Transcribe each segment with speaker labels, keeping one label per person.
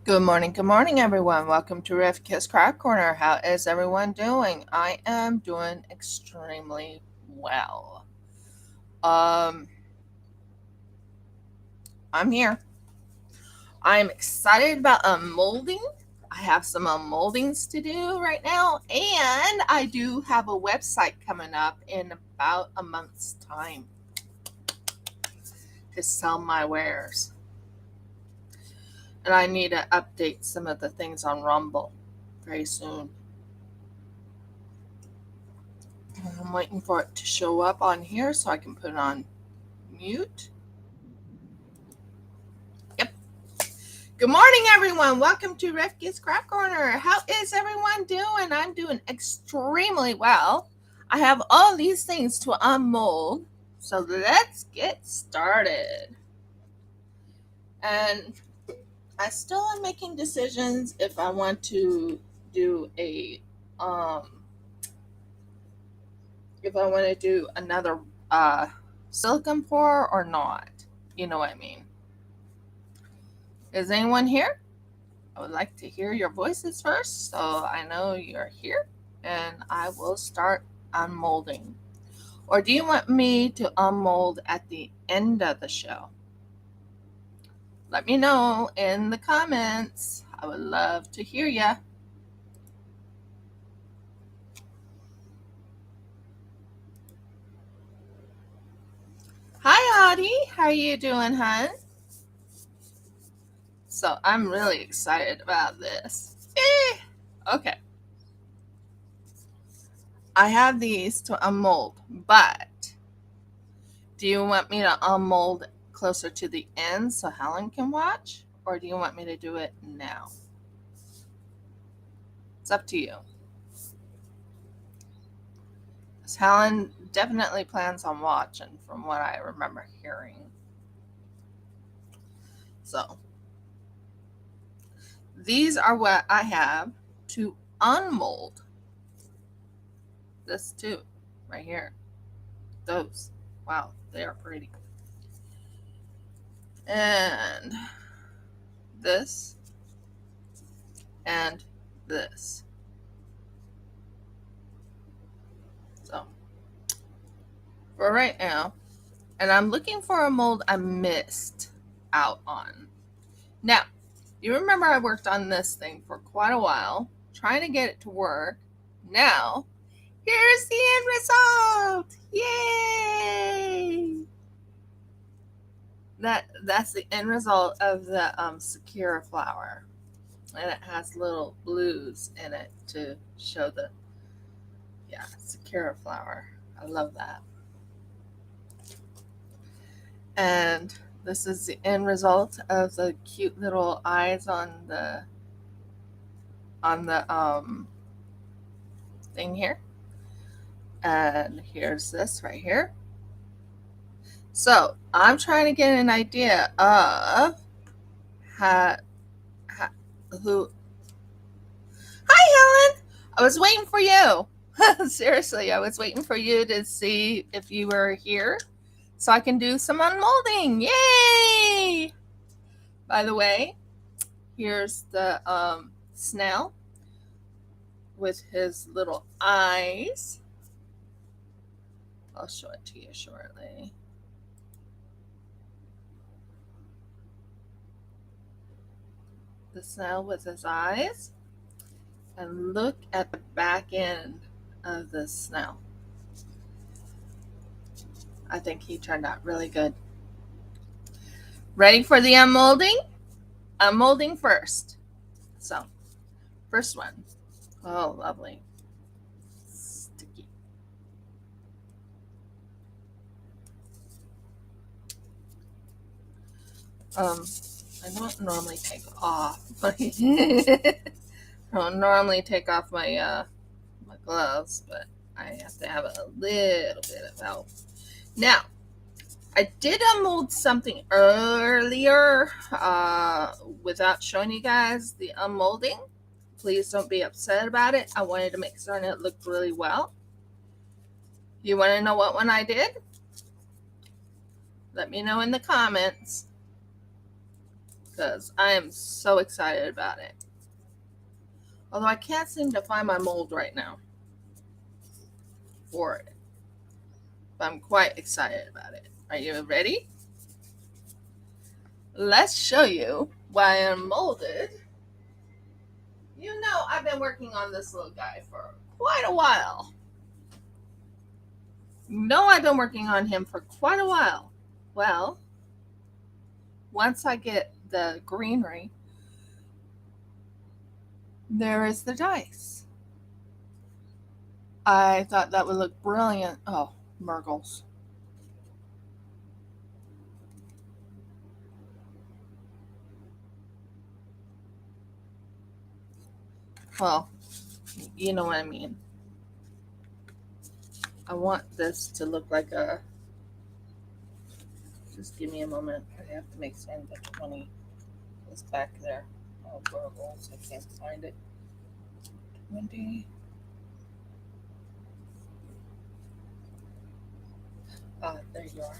Speaker 1: Good morning, everyone. Welcome to Rivka's Craft Corner. How is everyone doing? I am doing extremely well. Um, I'm here. I'm excited about unmolding. I have some unmoldings to do right now, and I do have a website coming up in about a month's time to sell my wares. And I need to update some of the things on Rumble very soon. I'm waiting for it to show up on here so I can put it on mute. Yep. Good morning, everyone. Welcome to Refki's Craft Corner. How is everyone doing? I'm doing extremely well. I have all these things to unmold, so let's get started. And I still am making decisions if I want to do if I want to do another silicone pour or not. You know what I mean. Is anyone here? I would like to hear your voices first so I know you're here and I will start unmolding. Or do you want me to unmold at the end of the show? Let me know in the comments. I would love to hear ya. Hi, Audie. How you doing, hon? So I'm really excited about this. Okay. I have these to unmold, but do you want me to unmold closer to the end so Helen can watch? Or do you want me to do it now? It's up to you. Because Helen definitely plans on watching from what I remember hearing. So, these are what I have to unmold. This too, right here. Those. Wow, they are pretty. And this and this. So, for right now, and I'm looking for a mold I missed out on. Now, you remember I worked on this thing for quite a while, trying to get it to work. Now, here's the end result! Yay! That's the end result of the Sakura flower. And it has little blues in it to show the Sakura flower. I love that. And this is the end result of the cute little eyes on the thing here. And here's this right here. So I'm trying to get an idea of who. Hi, Helen. I was waiting for you. Seriously, I was waiting for you to see if you were here so I can do some unmolding. Yay! By the way, here's the snail with his little eyes. I'll show it to you shortly. The snail with his eyes. And look at the back end of the snail. I think he turned out really good. Ready for the unmolding? Unmolding first. So, first one. Oh, lovely. Sticky. I don't normally take off my I don't normally take off my my gloves, but I have to have a little bit of help. Now, I did unmold something earlier without showing you guys the unmolding. Please don't be upset about it. I wanted to make certain it looked really well. You want to know what one I did? Let me know in the comments. because I am so excited about it. Although I can't seem to find my mold right now for it. But I'm quite excited about it. Are you ready? Let's show you why I unmolded. You know, I've been working on this little guy for quite a while. No, I've been working on him for quite a while. Well, once I get the greenery, there is the dice. I thought that would look brilliant. Oh, Murgles. Well, you know what I mean. I want this to look like a... Just give me a moment. I have to make sure that 20 is back there. Oh, Murgles. I can't find it. 20. Ah, there you are.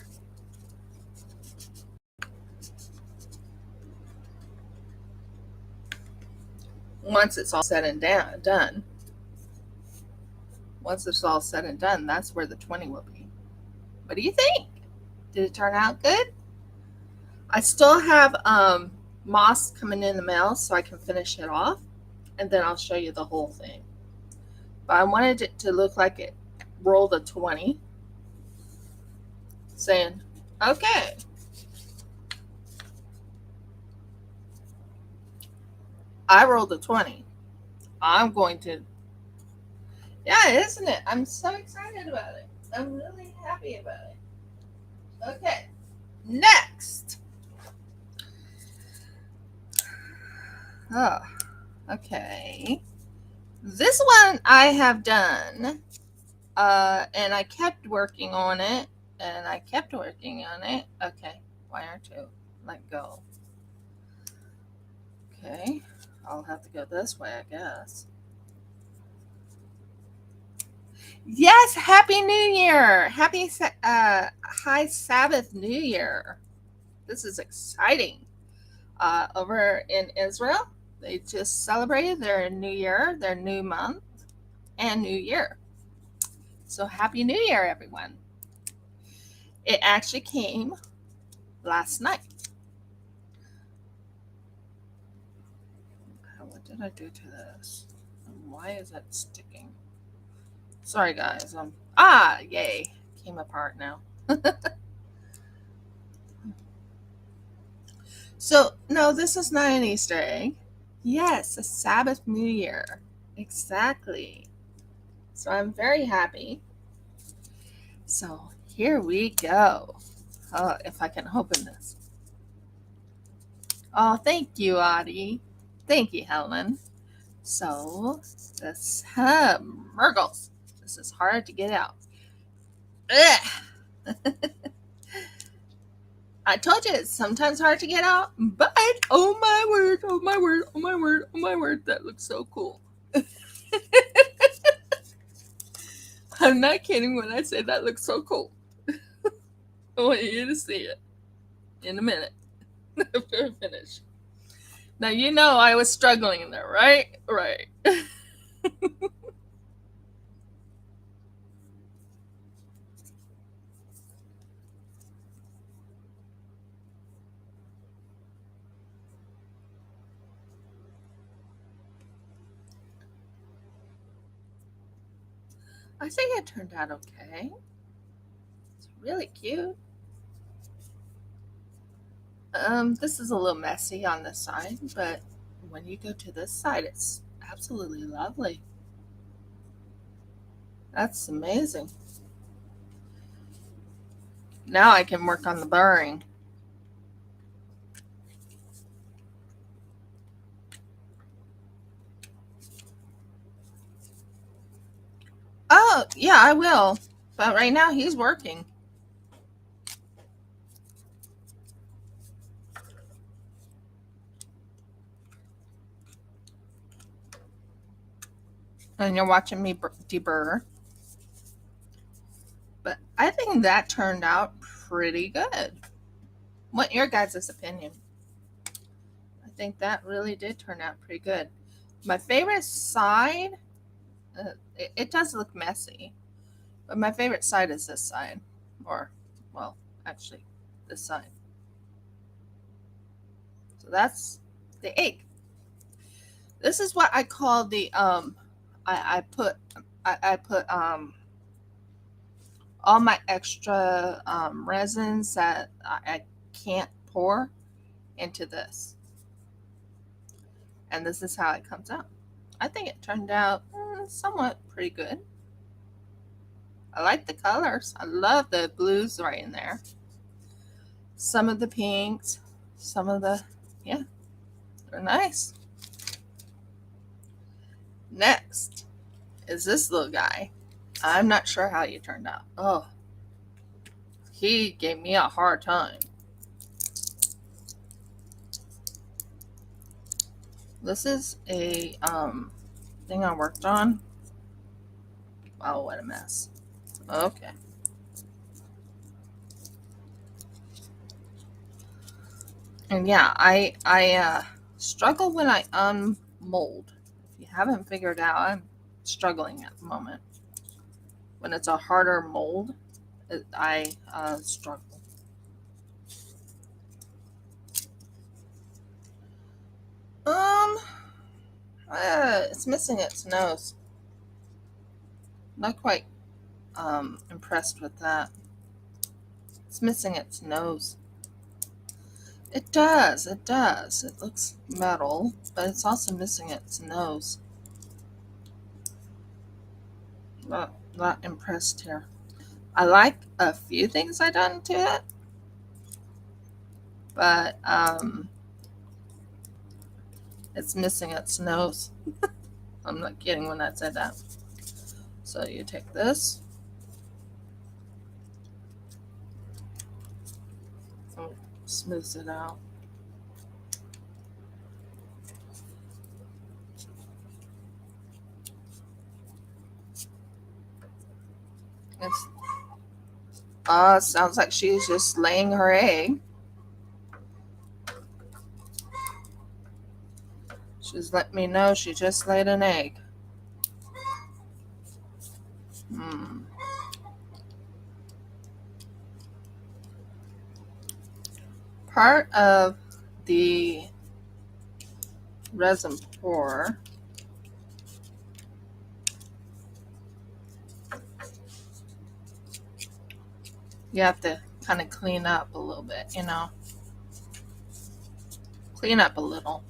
Speaker 1: Once it's all said and done, once it's all said and done, that's where the 20 will be. What do you think? Did it turn out good? I still have moss coming in the mail so I can finish it off, and then I'll show you the whole thing. But I wanted it to look like it rolled a 20, saying, okay, I rolled a 20. I'm going to... Yeah, isn't it? I'm so excited about it. I'm really happy about it. Okay, next. Oh, okay. This one I have done, and I kept working on it, and I kept working on it. Okay, why aren't you? Let go. Okay, I'll have to go this way, I guess. Yes, Happy New Year! Happy High Sabbath New Year. This is exciting. Over in Israel, they just celebrated their new year, their new month, and new year. So Happy New Year, everyone. It actually came last night. What did I do to this? Why is that sticking? Sorry, guys. Yay. Came apart now. So, no, this is not an Easter egg. Yes, a Sabbath New Year. Exactly. So I'm very happy. So here we go. Oh, if I can open this. Oh, thank you, Audie. Thank you, Helen. So this Murgles. This is hard to get out. I told you it's sometimes hard to get out, but oh my word, oh my word, oh my word, oh my word, that looks so cool. I'm not kidding when I say that looks so cool. I want you to see it in a minute after I finish. Now, you know I was struggling in there, right? Right. I think it turned out okay. It's really cute. This is a little messy on this side, but when you go to this side, it's absolutely lovely. That's amazing. Now I can work on the burring. Oh, yeah, I will. But right now he's working. And you're watching me deburr. But I think that turned out pretty good. What your guys' opinion? think that really did turn out pretty good. My favorite side, it does look messy, but my favorite side is this side. Or, well, actually, this side. So that's the egg. This is what I call the I put all my extra resins that I can't pour into this, and this is how it comes out. I think it turned out somewhat pretty good. I like the colors. I love the blues right in there. Some of the pinks, some of the, yeah, they're nice. Next is this little guy. I'm not sure how you turned out. Oh, he gave me a hard time. This is a thing I worked on. Oh, what a mess. Okay. And yeah, I struggle when I unmold. If you haven't figured out, I'm struggling at the moment. When it's a harder mold, I struggle. It's missing its nose. Not quite impressed with that. It's missing its nose. It does. It looks metal, but it's also missing its nose. Not impressed here. I like a few things I done to it, but it's missing its nose. I'm not kidding when I said that. So you take this. Oh, smooths it out. Sounds like she's just laying her egg. She's let me know she just laid an egg. Part of the resin pour you have to kind of clean up a little bit, clean up a little.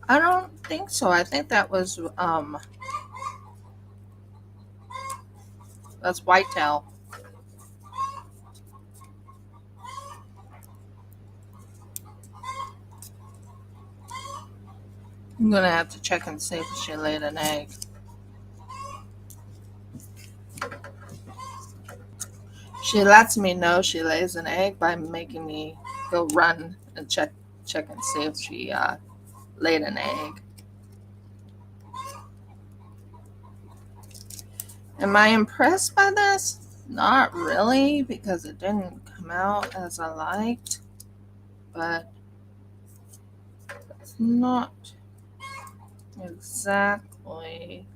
Speaker 1: I don't think so. I think that was that's whitetail. I'm gonna have to check and see if she laid an egg. She lets me know she lays an egg by making me go run and check and see if she laid an egg. Am I impressed by this? Not really, because it didn't come out as I liked, but it's not exactly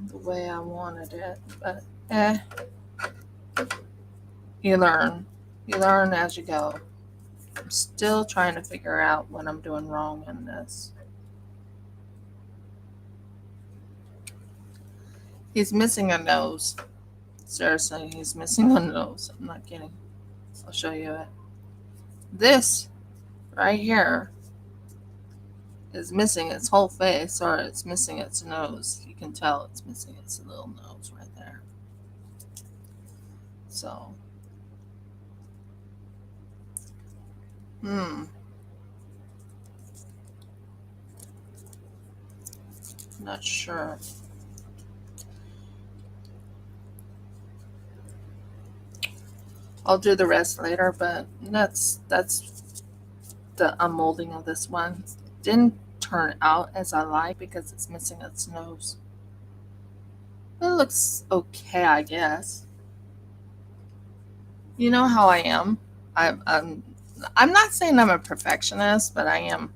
Speaker 1: the way I wanted it, but you learn as you go. I'm still trying to figure out what I'm doing wrong in this. He's missing a nose. Seriously, he's missing a nose. I'm not kidding. I'll show you it. This right here is missing its whole face, or it's missing its nose. You can tell it's missing its little nose right there. So, not sure. I'll do the rest later, but that's the unmolding of this one. Didn't turn out as I like because it's missing its nose. It looks okay, I guess. You know how I am. I'm I'm not saying I'm a perfectionist, but I am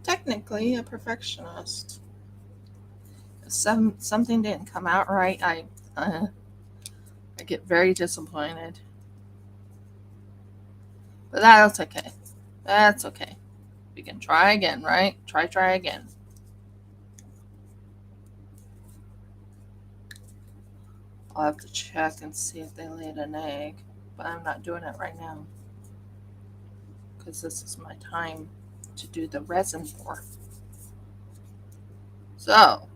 Speaker 1: technically a perfectionist. If something didn't come out right, I get very disappointed. But that's okay. That's okay. We can try again, right? Try again. I'll have to check and see if they laid an egg, but I'm not doing it right now because this is my time to do the resin pour. So,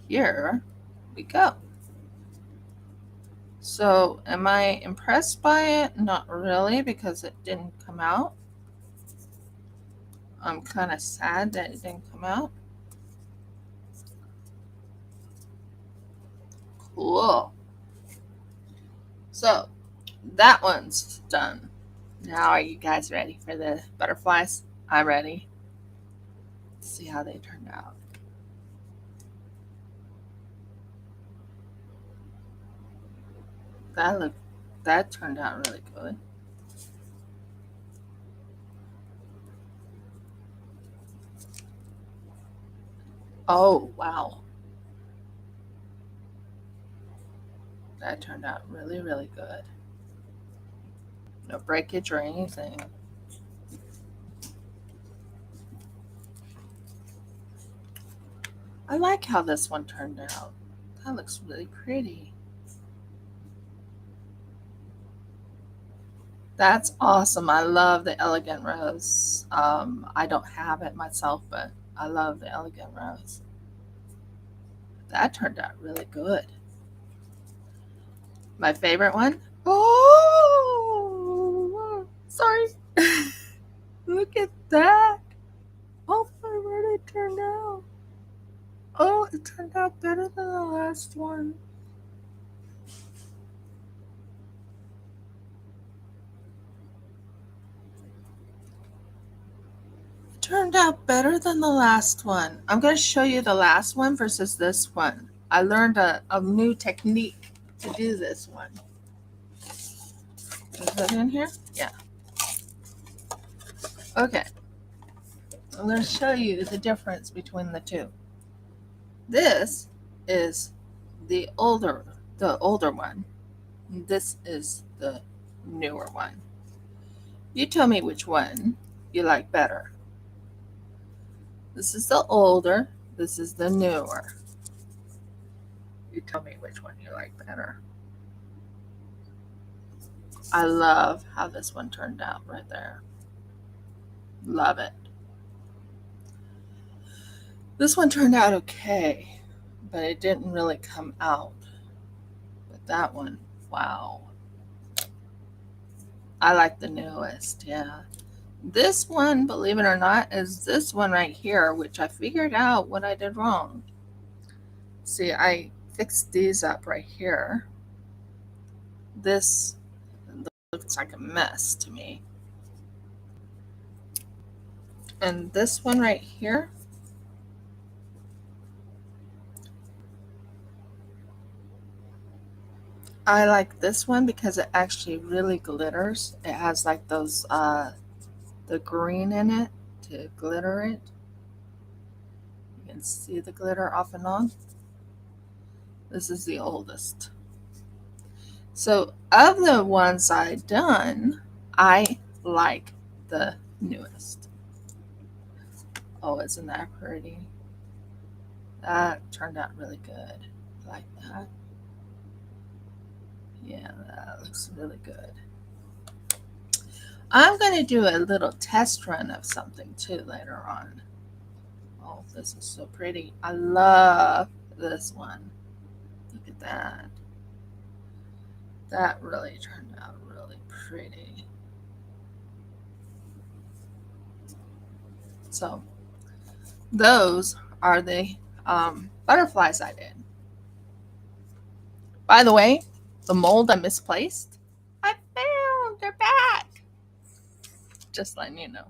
Speaker 1: here we go. So, am I impressed by it? Not really, because it didn't come out. I'm kind of sad that it didn't come out. Cool. So, that one's done. Now, are you guys ready for the butterflies? I'm ready. Let's see how they turned out. That turned out really good. Oh, wow. That turned out really, really good. No breakage or anything. I like how this one turned out. That looks really pretty. That's awesome. I love the elegant rose. I don't have it myself, but I love the elegant rose. That turned out really good. My favorite one? Oh, sorry. Look at that. Oh, my word, it turned out. Oh, it turned out better than the last one. It turned out better than the last one. I'm going to show you the last one versus this one. I learned a new technique to do this one. Is that in here? Yeah. Okay. I'm going to show you the difference between the two. This is the older one. This is the newer one. You tell me which one you like better. This is the older, this is the newer. You tell me which one you like better. I love how this one turned out right there. Love it. This one turned out okay, but it didn't really come out. But that one, wow. I like the newest, yeah. This one, believe it or not, is this one right here, which I figured out what I did wrong. See, I fixed these up right here. This looks like a mess to me. And this one right here, I like this one because it actually really glitters. It has like those the green in it to glitter it. You can see the glitter off and on. This is the oldest. So of the ones I've done, I like the newest. Oh, isn't that pretty? That turned out really good. I like that. Yeah, that looks really good. I'm going to do a little test run of something too later on. Oh, this is so pretty. I love this one. Look at that. That really turned out really pretty. So, those are the butterflies I did. By the way, the mold I misplaced, I found. They're back. Just letting you know.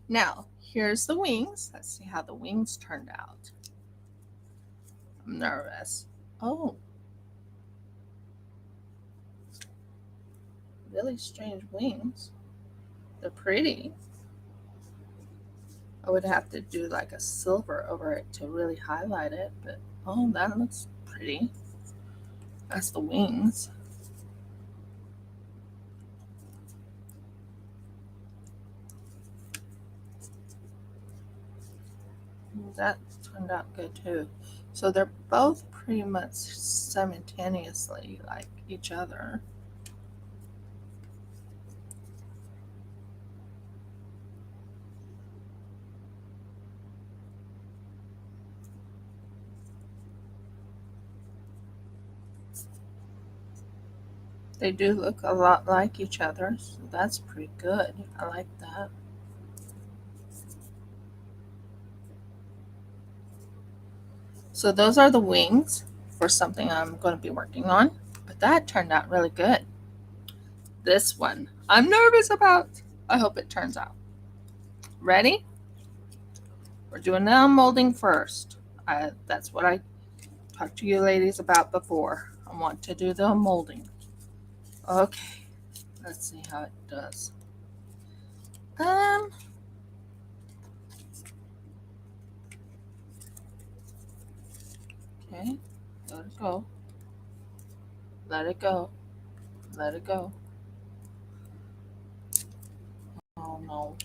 Speaker 1: Now, here's the wings. Let's see how the wings turned out. I'm nervous. Oh. really strange wings. They're pretty. I would have to do like a silver over it to really highlight it, but oh, that looks pretty. That's the wings. That turned out good too. So they're both pretty much simultaneously like each other. They do look a lot like each other, so that's pretty good. I like that. So those are the wings for something I'm going to be working on, but that turned out really good. This one I'm nervous about. I hope it turns out. Ready? We're doing the unmolding first. That's what I talked to you ladies about before. I want to do the unmolding. Okay, let's see how it does. Okay, let it go. Let it go. Let it go. Oh no.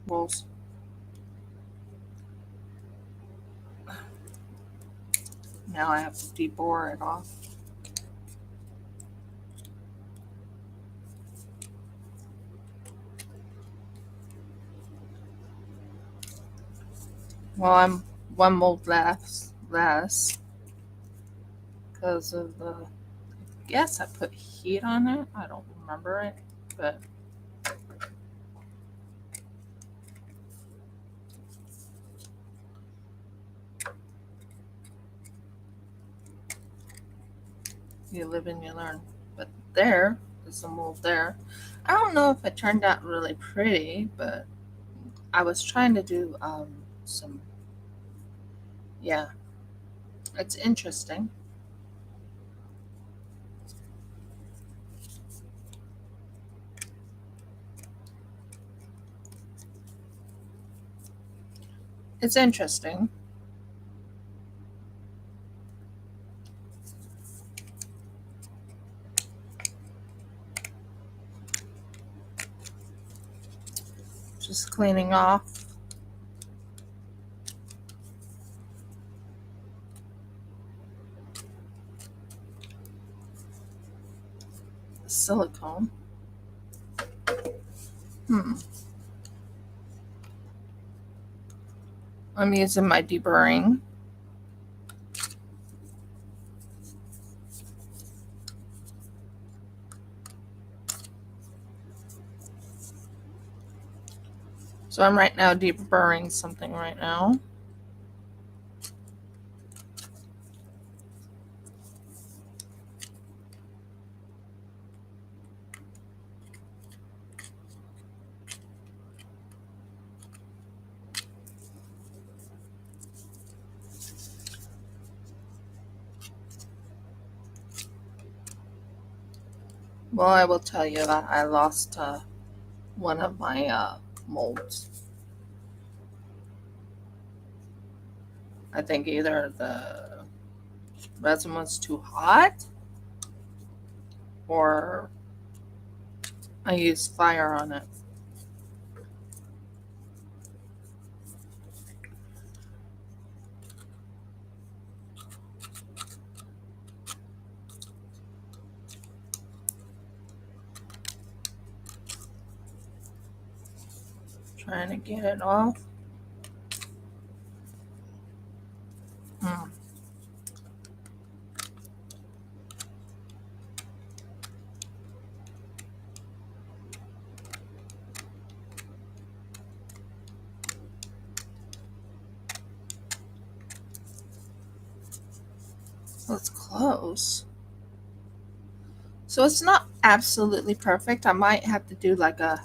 Speaker 1: Rolls. Now I have to debore it off. Well, I'm one mold less because of the. Yes, I put heat on it. I don't remember it, but you live and you learn. But there is a mold there. I don't know if it turned out really pretty, but I was trying to do some. Yeah, it's interesting. It's interesting. Just cleaning off the silicone. I'm using my deburring. So I'm right now deburring something right now. Well, I will tell you that I lost one of my molds. I think either the resin was too hot or I used fire on it. Trying to get it off. It's close. So it's not absolutely perfect. I might have to do like a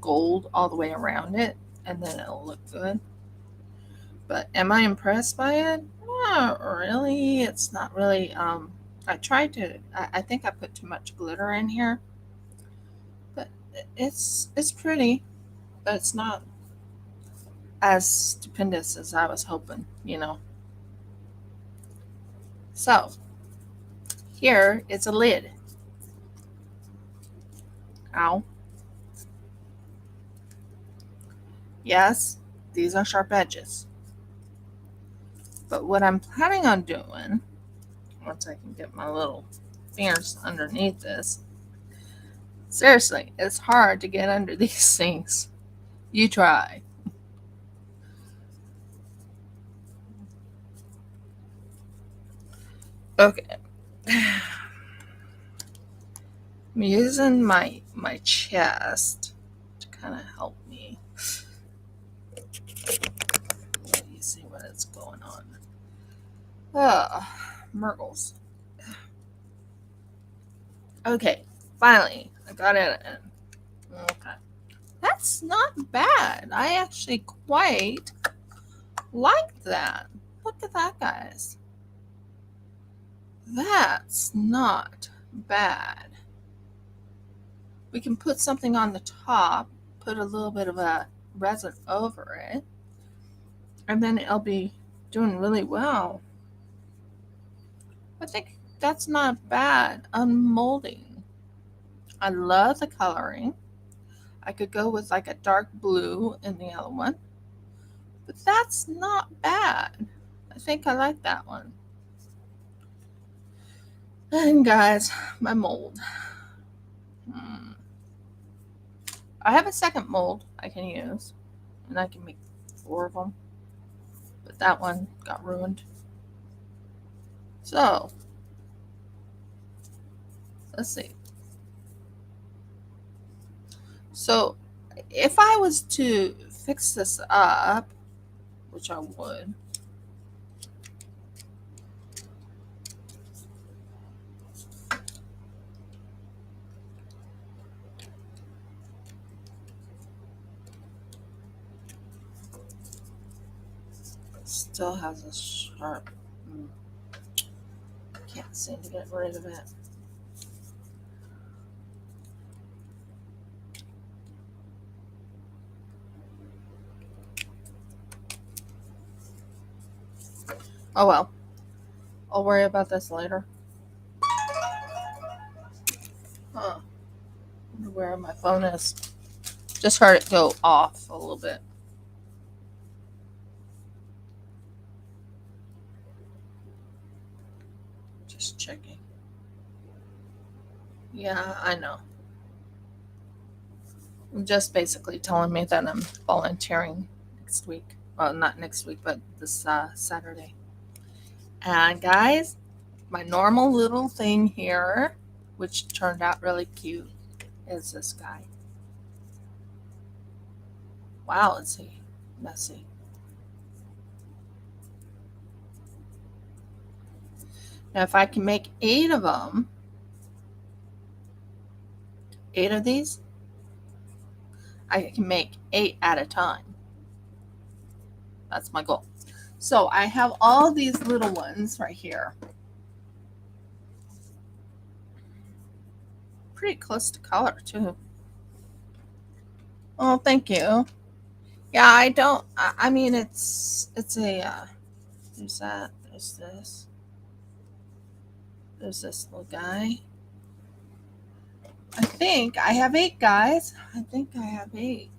Speaker 1: gold all the way around it and then it'll look good. But am I impressed by it? Not really. It's not really I tried to, I think I put too much glitter in here, but it's pretty, but it's not as stupendous as I was hoping, you know. So here is a lid. Ow. Yes, these are sharp edges. But what I'm planning on doing, once I can get my little fingers underneath this, seriously, it's hard to get under these things. You try. Okay. I'm using my chest to kind of help me. Let me see what is going on. Oh, Murgles. Okay, finally, I got it in. Okay. That's not bad. I actually quite like that. Look at that, guys. That's not bad. We can put something on the top, put a little bit of a resin over it, and then it'll be doing really well. I think that's not bad. Unmolding. I love the coloring. I could go with like a dark blue in the other one, but that's not bad. I think I like that one. And guys, my mold. I have a second mold I can use, and I can make 4 of them, but that one got ruined. So, let's see. So, if I was to fix this up, which I would, still has a sharp, can't seem to get rid of it. Oh well, I'll worry about this later. Huh. I wonder where my phone is. Just heard it go off a little bit. Just checking. Yeah, I know. Just basically telling me that I'm volunteering next week. Well, not next week, but this Saturday. And guys, my normal little thing here, which turned out really cute, is this guy. Wow, is he messy. Now, if I can make 8 of them, 8 of these, I can make 8 at a time. That's my goal. So I have all these little ones right here. Pretty close to color too. Oh, thank you. Yeah, I don't. I mean, it's a. There's that. There's this. There's this little guy. I think I have 8, guys. I think I have 8.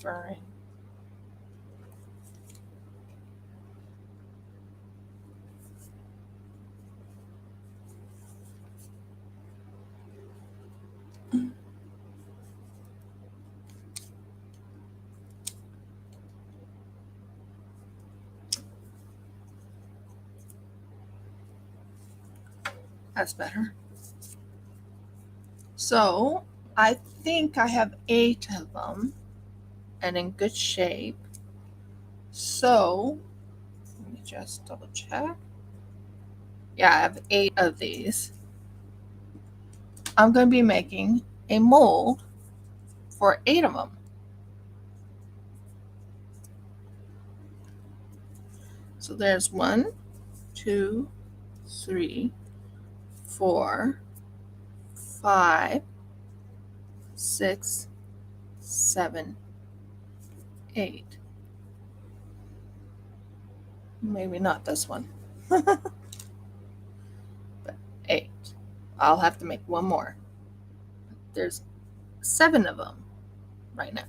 Speaker 1: Deburring. That's better. So I think I have 8 of them and in good shape. So let me just double check. Yeah, I have 8 of these. I'm going to be making a mold for 8 of them. So there's 1, 2, 3, 4, 5, 6, 7, 8. Maybe not this one. But 8. I'll have to make one more. There's 7 of them right now.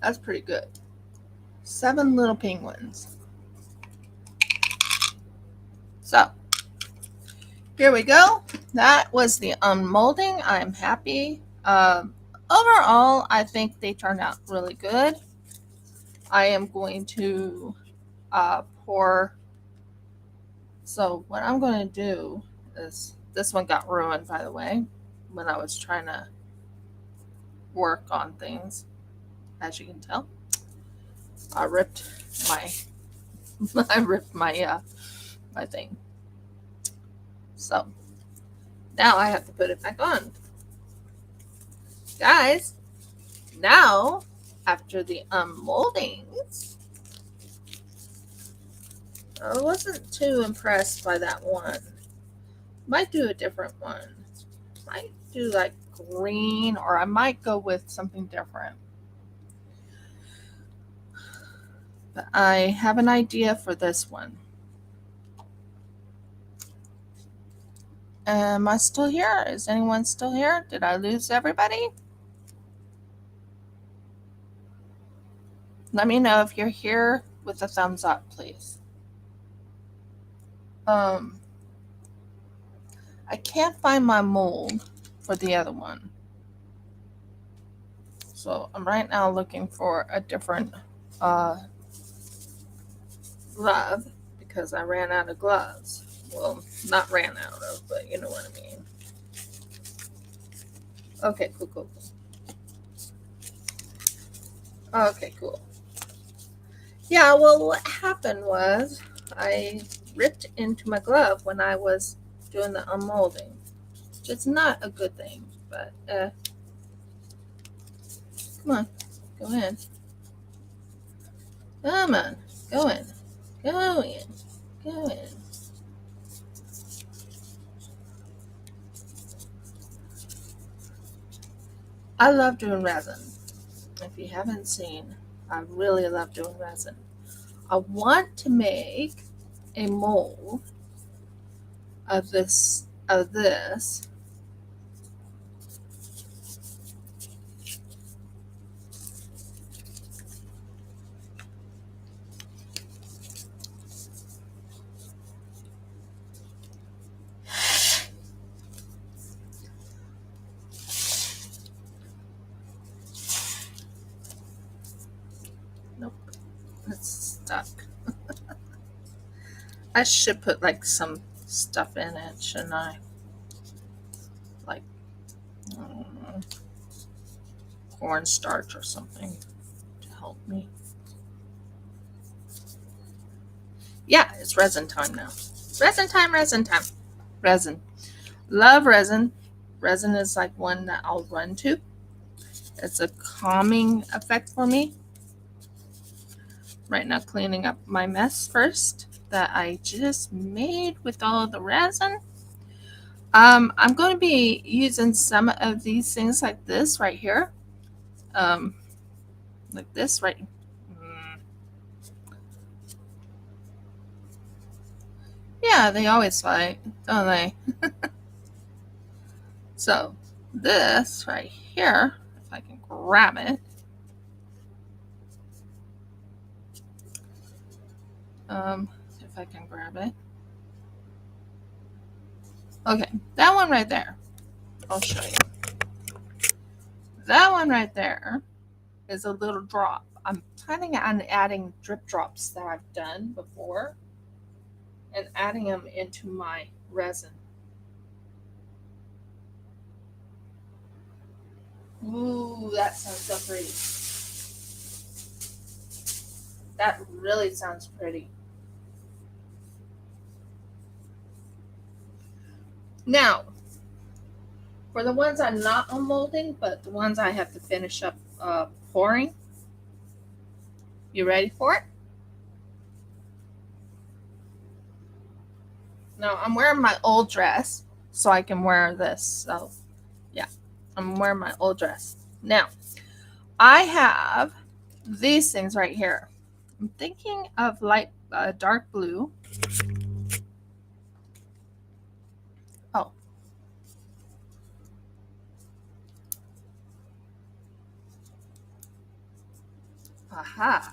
Speaker 1: That's pretty good. 7 little penguins. So here we go. That was the unmolding. I'm happy. Overall, I think they turned out really good. I am going to pour. So what I'm going to do is, this one got ruined, by the way, when I was trying to work on things. As you can tell, I ripped my my thing. So now I have to put it back on. Guys, now after the unmoldings, I wasn't too impressed by that one. Might do a different one. Might do like green, or I might go with something different. But I have an idea for this one. Am I still here? Is anyone still here? Did I lose everybody? Let me know if you're here with a thumbs up, please. I can't find my mold for the other one. So I'm right now looking for a different glove because I ran out of gloves. Well, not ran out of, but you know what I mean. Okay, cool. Okay, cool. Yeah, well, what happened was I ripped into my glove when I was doing the unmolding. It's not a good thing, but come on, go in. Come on, go in. Go in. Go in. I love doing resin. If you haven't seen, I really love doing resin. I want to make a mold of this. Nope, it's stuck. I should put like some stuff in it, shouldn't I? Like cornstarch or something to help me. Yeah, it's resin time now. Resin time. Resin. Love resin. Resin is like one that I'll run to. It's a calming effect for me. Right now, cleaning up my mess first that I just made with all of the resin. I'm going to be using some of these things like this right here. Like this right. Yeah, they always fight, don't they? So this right here, if I can grab it. If I can grab it. Okay, that one right there. I'll show you. That one right there is a little drop. I'm planning on adding drip drops that I've done before and adding them into my resin. Ooh, that sounds so pretty. That really sounds pretty. Now, for the ones I'm not unmolding, but the ones I have to finish up pouring, you ready for it? Now I'm wearing my old dress so I can wear this. So yeah, I'm wearing my old dress. Now I have these things right here. I'm thinking of dark blue. Oh, aha.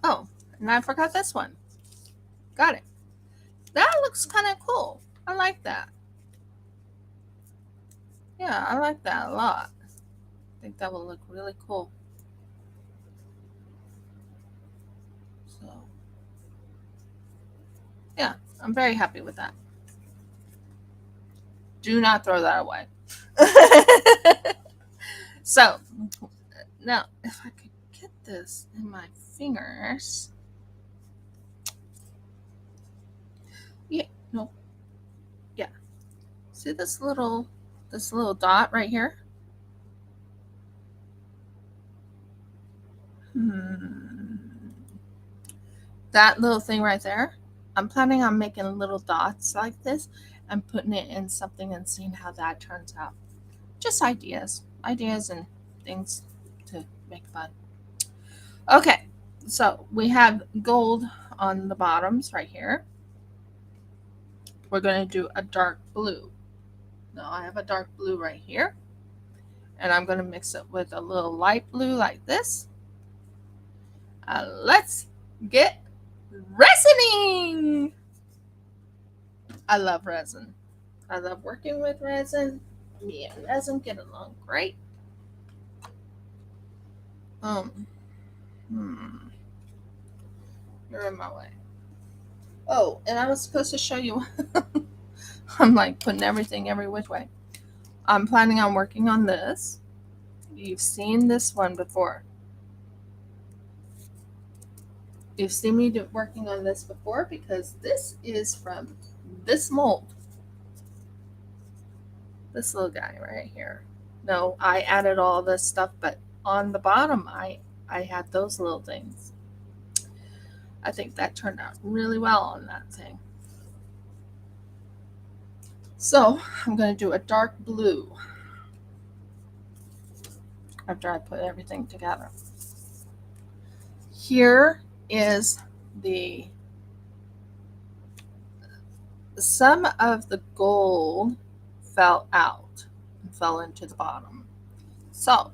Speaker 1: Oh, and I forgot this one. Got it. That looks kind of cool. I like that. Yeah, I like that a lot. I think that will look really cool. So, yeah, I'm very happy with that. Do not throw that away. So, now, if I could get this in my fingers. Yeah, no. Yeah. See this little dot right here? That little thing right there. I'm planning on making little dots like this and putting it in something and seeing how that turns out. Just ideas and things to make fun. Okay, so we have gold on the bottoms right here. We're going to do a dark blue. Now I have a dark blue right here, and I'm going to mix it with a little light blue like this. Let's get resining. I love resin. I love working with resin. Me and resin get along great. Um, you're in my way. Oh, and I was supposed to show you. I'm like putting everything every which way. I'm planning on working on this. You've seen this one before. You've seen me working on this before because this is from this mold. This little guy right here. No, I added all this stuff, but on the bottom, I had those little things. I think that turned out really well on that thing. So I'm going to do a dark blue after I put everything together. Here is some of the gold fell out and fell into the bottom. So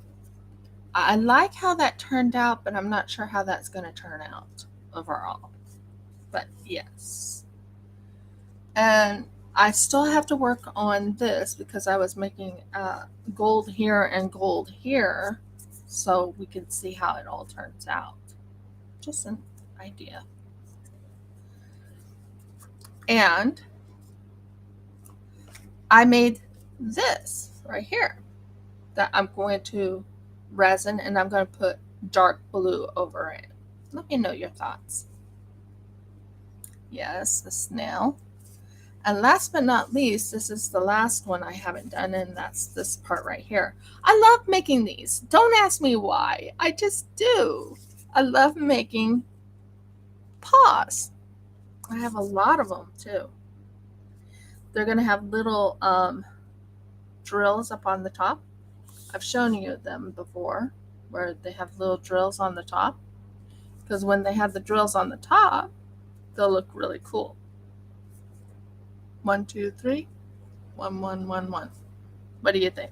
Speaker 1: I like how that turned out, but I'm not sure how that's going to turn out overall. But yes. And I still have to work on this because I was making gold here and gold here so we can see how it all turns out. Just an idea. And I made this right here that I'm going to resin and I'm going to put dark blue over it. Let me know your thoughts. Yes, the snail. And last but not least, this is the last one I haven't done, and that's this part right here. I love making these. Don't ask me why. I just do. I love making paws. I have a lot of them too. They're going to have little drills up on the top. I've shown you them before where they have little drills on the top. Because when they have the drills on the top, they'll look really cool. 1, 2, 3. 1, 1, 1, 1. What do you think?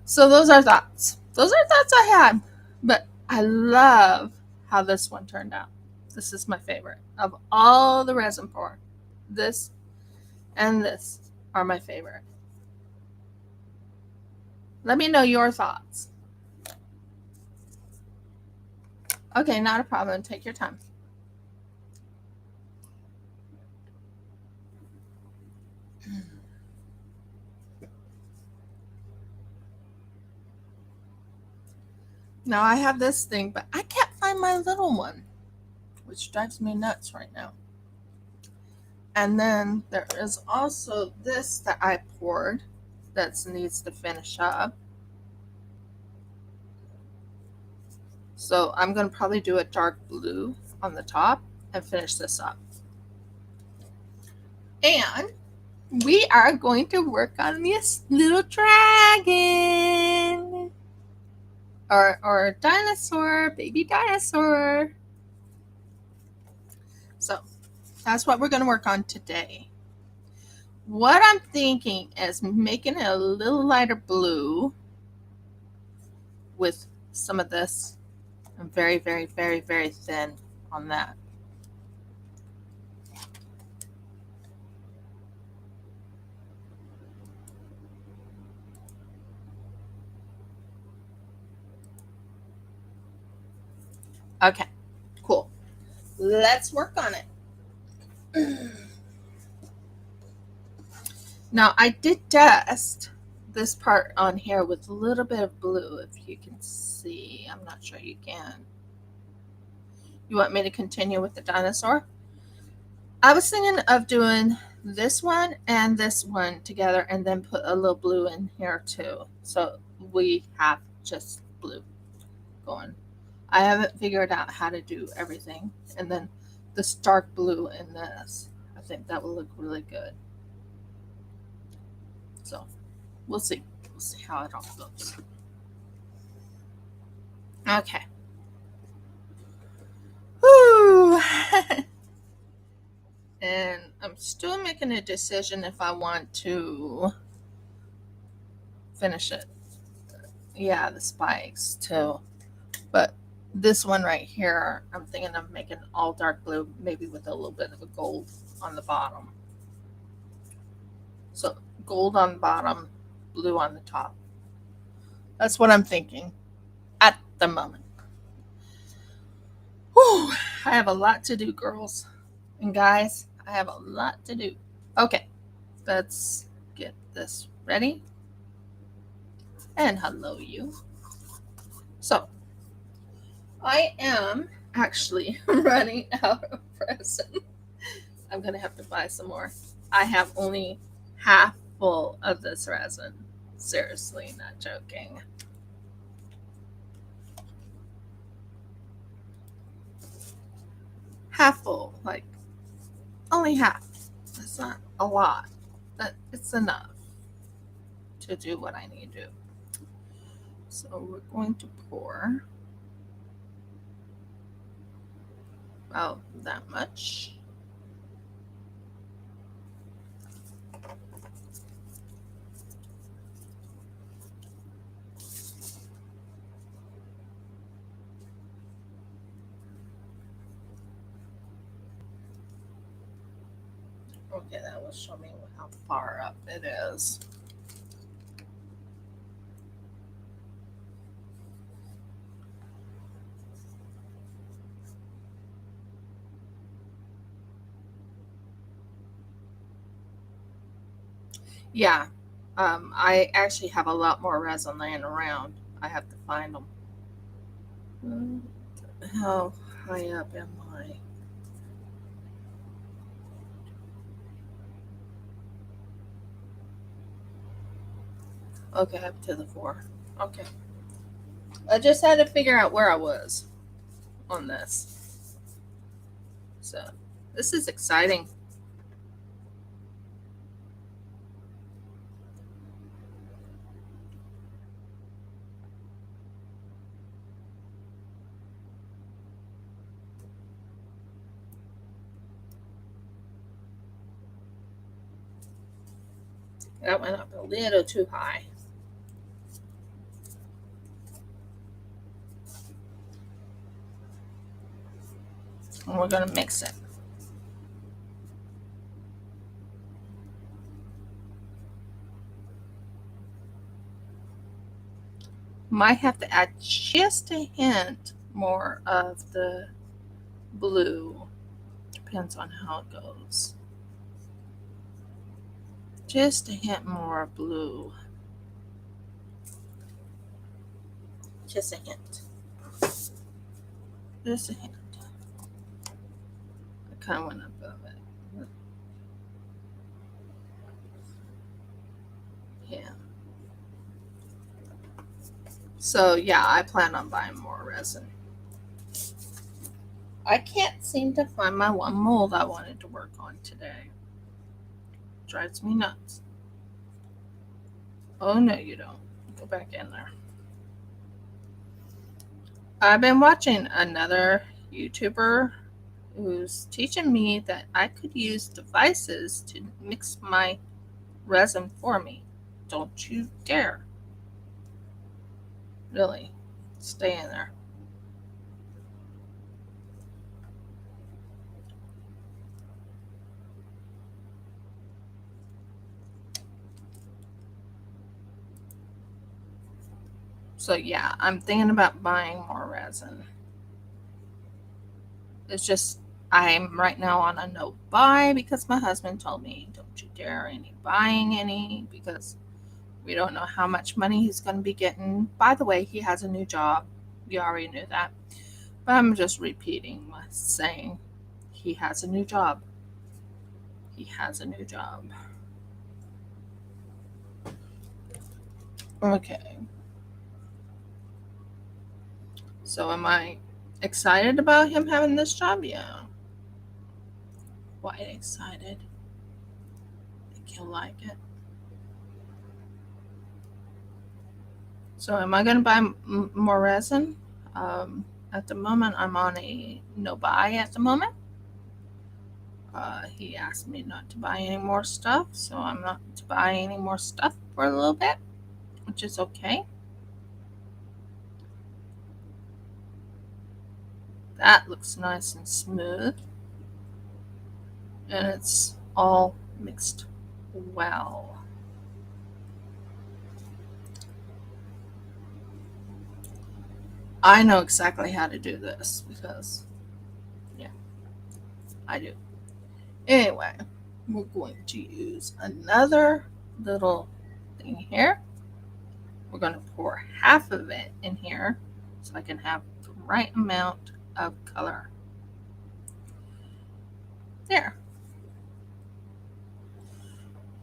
Speaker 1: So those are thoughts. Those are thoughts I had. But I love how this one turned out. This is my favorite. Of all the resin pour, this and this are my favorite. Let me know your thoughts. Okay, not a problem. Take your time. Now I have this thing, but I can't find my little one, which drives me nuts right now. And then there is also this that I poured that needs to finish up. So I'm going to probably do a dark blue on the top and finish this up. And we are going to work on this little dragon or dinosaur, baby dinosaur. So that's what we're going to work on today. What I'm thinking is making it a little lighter blue with some of this, and very, very, very, very thin on that. Okay, cool. Let's work on it. Now, I did dust this part on here with a little bit of blue, if you can see. I'm not sure you can. You want me to continue with the dinosaur? I was thinking of doing this one and this one together and then put a little blue in here too. So we have just blue going. I haven't figured out how to do everything. And then the stark blue in this. I think that will look really good. So we'll see. We'll see how it all goes. Okay. Woo! And I'm still making a decision if I want to finish it. Yeah, the spikes too. But this one right here, I'm thinking of making all dark blue, maybe with a little bit of a gold on the bottom. So gold on the bottom, blue on the top. That's what I'm thinking at the moment. Whew, I have a lot to do, girls and guys. I have a lot to do. Okay, let's get this ready. And hello, you. So, I am actually running out of resin. I'm going to have to buy some more. I have only half full of this resin. Seriously, not joking. Half full, like only half. That's not a lot, but it's enough to do what I need to do. So we're going to pour about that much. Okay, that will show me how far up it is. Yeah, I actually have a lot more resin laying around. I have to find them. How high up am I? Okay, up to the 4. Okay. I just had to figure out where I was on this. So, this is exciting. That went up a little too high. And we're going to mix it. Might have to add just a hint more of the blue. Depends on how it goes. Just a hint more of blue. Just a hint. Just a hint. I kind of went above it. Yeah. So, yeah, I plan on buying more resin. I can't seem to find my one mold I wanted to work on today. Drives me nuts. Oh no, you don't. Go back in there. I've been watching another YouTuber who's teaching me that I could use devices to mix my resin for me. Don't you dare. Really. Stay in there. So yeah, I'm thinking about buying more resin. It's just I'm right now on a no buy because my husband told me don't you dare any buying any because we don't know how much money he's going to be getting. By the way, he has a new job. You already knew that. But I'm just repeating my saying he has a new job. He has a new job. Okay. So am I excited about him having this job? Yeah. Quite excited. I think he'll like it. So am I going to buy more resin? At the moment, I'm on a no buy at the moment. He asked me not to buy any more stuff, so I'm not to buy any more stuff for a little bit, which is okay. That looks nice and smooth, and it's all mixed well. I know exactly how to do this because, yeah, I do. Anyway, we're going to use another little thing here. We're going to pour half of it in here so I can have the right amount of color. There.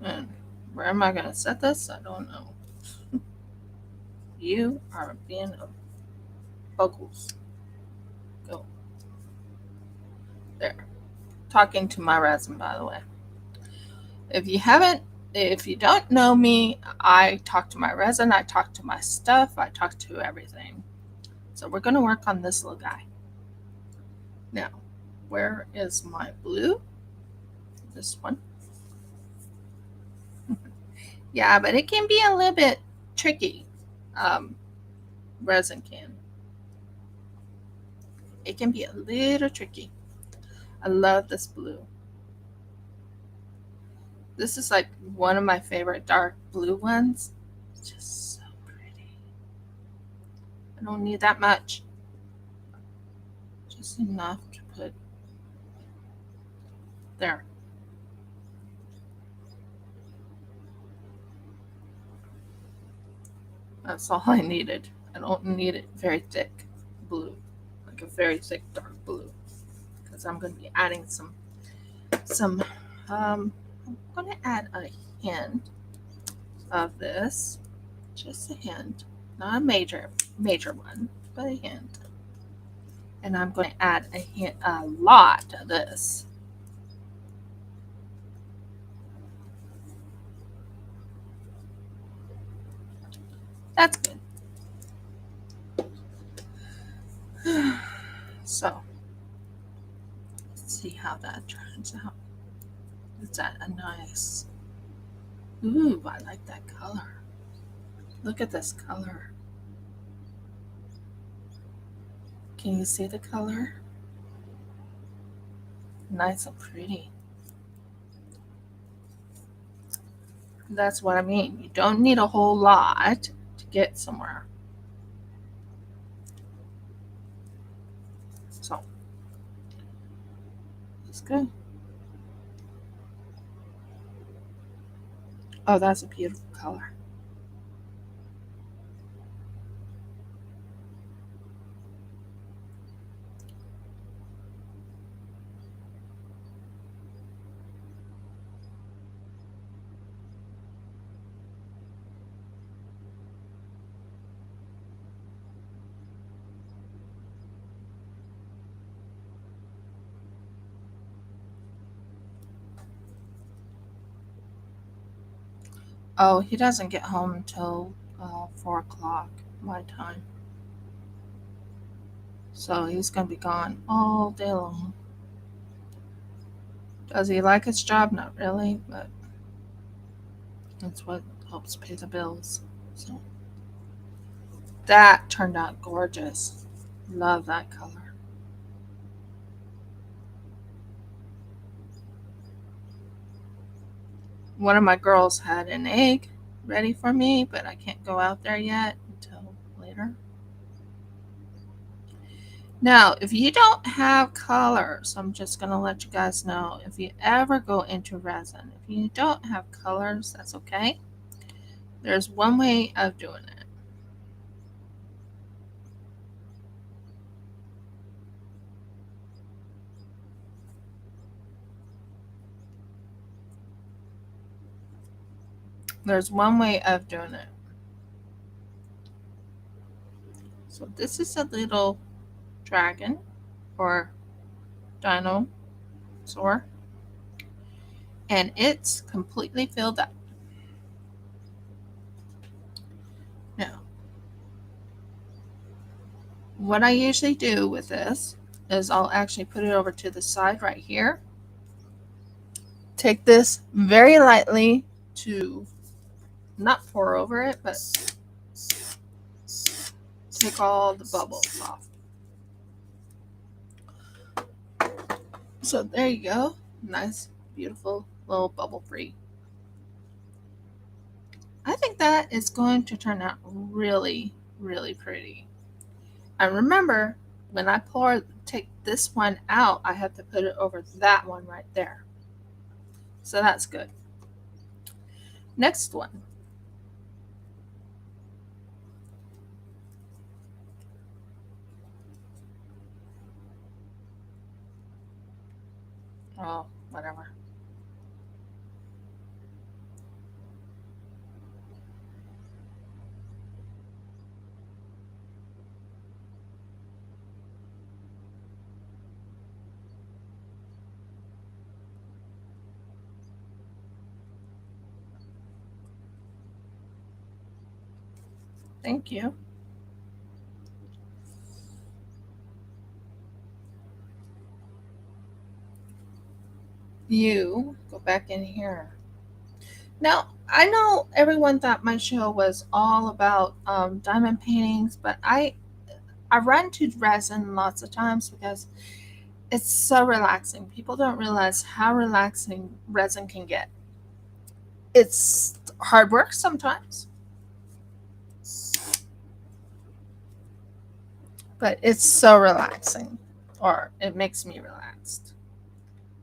Speaker 1: And where am I going to set this? I don't know. You are being a buggles. Go. There. Talking to my resin, by the way. If you don't know me, I talk to my resin, I talk to my stuff, I talk to everything. So we're going to work on this little guy. Now, where is my blue? This one. Yeah, but it can be a little bit tricky. Resin can. It can be a little tricky. I love this blue. This is like one of my favorite dark blue ones. It's just so pretty. I don't need that much. Just enough to put there. That's all I needed. I don't need it very thick blue, like a very thick dark blue, because I'm going to be adding some. I'm going to add a hint of this, just a hint, not a major one, but a hint. And I'm going to add a lot of this. That's good. So, let's see how that turns out. Is that a nice? Ooh, I like that color. Look at this color. Can you see the color? Nice and pretty. That's what I mean. You don't need a whole lot to get somewhere. So, it's good. Oh, that's a beautiful color. Oh, he doesn't get home until 4 o'clock my time. So he's going to be gone all day long. Does he like his job? Not really, but that's what helps pay the bills. So that turned out gorgeous. Love that color. One of my girls had an egg ready for me, but I can't go out there yet until later. Now, if you don't have colors, I'm just going to let you guys know, if you ever go into resin, if you don't have colors, that's okay. There's one way of doing it. There's one way of doing it. So this is a little dragon or dinosaur, and it's completely filled up. Now, what I usually do with this is I'll actually put it over to the side right here. Take this very lightly to not pour over it, but take all the bubbles off. So there you go. Nice, beautiful, little bubble free. I think that is going to turn out really, really pretty. And remember, when I take this one out, I have to put it over that one right there. So that's good. Next one. Oh, whatever. Thank you. You go back in here. Now, I know everyone thought my show was all about diamond paintings, but I run to resin lots of times because it's so relaxing. People don't realize how relaxing resin can get. It's hard work sometimes, but it's so relaxing, or it makes me relaxed.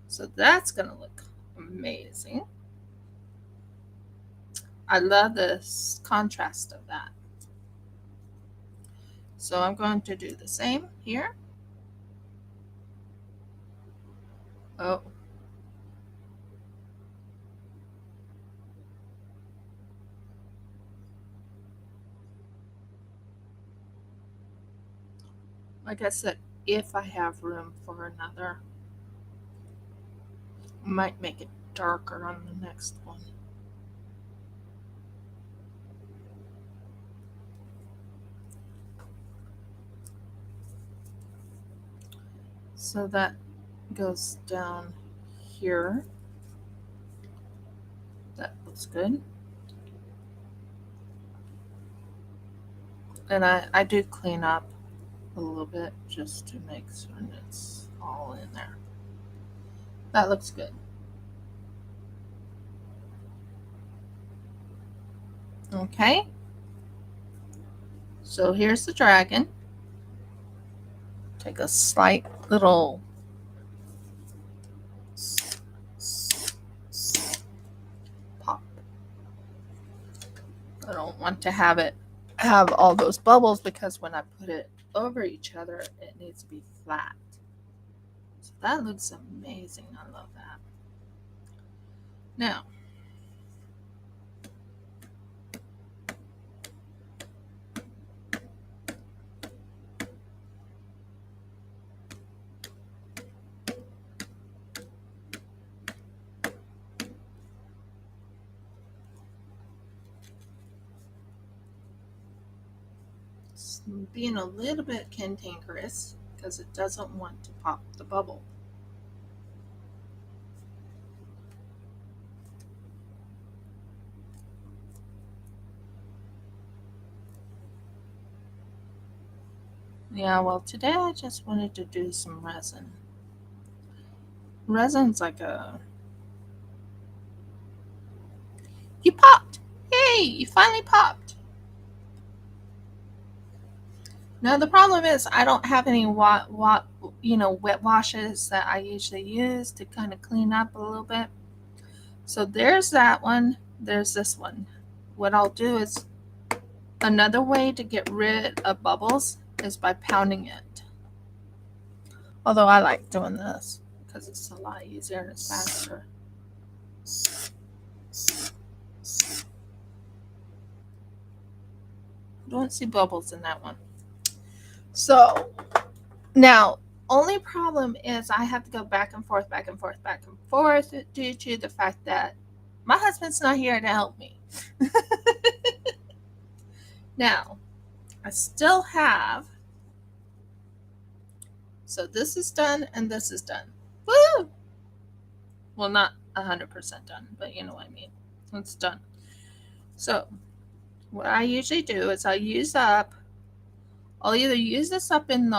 Speaker 1: So that's going to look amazing. I love this contrast of that. So I'm going to do the same here. Oh, like I said, if I have room for another, might make it darker on the next one. So that goes down here. That looks good. And I do clean up a little bit just to make sure it's all in there. That looks good. Okay. So here's the dragon. Take a slight little pop. I don't want to have all those bubbles because when I put it over each other, it needs to be flat. So that looks amazing. I love that. Now, It's being a little bit cantankerous because it doesn't want to pop the bubble. Yeah, well, today I just wanted to do some resin. Resin's like a... You popped! Hey, you finally popped! Now the problem is I don't have any wet washes that I usually use to kind of clean up a little bit. So there's that one. There's this one. What I'll do is another way to get rid of bubbles is by pounding it. Although I like doing this because it's a lot easier and it's faster. Don't see bubbles in that one. So now, only problem is I have to go back and forth, back and forth, back and forth due to the fact that my husband's not here to help me. Now, I still have, so this is done and this is done. Woo! Well, not 100% done, but you know what I mean. It's done. So, what I usually do is I'll either use this up in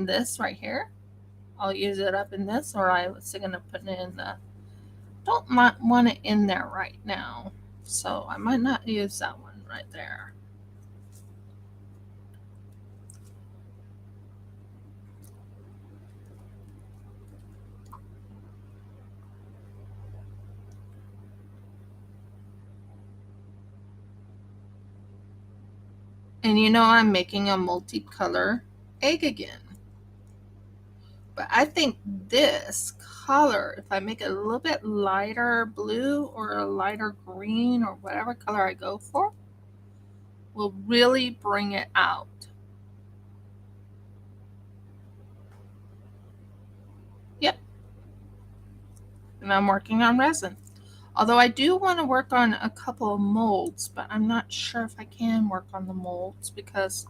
Speaker 1: this right here. I'll use it up in this, or I was going to put it in the, don't want it in there right now. So I might not use that one right there. And you know I'm making a multicolor egg again. But I think this color, if I make it a little bit lighter blue or a lighter green or whatever color I go for, will really bring it out. Yep. And I'm working on resin. Although I do want to work on a couple of molds, but I'm not sure if I can work on the molds because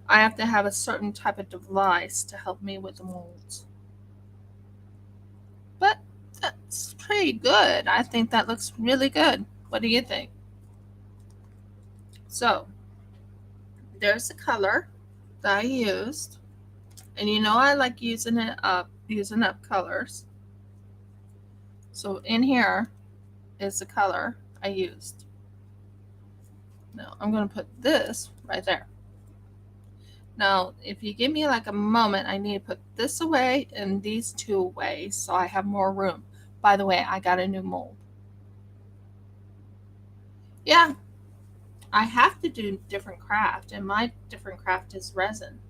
Speaker 1: I have to have a certain type of device to help me with the molds. But that's pretty good. I think that looks really good. What do you think? So, there's the color that I used. And you know I like using up colors. So in here is the color I used. Now I'm going to put this right there. Now, if you give me like a moment, I need to put this away and these two away so I have more room. By the way, I got a new mold. Yeah, I have to do different craft, and my different craft is resin.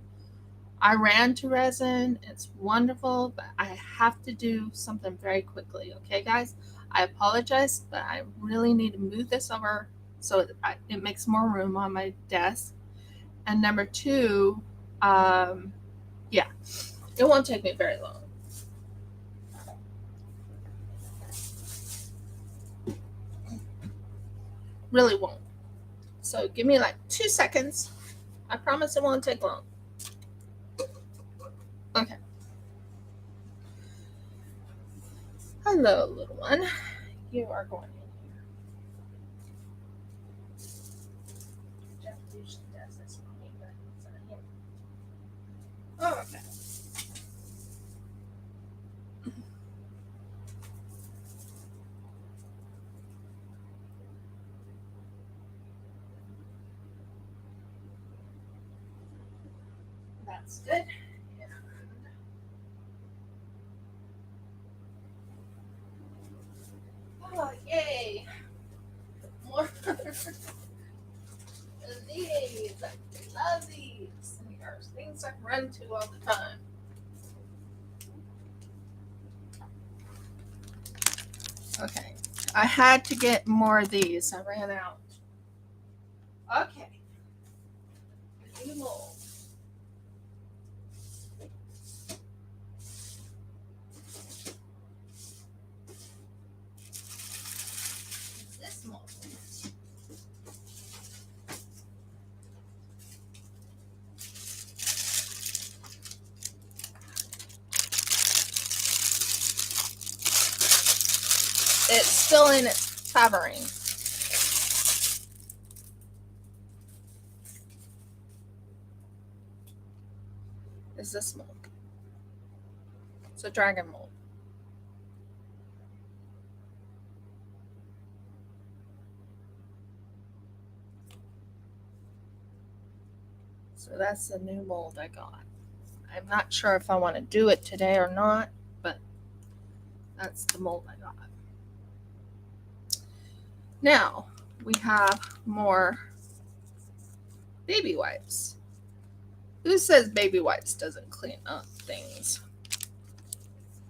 Speaker 1: I ran to resin. It's wonderful, but I have to do something very quickly. Okay, guys? I apologize, but I really need to move this over so it makes more room on my desk. And number two, yeah, it won't take me very long. Really won't. So give me like 2 seconds. I promise it won't take long. Okay. Hello, little one. You are going in here. Jeff usually does this for me, but it's not him. Oh, okay. That's good. Oh, yay. More of these. I love these. There's things I run to all the time. Okay. I had to get more of these. I ran out. Okay. New mold. This mold. It's still in its covering. Is this mold? It's a dragon mold. So that's the new mold I got. I'm not sure if I want to do it today or not, but that's the mold I got. Now we have more baby wipes. Who says baby wipes doesn't clean up things?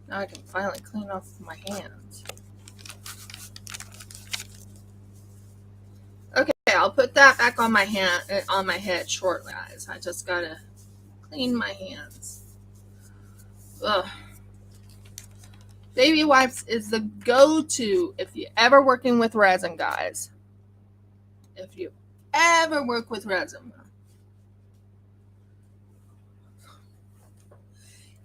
Speaker 1: Now I can finally clean off my hands. Okay, I'll put that back on my head shortly, guys. I just gotta clean my hands. Ugh. Baby wipes is the go-to if you're ever working with resin, guys. If you ever work with resin.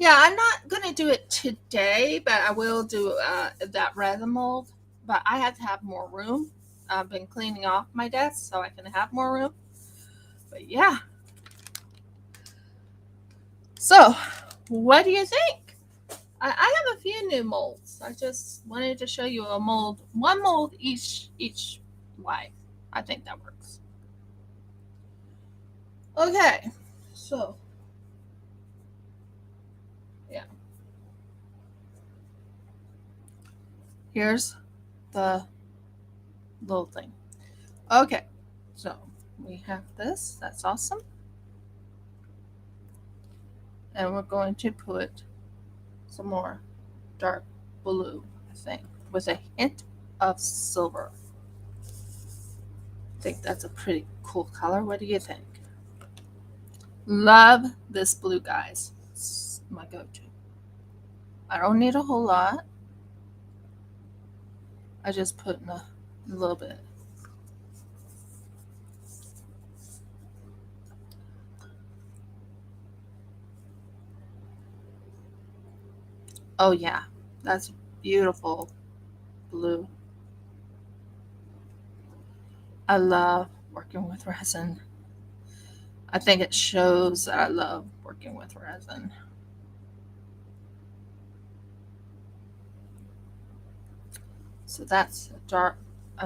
Speaker 1: Yeah, I'm not going to do it today, but I will do that resin mold. But I have to have more room. I've been cleaning off my desk so I can have more room. But yeah. So, what do you think? I have a few new molds. I just wanted to show you a mold, one mold each wipe. I think that works. Okay, so yeah, here's the little thing. Okay, so we have this. That's awesome. And we're going to put some more dark blue, I think, with a hint of silver. I think that's a pretty cool color. What do you think? Love this blue, guys. It's my go-to. I don't need a whole lot. I just put in a little bit. Oh yeah, that's beautiful blue. I love working with resin. I think it shows that I love working with resin. So that's a dark,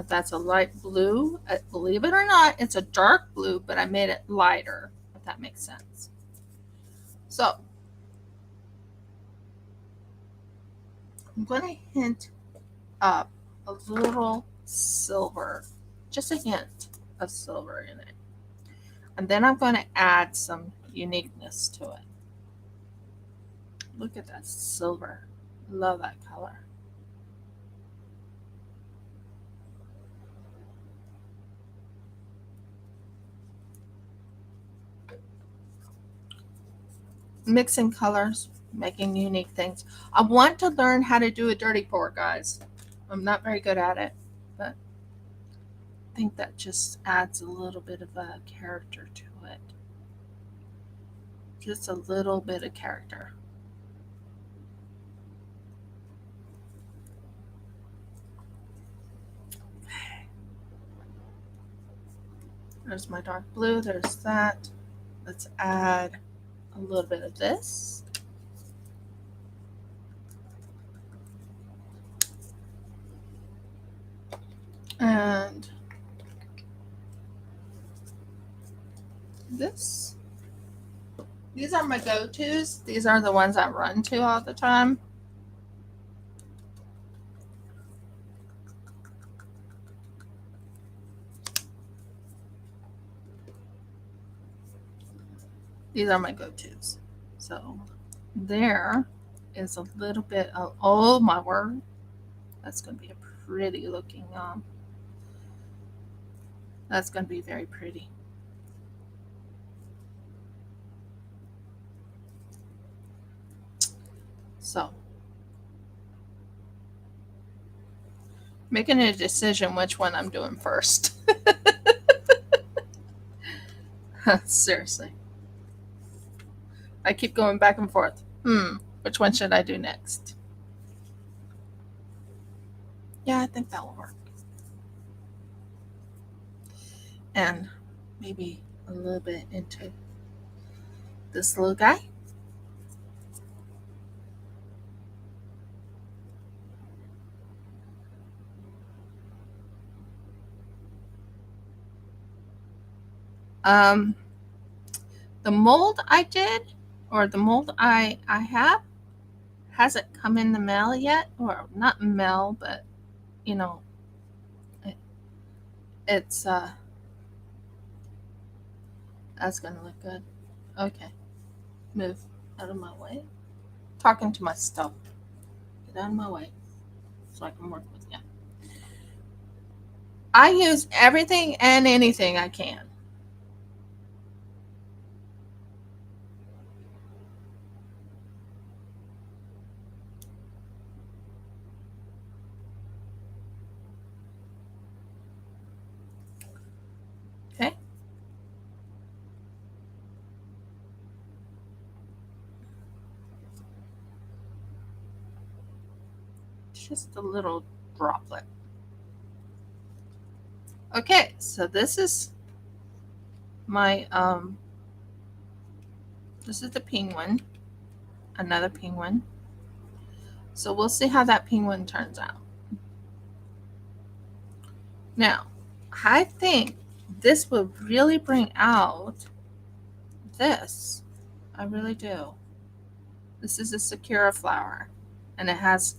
Speaker 1: that's a light blue. Believe it or not, it's a dark blue, but I made it lighter, if that makes sense. So I'm going to hint up a little silver, just a hint of silver in it. And then I'm going to add some uniqueness to it. Look at that silver. Love that color. Mixing colors, making unique things. I want to learn how to do a dirty pour, guys. I'm not very good at it, but I think that just adds a little bit of a character to it. Just a little bit of character. There's my dark blue. There's that. Let's add a little bit of this. And this. These are my go-tos. These are the ones I run to all the time. These are my go-tos. So there is a little bit of, oh my word, that's going to be a pretty looking, that's going to be very pretty. So making a decision which one I'm doing first. Seriously. I keep going back and forth. Which one should I do next? Yeah, I think that will work. And maybe a little bit into this little guy. Um, the mold I did, or the mold I have, hasn't come in the mail yet, or not mail, but you know, it, it's that's gonna look good. Okay, move out of my way. Talking to myself. Get out of my way so I can work with you. I use everything and anything I can. Okay, just a little droplet. Okay, so my this is the penguin, another penguin. So we'll see how that penguin turns out. Now, I think this will really bring out this. I really do. This is a Sakura flower, and it has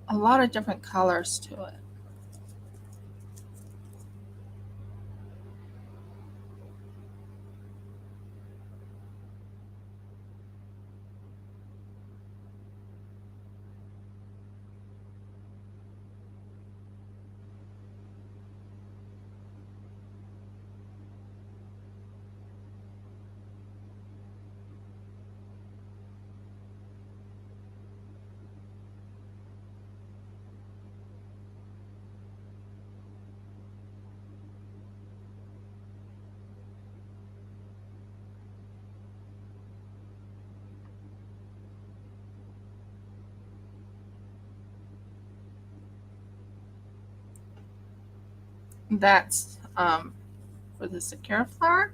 Speaker 1: a lot of different colors to it. That's for the Sakura flower.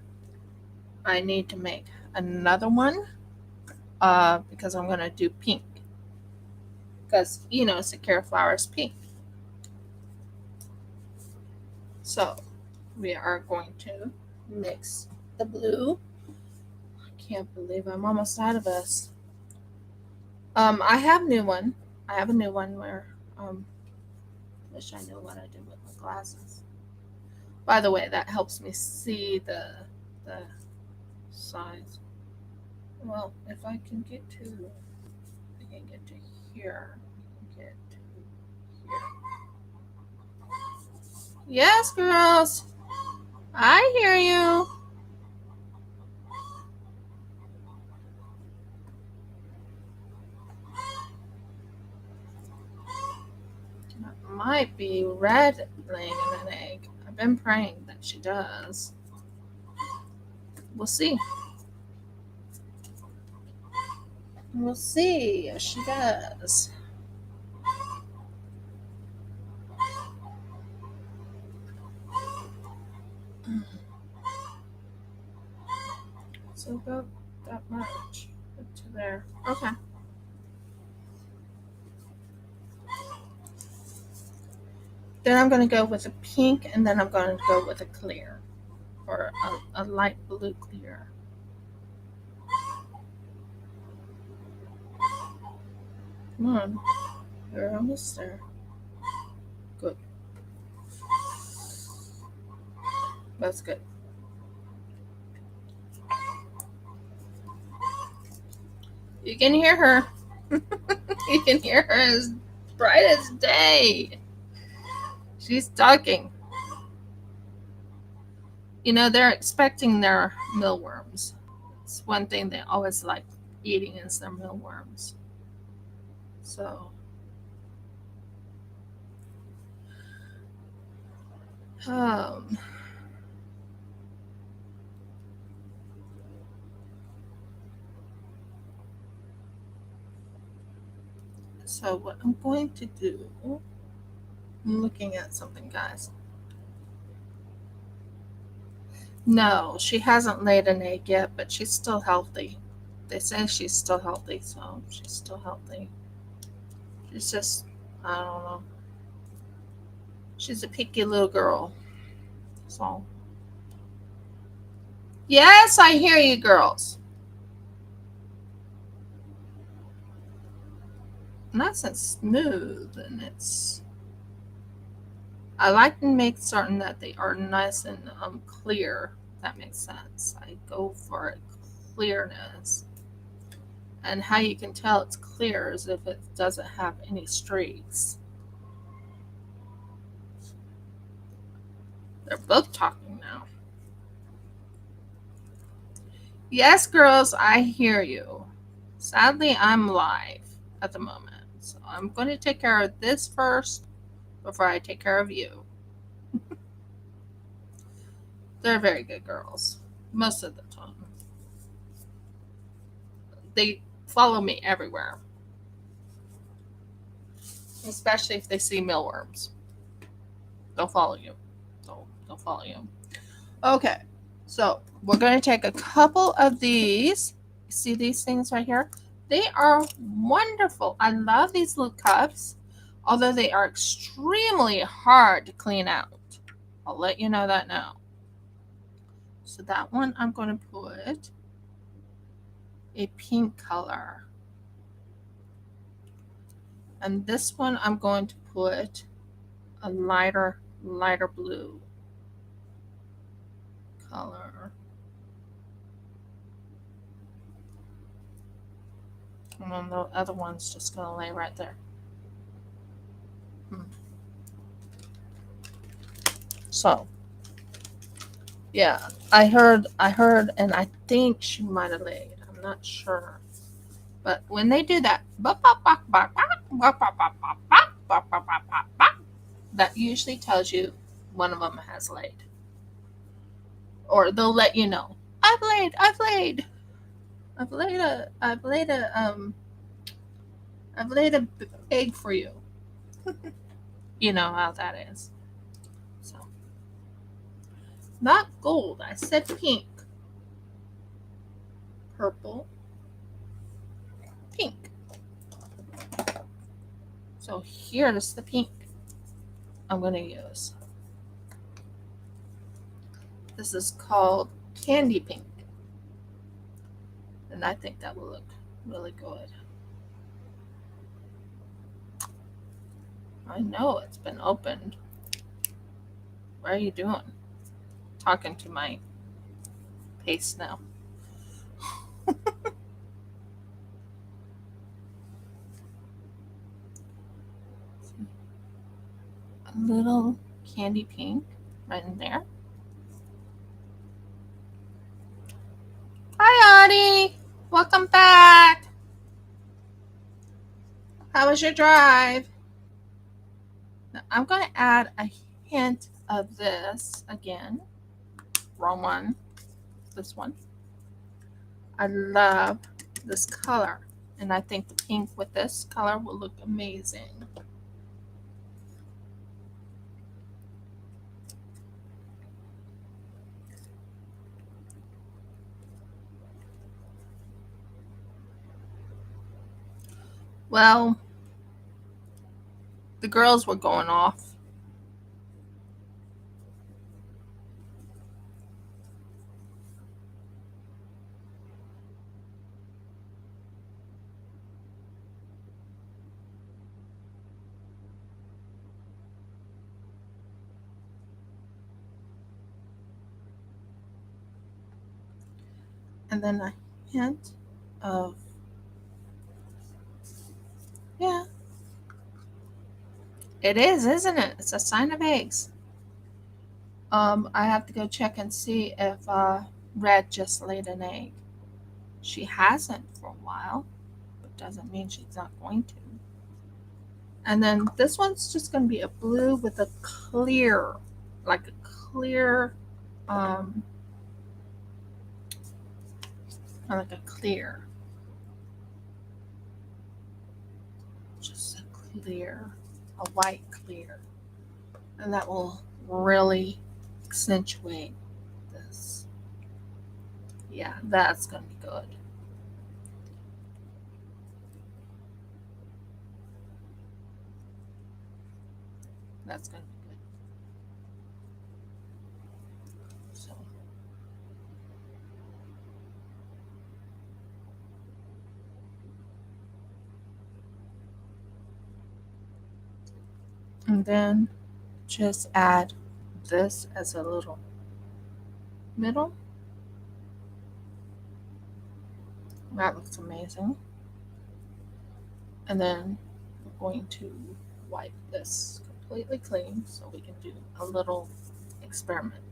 Speaker 1: I need to make another one because I'm going to do pink. Because, Sakura flower is pink. So we are going to mix the blue. I can't believe I'm almost out of this. I have a new one. I have a new one where wish I knew what I did with my glasses. By the way, that helps me see the size. Well, if I can get to here, get to here. Yes, girls. I hear you. That might be red laying in an egg. I've been praying that she does. We'll see. We'll see if she does. So about that much to there. Okay. Then I'm going to go with a pink, and then I'm going to go with a clear, or a light blue clear. Come on. You're almost there. Good. That's good. You can hear her. You can hear her as bright as day. She's talking. They're expecting their mealworms. It's one thing they always like eating is their mealworms. So, um, so what I'm going to do I'm looking at something, guys. No, she hasn't laid an egg yet, but she's still healthy. They say she's still healthy, so she's still healthy. She's just, I don't know. She's a picky little girl. So, yes, I hear you, girls. Nice and smooth, and it's. I like to make certain that they are nice and clear. If that makes sense. I go for clearness, and how you can tell it's clear is if it doesn't have any streaks. They're both talking now. Yes, girls, I hear you. Sadly, I'm live at the moment, so I'm going to take care of this first before I take care of you. They're very good girls, most of the time. They follow me everywhere, especially if they see mealworms. They'll follow you. They'll follow you. Okay, so we're going to take a couple of these. See these things right here? They are wonderful. I love these little cups, although they are extremely hard to clean out. I'll let you know that now. So that one I'm going to put a pink color. And this one I'm going to put a lighter blue color. And then the other one's just going to lay right there. So, yeah, I heard, and I think she might have laid. I'm not sure. But when they do that, that usually tells you one of them has laid. Or they'll let you know, I've laid a egg for you. You know how that is. So, not gold. I said pink. Purple. Pink. So here's the pink I'm going to use. This is called candy pink. And I think that will look really good. I know it's been opened. What are you doing? Talking to my paste now. A little candy pink right in there. Hi, Audie. Welcome back. How was your drive? Now, I'm going to add a hint of this again. Wrong one. This one. I love this color, and I think the pink with this color will look amazing. Well, the girls were going off. And then a hint of, yeah, it is, isn't it? It's a sign of eggs. I have to go check and see if Red just laid an egg. She hasn't for a while, but doesn't mean she's not going to. And then this one's just going to be a blue with a clear, like a clear, like a clear. Just a clear, a white clear. And that will really accentuate this. Yeah, that's going to be good. That's going to be good. So. And then just add this as a little middle. That looks amazing. And then we're going to wipe this completely clean so we can do a little experiment.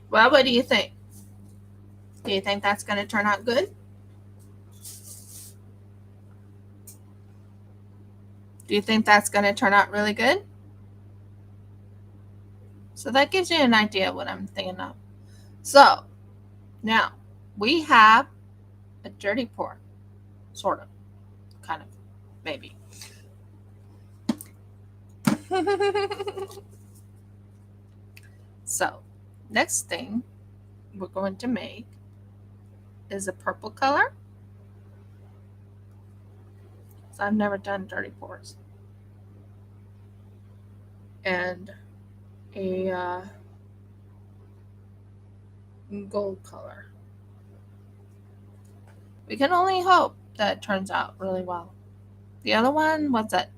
Speaker 1: Well, what do you think? Do you think that's going to turn out good? Do you think that's going to turn out really good? So that gives you an idea of what I'm thinking of. So now we have a dirty pour, sort of, kind of, maybe. So next thing we're going to make is a purple color. So I've never done dirty pours. And a gold color. We can only hope that it turns out really well. The other one, what's that?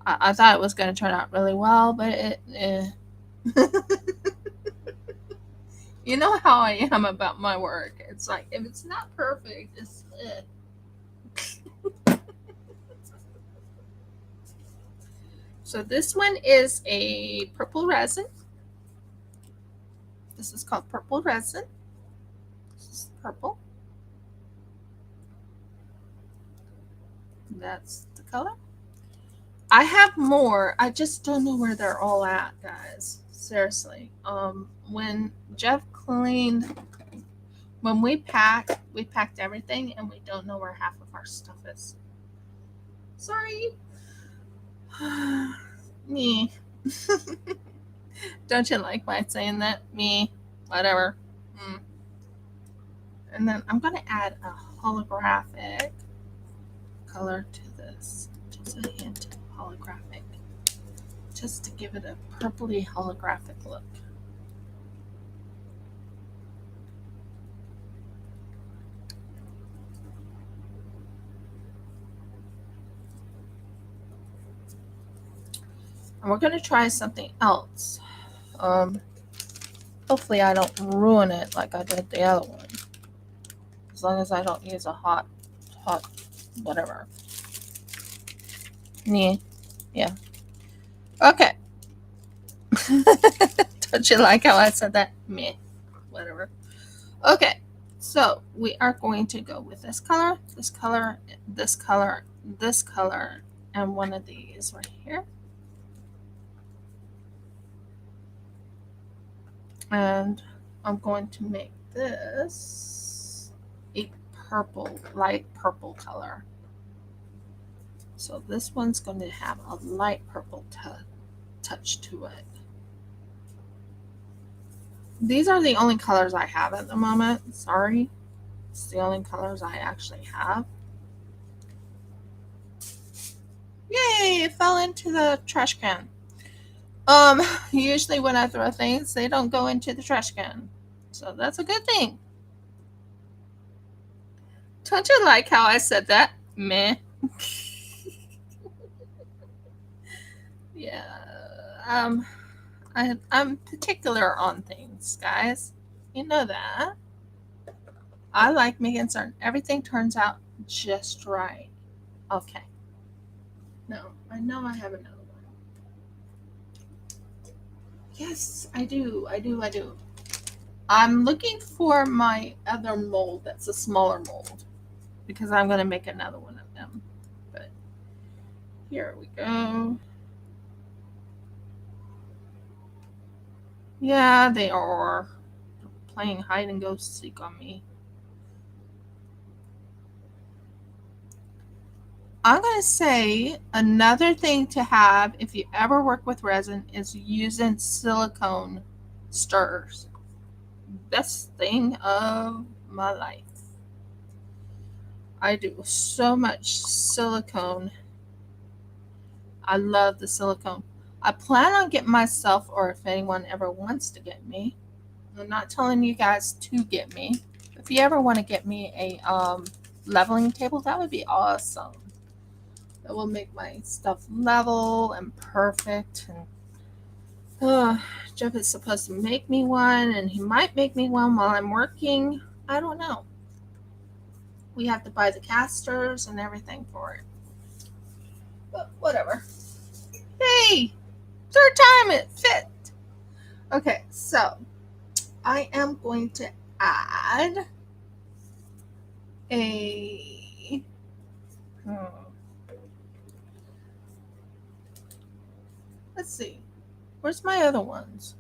Speaker 1: I thought it was going to turn out really well, but it. You know how I am about my work. It's like, if it's not perfect, it's. So this one is a purple resin. This is called purple resin. This is purple. That's the color. I have more. I just don't know where they're all at, guys. Seriously. When Jeff cleaned, when we packed everything, and we don't know where half of our stuff is. Sorry. Me. Don't you like my saying that? Me. Whatever. And then I'm going to add a holographic color to this. Just a hint of holographic. Just to give it a purpley holographic look. And we're going to try something else. Hopefully I don't ruin it like I did the other one. As long as I don't use a hot, whatever. Yeah. Okay. Don't you like how I said that? Meh. Whatever. Okay. So we are going to go with this color, this color, this color, this color, and one of these right here. And I'm going to make this a purple, light purple color. So this one's going to have a light purple touch to it. These are the only colors I have at the moment. Sorry. It's the only colors I actually have. Yay! It fell into the trash can. Usually when I throw things, they don't go into the trash can. So that's a good thing. Don't you like how I said that? Meh. Yeah. I'm particular on things, guys. You know that. I like making certain everything turns out just right. Okay. No, I know I have another one. Yes, I do. I'm looking for my other mold that's a smaller mold because I'm going to make another one of them. But here we go. Yeah, they are playing hide and go seek on me. I'm going to say another thing to have if you ever work with resin is using silicone stirrers. Best thing of my life. I do so much silicone. I love the silicone. I plan on getting myself, or if anyone ever wants to get me, I'm not telling you guys to get me. If you ever want to get me a leveling table, that would be awesome. That will make my stuff level and perfect. And Jeff is supposed to make me one, and he might make me one while I'm working. I don't know. We have to buy the casters and everything for it. But whatever. Hey, third time it fit. Okay, so I am going to add a let's see. Where's my other ones?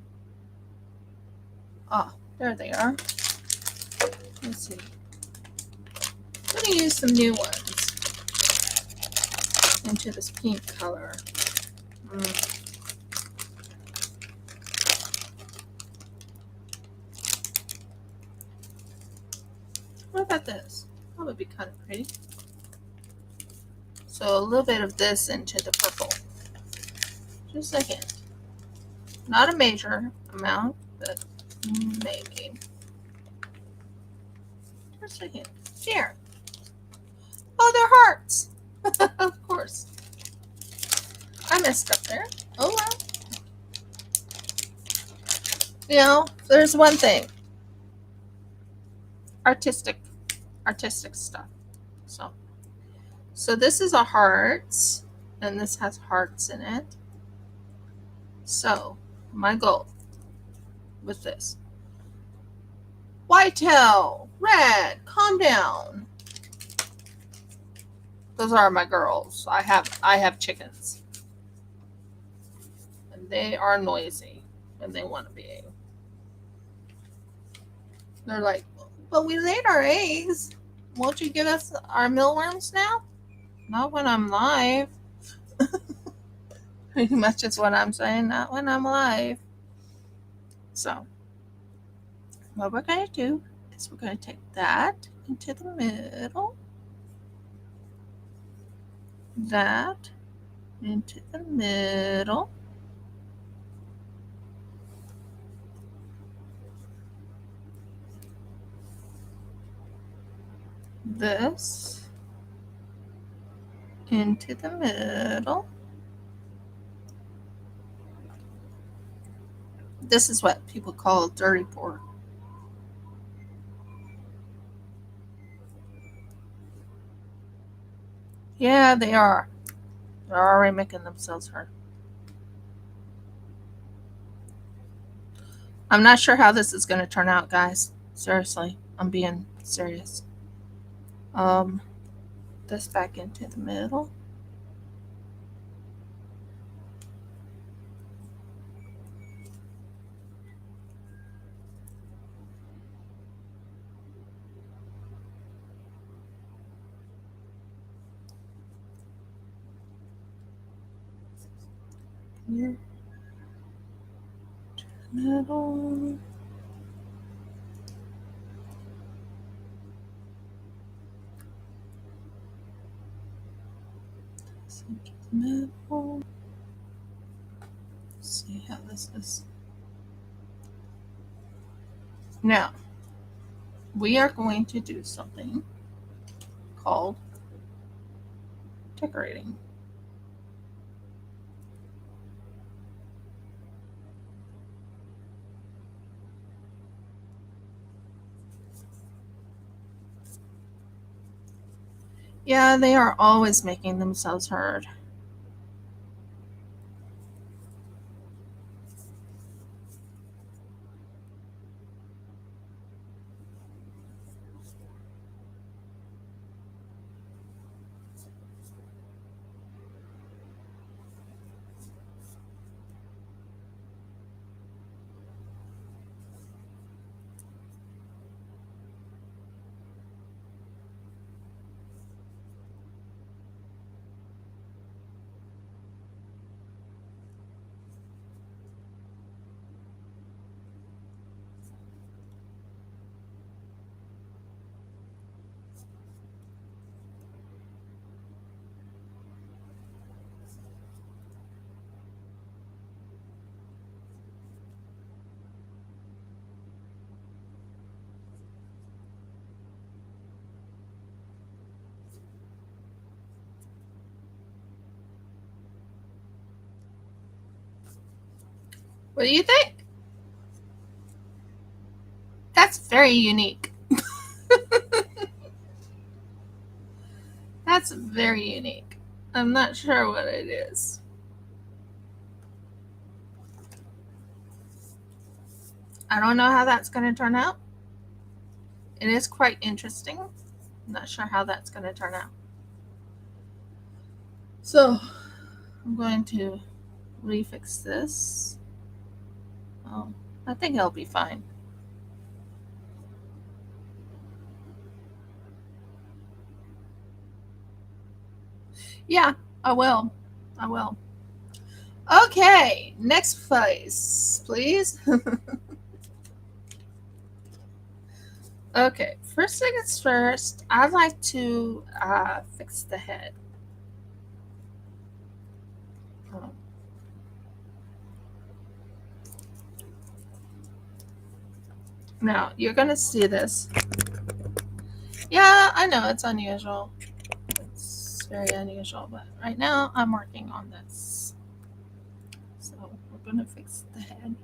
Speaker 1: Ah, there they are. Let's see. I'm going to use some new ones into this pink color. What about this? That would be kind of pretty. So a little bit of this into the purple. Just a hint. Not a major amount, but maybe. Just a hint. Here. Oh, they're hearts. Of course. I messed up there. Oh well. You know, there's one thing. Artistic stuff. So this is a hearts, and this has hearts in it. So my goal with this. Whitetail, red, calm down. Those are my girls. I have chickens. And they are noisy and they want to be. They're like, but we laid our eggs. Won't you give us our mealworms now? Not when I'm live. Pretty much is what I'm saying. Not when I'm live. So, what we're going to do is we're going to take that into the middle. That into the middle. This into the middle. This is what people call dirty pork. Yeah, they are. They're already making themselves heard. I'm not sure how this is going to turn out, guys. Seriously, I'm being serious. This back into the middle. Here to the middle. Into the middle. See how this is. Now, we are going to do something called decorating. Yeah, they are always making themselves heard. What do you think? That's very unique. That's very unique. I'm not sure what it is. I don't know how that's going to turn out. It is quite interesting. I'm not sure how that's going to turn out. So, I'm going to refix this. Oh, I think it'll be fine. Yeah, I will. I will. Okay, next place, please. Okay, first things first, I'd like to fix the head. Now, you're going to see this. Yeah, I know it's unusual. It's very unusual, but right now I'm working on this. So we're going to fix the head.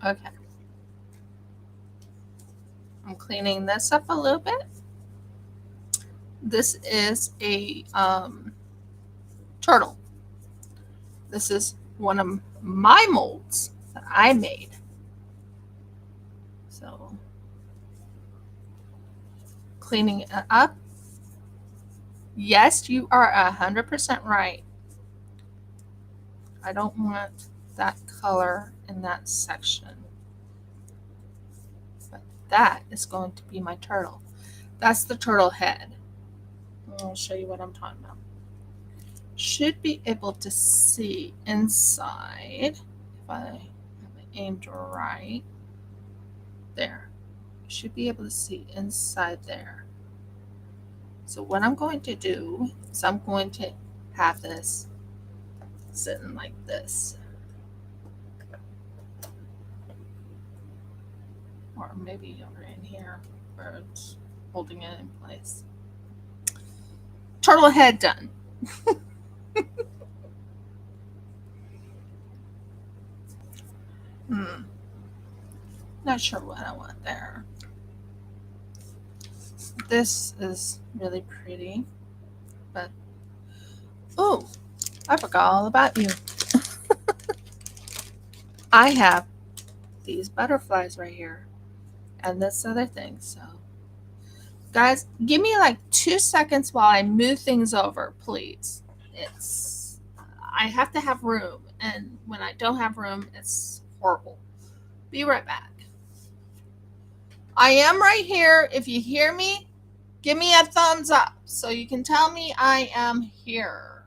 Speaker 1: Okay. I'm cleaning this up a little bit. This is a turtle. This is one of my molds that I made. So cleaning it up. Yes, you are 100% right. I don't want that color in that section. But that is going to be my turtle. That's the turtle head. I'll show you what I'm talking about. Should be able to see inside if I have it aimed right. There. You should be able to see inside there. So what I'm going to do is I'm going to have this sitting like this. or maybe over in here where it's holding it in place. Turtle head done. Not sure what I want there. This is really pretty, but oh, I forgot all about you. I have these butterflies right here and this other thing. So guys, give me like 2 seconds while I move things over, please. I have to have room, and when I don't have room, it's horrible. Be right back. I am right here. If you hear me, give me a thumbs up so you can tell me I am here.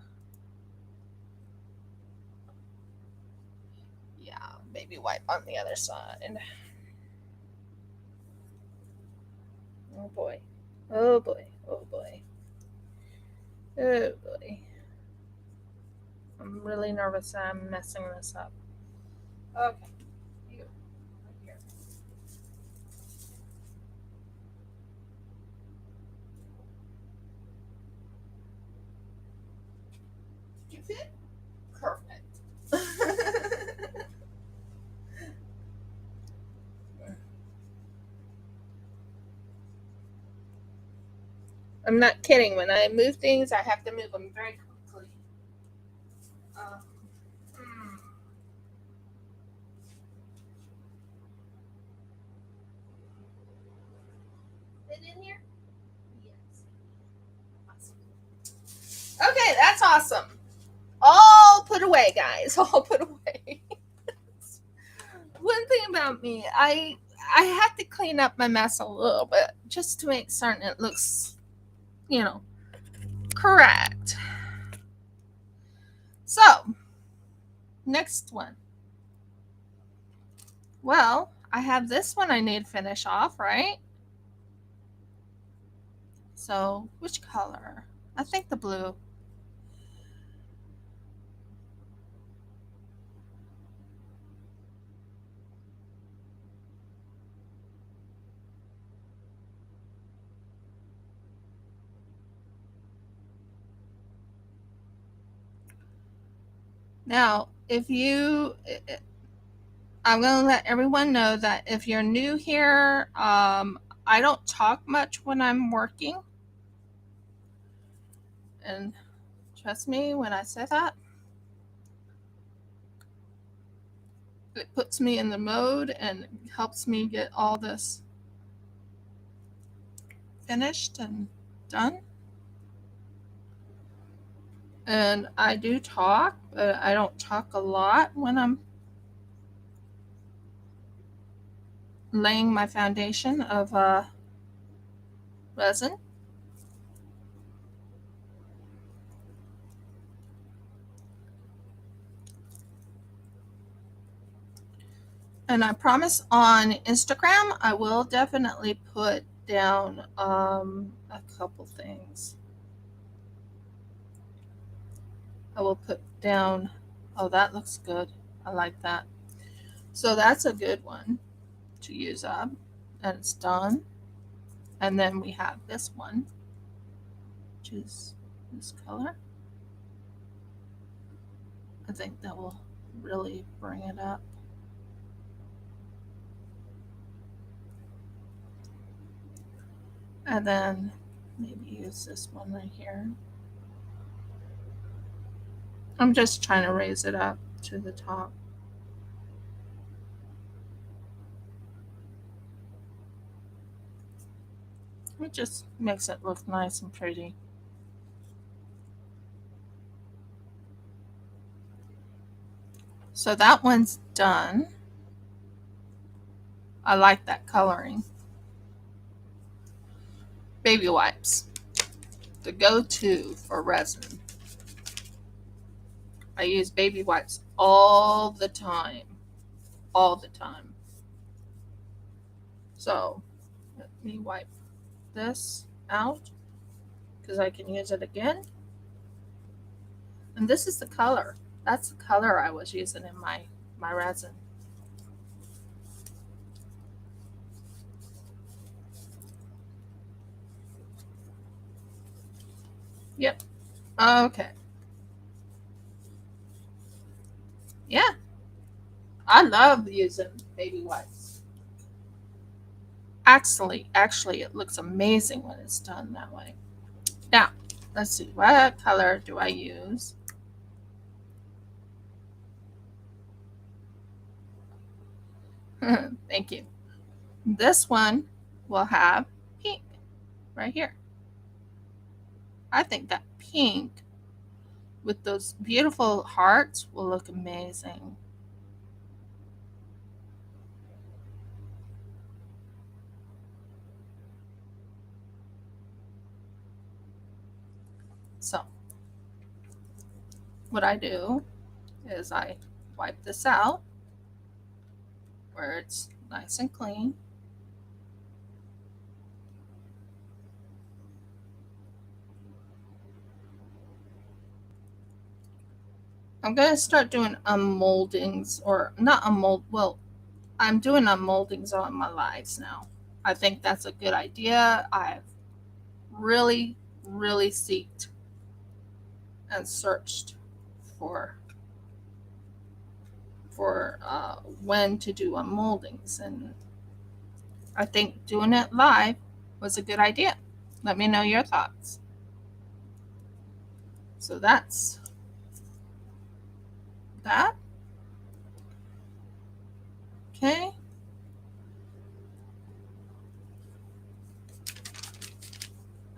Speaker 1: Yeah, baby wipe on the other side. Oh boy. Oh boy. Oh boy. Oh boy. I'm really nervous that I'm messing this up. Okay. You. Right here. Do you fit? Perfect. I'm not kidding. When I move things, I have to move them very quickly. Um, hmm. Fit in here? Yes. Awesome. Okay, that's awesome. All put away, guys. All put away. One thing about me, I have to clean up my mess a little bit just to make certain it looks, correct. So, next one. Well, I have this one I need to finish off, right? So, which color? I think the blue. Now, I'm going to let everyone know that if you're new here, I don't talk much when I'm working. And trust me when I say that, it puts me in the mode and helps me get all this finished and done. And I do talk, but I don't talk a lot when I'm laying my foundation of resin. And I promise on Instagram, I will definitely put down a couple things. I will put down, oh, that looks good. I like that. So that's a good one to use up. And it's done. And then we have this one, which is this color. I think that will really bring it up. And then maybe use this one right here. I'm just trying to raise it up to the top. It just makes it look nice and pretty. So that one's done. I like that coloring. Baby wipes, the go-to for resin. I use baby wipes all the time. All the time. So let me wipe this out because I can use it again. And this is the color. That's the color I was using in my resin. Okay. Yeah. I love using baby wipes. Actually, it looks amazing when it's done that way. Now, let's see. What color do I use? Thank you. This one will have pink right here. I think that pink with those beautiful hearts will look amazing. So, what I do is I wipe this out where it's nice and clean. I'm going to start doing unmoldings, or not unmold, well, I'm doing unmoldings on my lives now. I think that's a good idea. I've really seeked and searched for when to do unmoldings, and I think doing it live was a good idea. Let me know your thoughts. So that's that. Okay.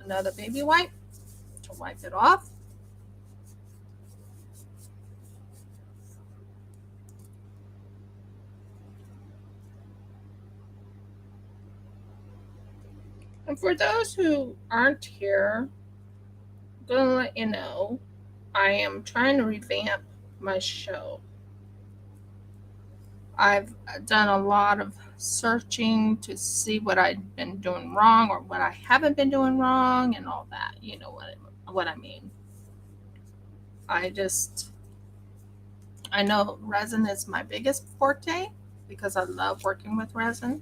Speaker 1: Another baby wipe to wipe it off. And for those who aren't here, I'm going to let you know I am trying to revamp my show. I've done a lot of searching to see what I've been doing wrong or what I haven't been doing wrong and all that. You know what I mean. I just I know resin is my biggest forte because I love working with resin.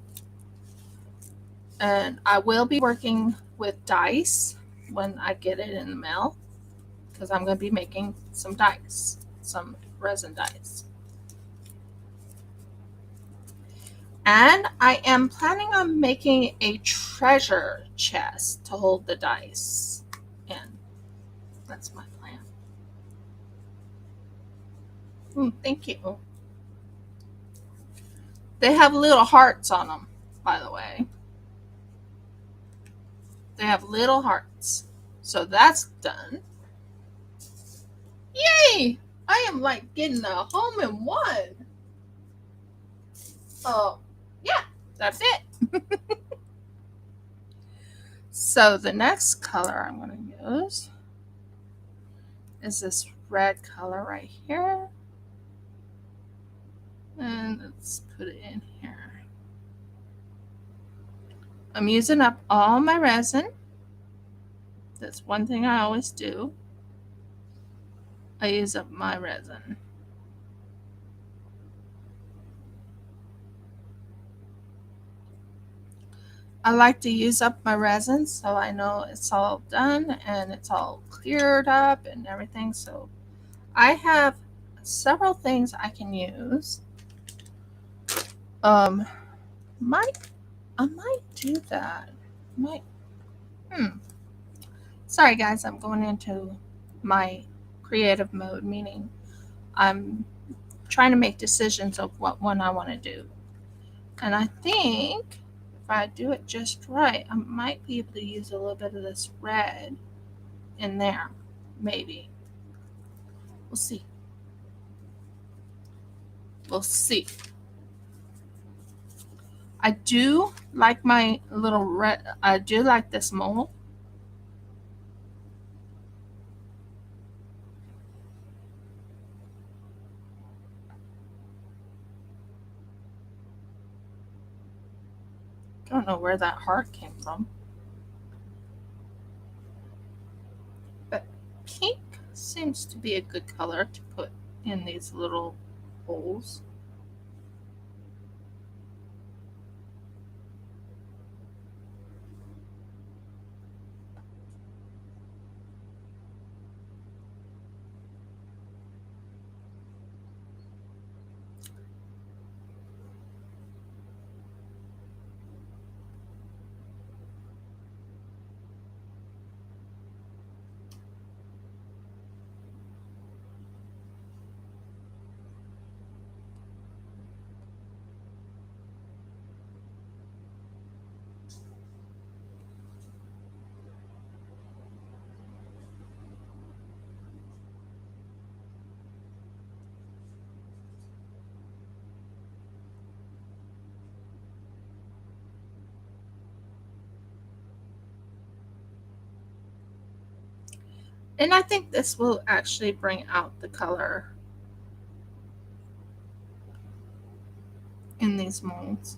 Speaker 1: And I will be working with dice when I get it in the mail because I'm going to be making some dice, some resin dice. And I am planning on making a treasure chest to hold the dice in. That's my plan. Thank you. They have little hearts on them, by the way. They have little hearts. So that's done. Yay! I am like getting a home in one. Oh, yeah, that's it. So the next color I'm going to use is this red color right here. And let's put it in here. I'm using up all my resin. That's one thing I always do. I use up my resin. I like to use up my resin so I know it's all done and it's all cleared up and everything. So I have several things I can use. Um, I might do that. Might. Sorry, guys. I'm going into my creative mode, meaning I'm trying to make decisions of what one I want to do. And I think if I do it just right, I might be able to use a little bit of this red in there. Maybe. We'll see. We'll see. I do like my little red. I do like this mold. I don't know where that heart came from. But pink seems to be a good color to put in these little holes. And I think this will actually bring out the color in these molds.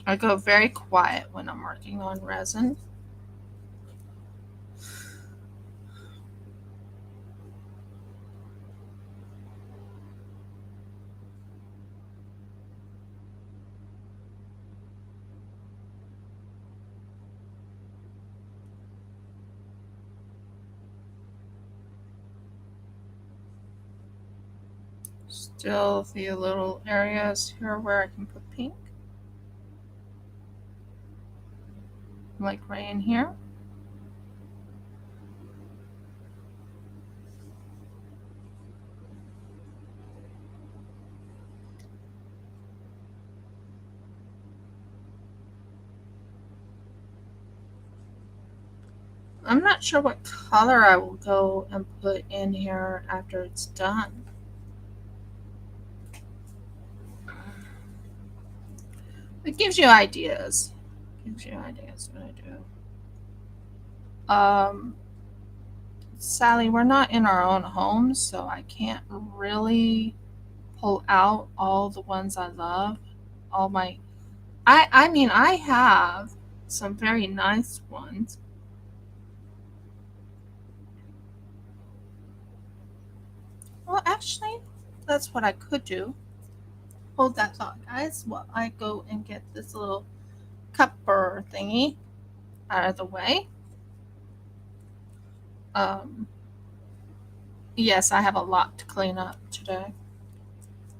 Speaker 1: I go very quiet when I'm working on resin. Still the little areas here where I can put pink. Like right in here. I'm not sure what color I will go and put in here after it's done. It gives you ideas. Gives you ideas what I do. Sally, we're not in our own homes, so I can't really pull out all the ones I love. All my I mean I have some very nice ones. Well, actually, that's what I could do. Hold that thought, guys, while I go and get this little cupper thingy out of the way. Yes, I have a lot to clean up today.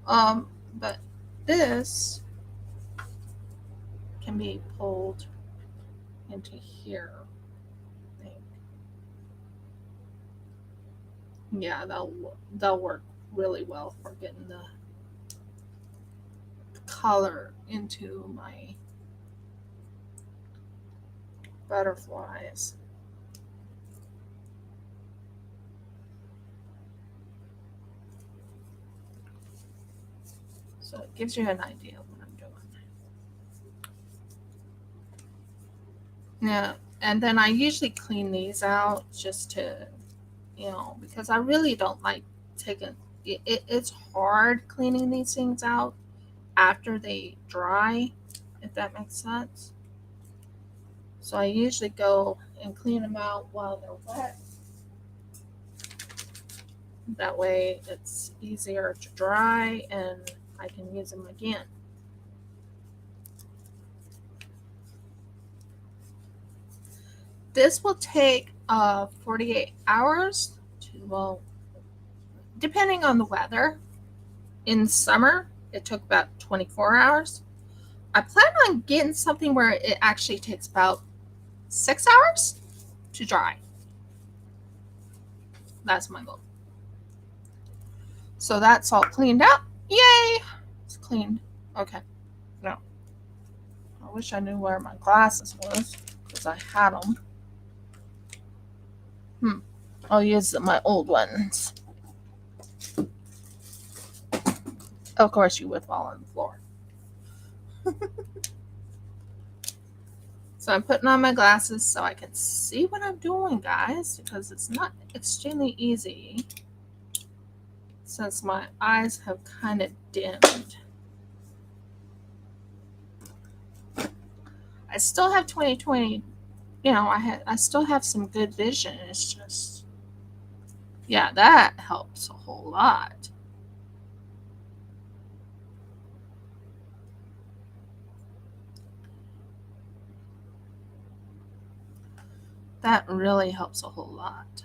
Speaker 1: But this can be pulled into here. I think. Yeah, they'll work really well for getting the color into my butterflies. So it gives you an idea of what I'm doing. Yeah, and then I usually clean these out just to, because I really don't like taking it's hard cleaning these things out after they dry, if that makes sense. So I usually go and clean them out while they're wet. That way it's easier to dry and I can use them again. This will take 48 hours to, well, depending on the weather. In summer, it took about 24 hours. I plan on getting something where it actually takes about 6 hours to dry. That's my goal. So that's all cleaned up. Yay! It's cleaned. Okay. No. I wish I knew where my glasses was because I had them. I'll use my old ones. Of course, you would fall on the floor. So I'm putting on my glasses so I can see what I'm doing, guys, because it's not extremely easy since my eyes have kind of dimmed. I still have 20/20. I still have some good vision. It's just, yeah, that helps a whole lot. That really helps a whole lot.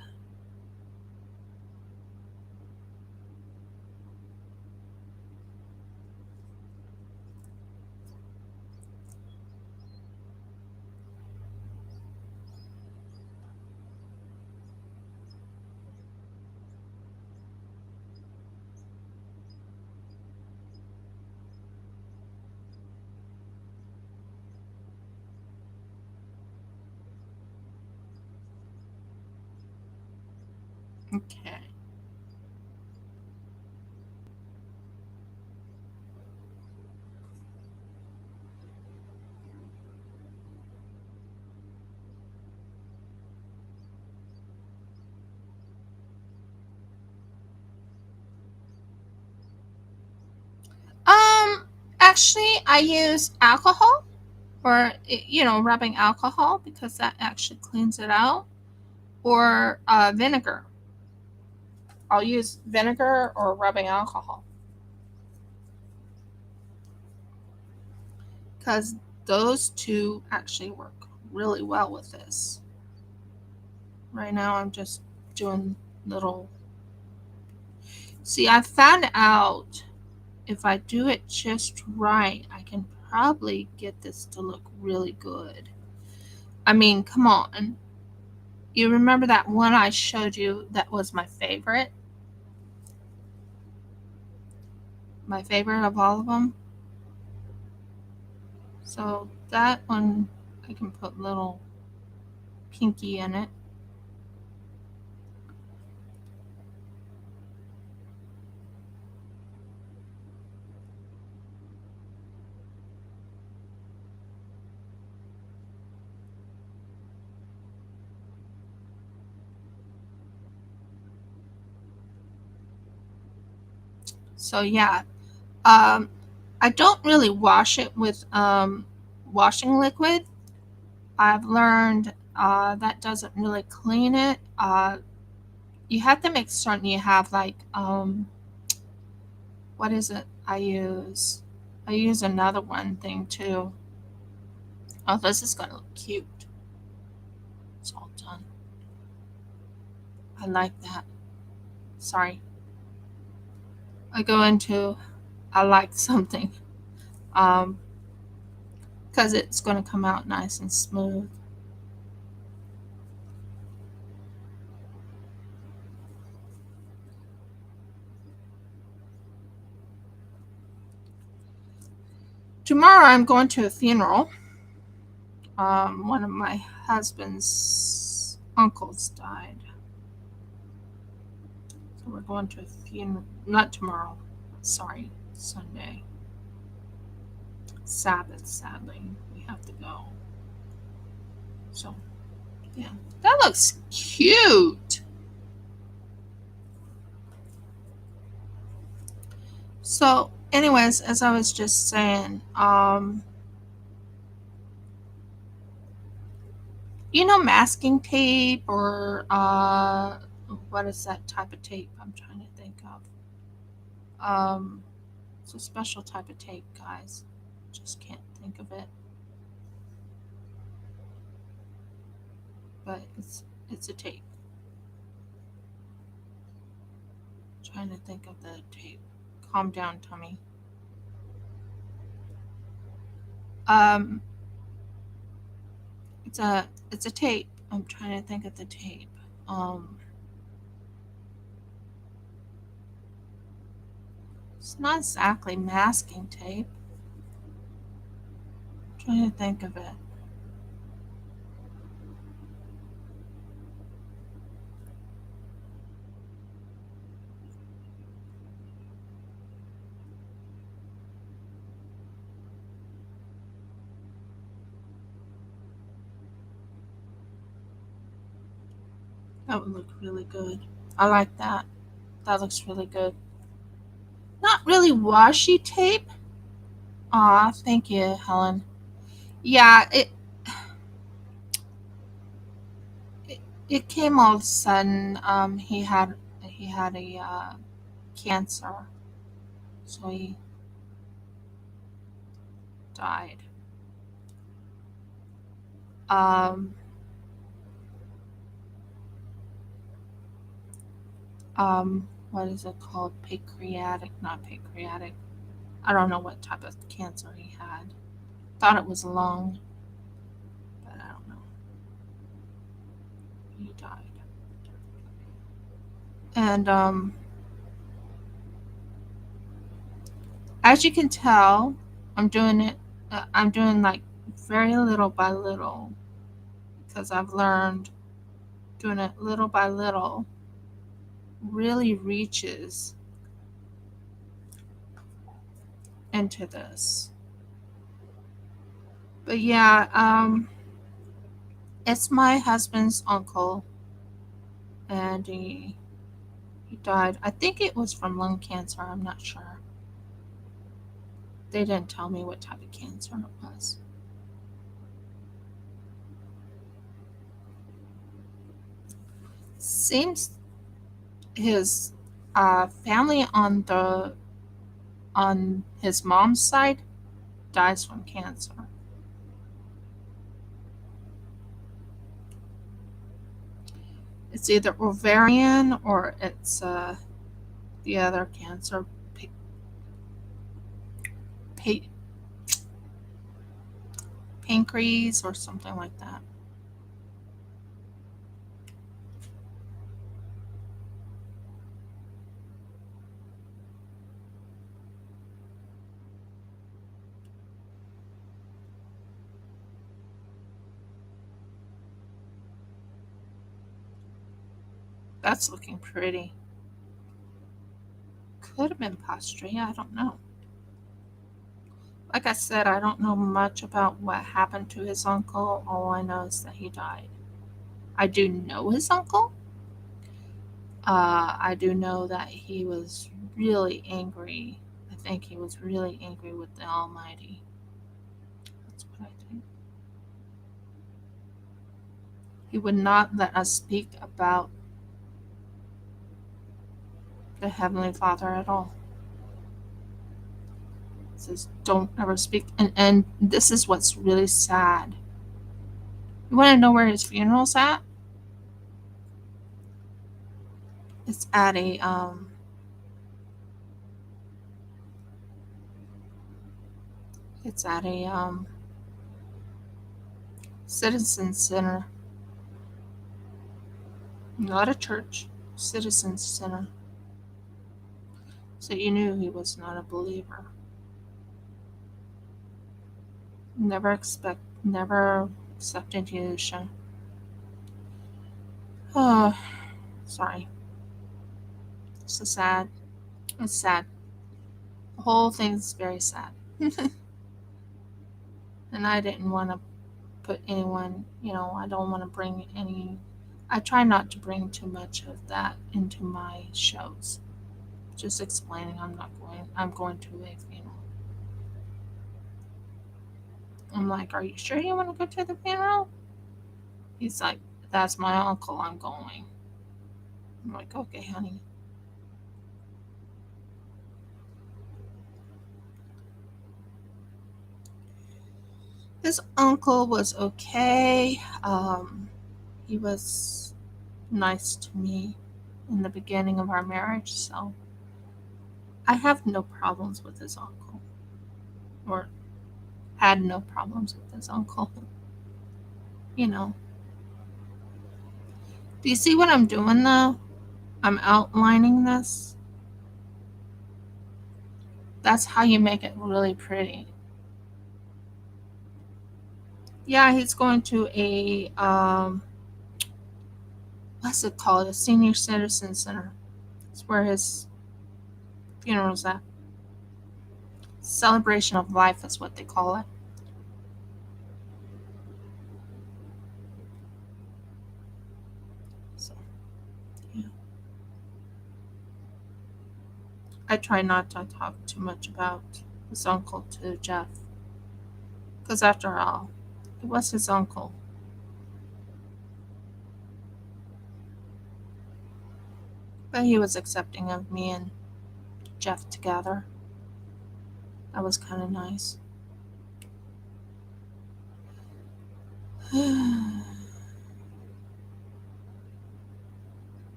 Speaker 1: Okay. Um, Actually, I use alcohol or, rubbing alcohol because that actually cleans it out, or vinegar. I'll use vinegar or rubbing alcohol because those two actually work really well with this. Right now, I'm just doing little. See, I found out if I do it just right, I can probably get this to look really good. I mean, come on. You remember that one I showed you that was my favorite? My favorite of all of them? So that one, I can put little pinky in it. So yeah, um, I don't really wash it with washing liquid. I've learned that doesn't really clean it. You have to make certain you have like what is it I use? I use another one thing too. Oh, this is gonna look cute. It's all done. I like that. Sorry. I go into I like something. Um, because it's gonna come out nice and smooth. Tomorrow I'm going to a funeral. One of my husband's uncles died. So we're going to a funeral. Not tomorrow. Sorry, Sunday. Sabbath, sadly. We have to go. So, yeah. That looks cute. So, anyways, as I was just saying, masking tape or what is that type of tape I'm trying to think of? It's a special type of tape, guys. Just can't think of it. But it's a tape. Trying to think of the tape. Calm down, Tommy. Um, it's a tape. I'm trying to think of the tape. Um, it's not exactly masking tape. I'm trying to think of it. That would look really good. I like that. That looks really good. Not really washi tape. Aw, thank you, Helen. Yeah, it, it came all of a sudden. He had a cancer, so he died. Um, what is it called? Pancreatic, not pancreatic. I don't know what type of cancer he had. Thought it was lung, but I don't know. He died. And as you can tell, I'm doing it. I'm doing like very little by little because I've learned doing it little by little really reaches into this. But yeah, it's my husband's uncle, and he died. I think it was from lung cancer. I'm not sure. They didn't tell me what type of cancer it was. Seems his family on his mom's side dies from cancer. It's either ovarian or it's the other cancer, pa- pancreas or something like that. That's looking pretty. Could have been pastry. I don't know. Like I said, I don't know much about what happened to his uncle. All I know is that he died. I do know his uncle. I do know that he was really angry. I think he was really angry with the Almighty. That's what I think. He would not let us speak about the Heavenly Father at all. He says, don't ever speak. And this is what's really sad. You want to know where his funeral's at? It's at a citizen center, not a church, citizen center. So you knew he was not a believer. Never accepted Yahusha. Oh, sorry. So sad. It's sad. The whole thing's very sad. And I didn't want to put anyone, I don't want to bring any. I try not to bring too much of that into my shows. Just explaining I'm going to a funeral. I'm like, are you sure you want to go to the funeral? He's like, that's my uncle, I'm going. I'm like, okay, honey. His uncle was okay. He was nice to me in the beginning of our marriage, so I have no problems with his uncle, or had no problems with his uncle. You know, do you see what I'm doing though? I'm outlining this. That's how you make it really pretty. Yeah, he's going to a what's it called? A senior citizen center. It's where his funeral's at. Celebration of life is what they call it. So yeah. I try not to talk too much about his uncle to Jeff. Because after all, it was his uncle. But he was accepting of me and Jeff together. That was kind of nice.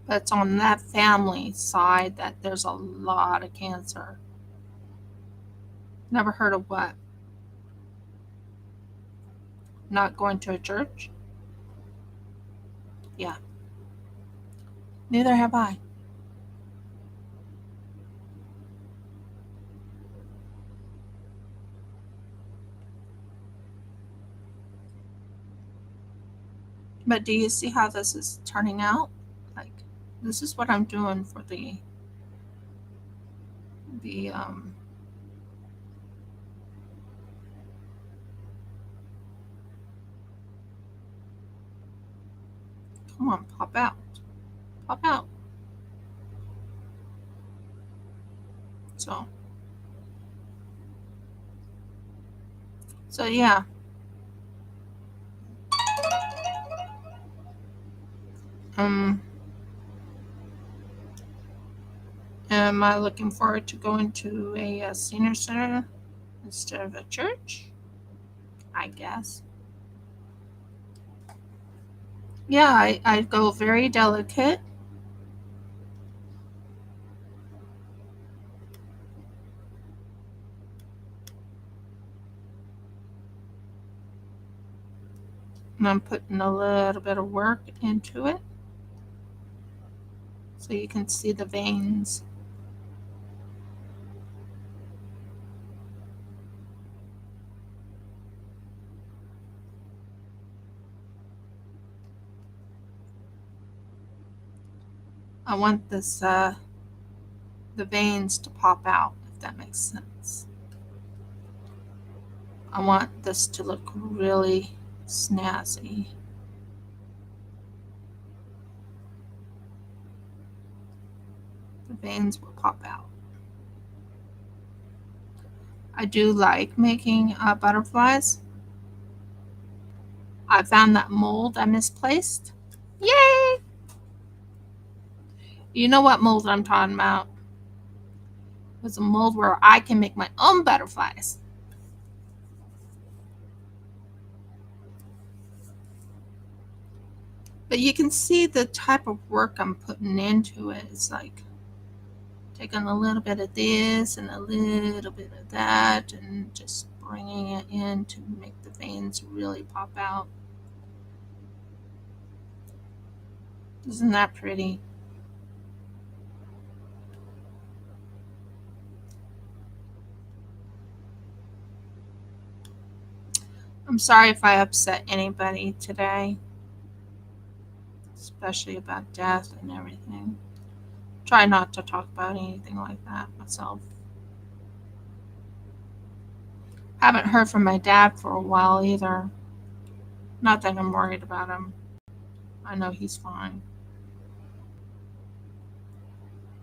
Speaker 1: But it's on that family side that there's a lot of cancer. Never heard of what? Not going to a church? Yeah. Neither have I. But do you see how this is turning out? Like, This is what I'm doing for the come on, pop out. Pop out. So yeah. Am I looking forward to going to a senior center instead of a church? I guess. Yeah, I go very delicate. And I'm putting a little bit of work into it so you can see the veins. I want the veins to pop out, if that makes sense. I want this to look really snazzy. The veins will pop out. I do like making butterflies. I found that mold I misplaced. Yay! You know what mold I'm talking about? It was a mold where I can make my own butterflies. But you can see the type of work I'm putting into it. It's like taking a little bit of this and a little bit of that and just bringing it in to make the veins really pop out. Isn't that pretty? I'm sorry if I upset anybody today, especially about death and everything. Try not to talk about anything like that myself. Haven't heard from my dad for a while either. Not that I'm worried about him. I know he's fine.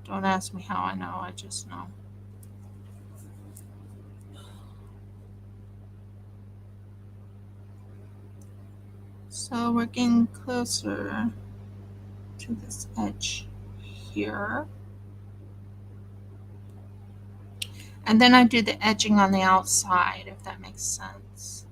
Speaker 1: Don't ask me how I know, I just know. So we're getting closer to this edge here. And then I do the edging on the outside, if that makes sense.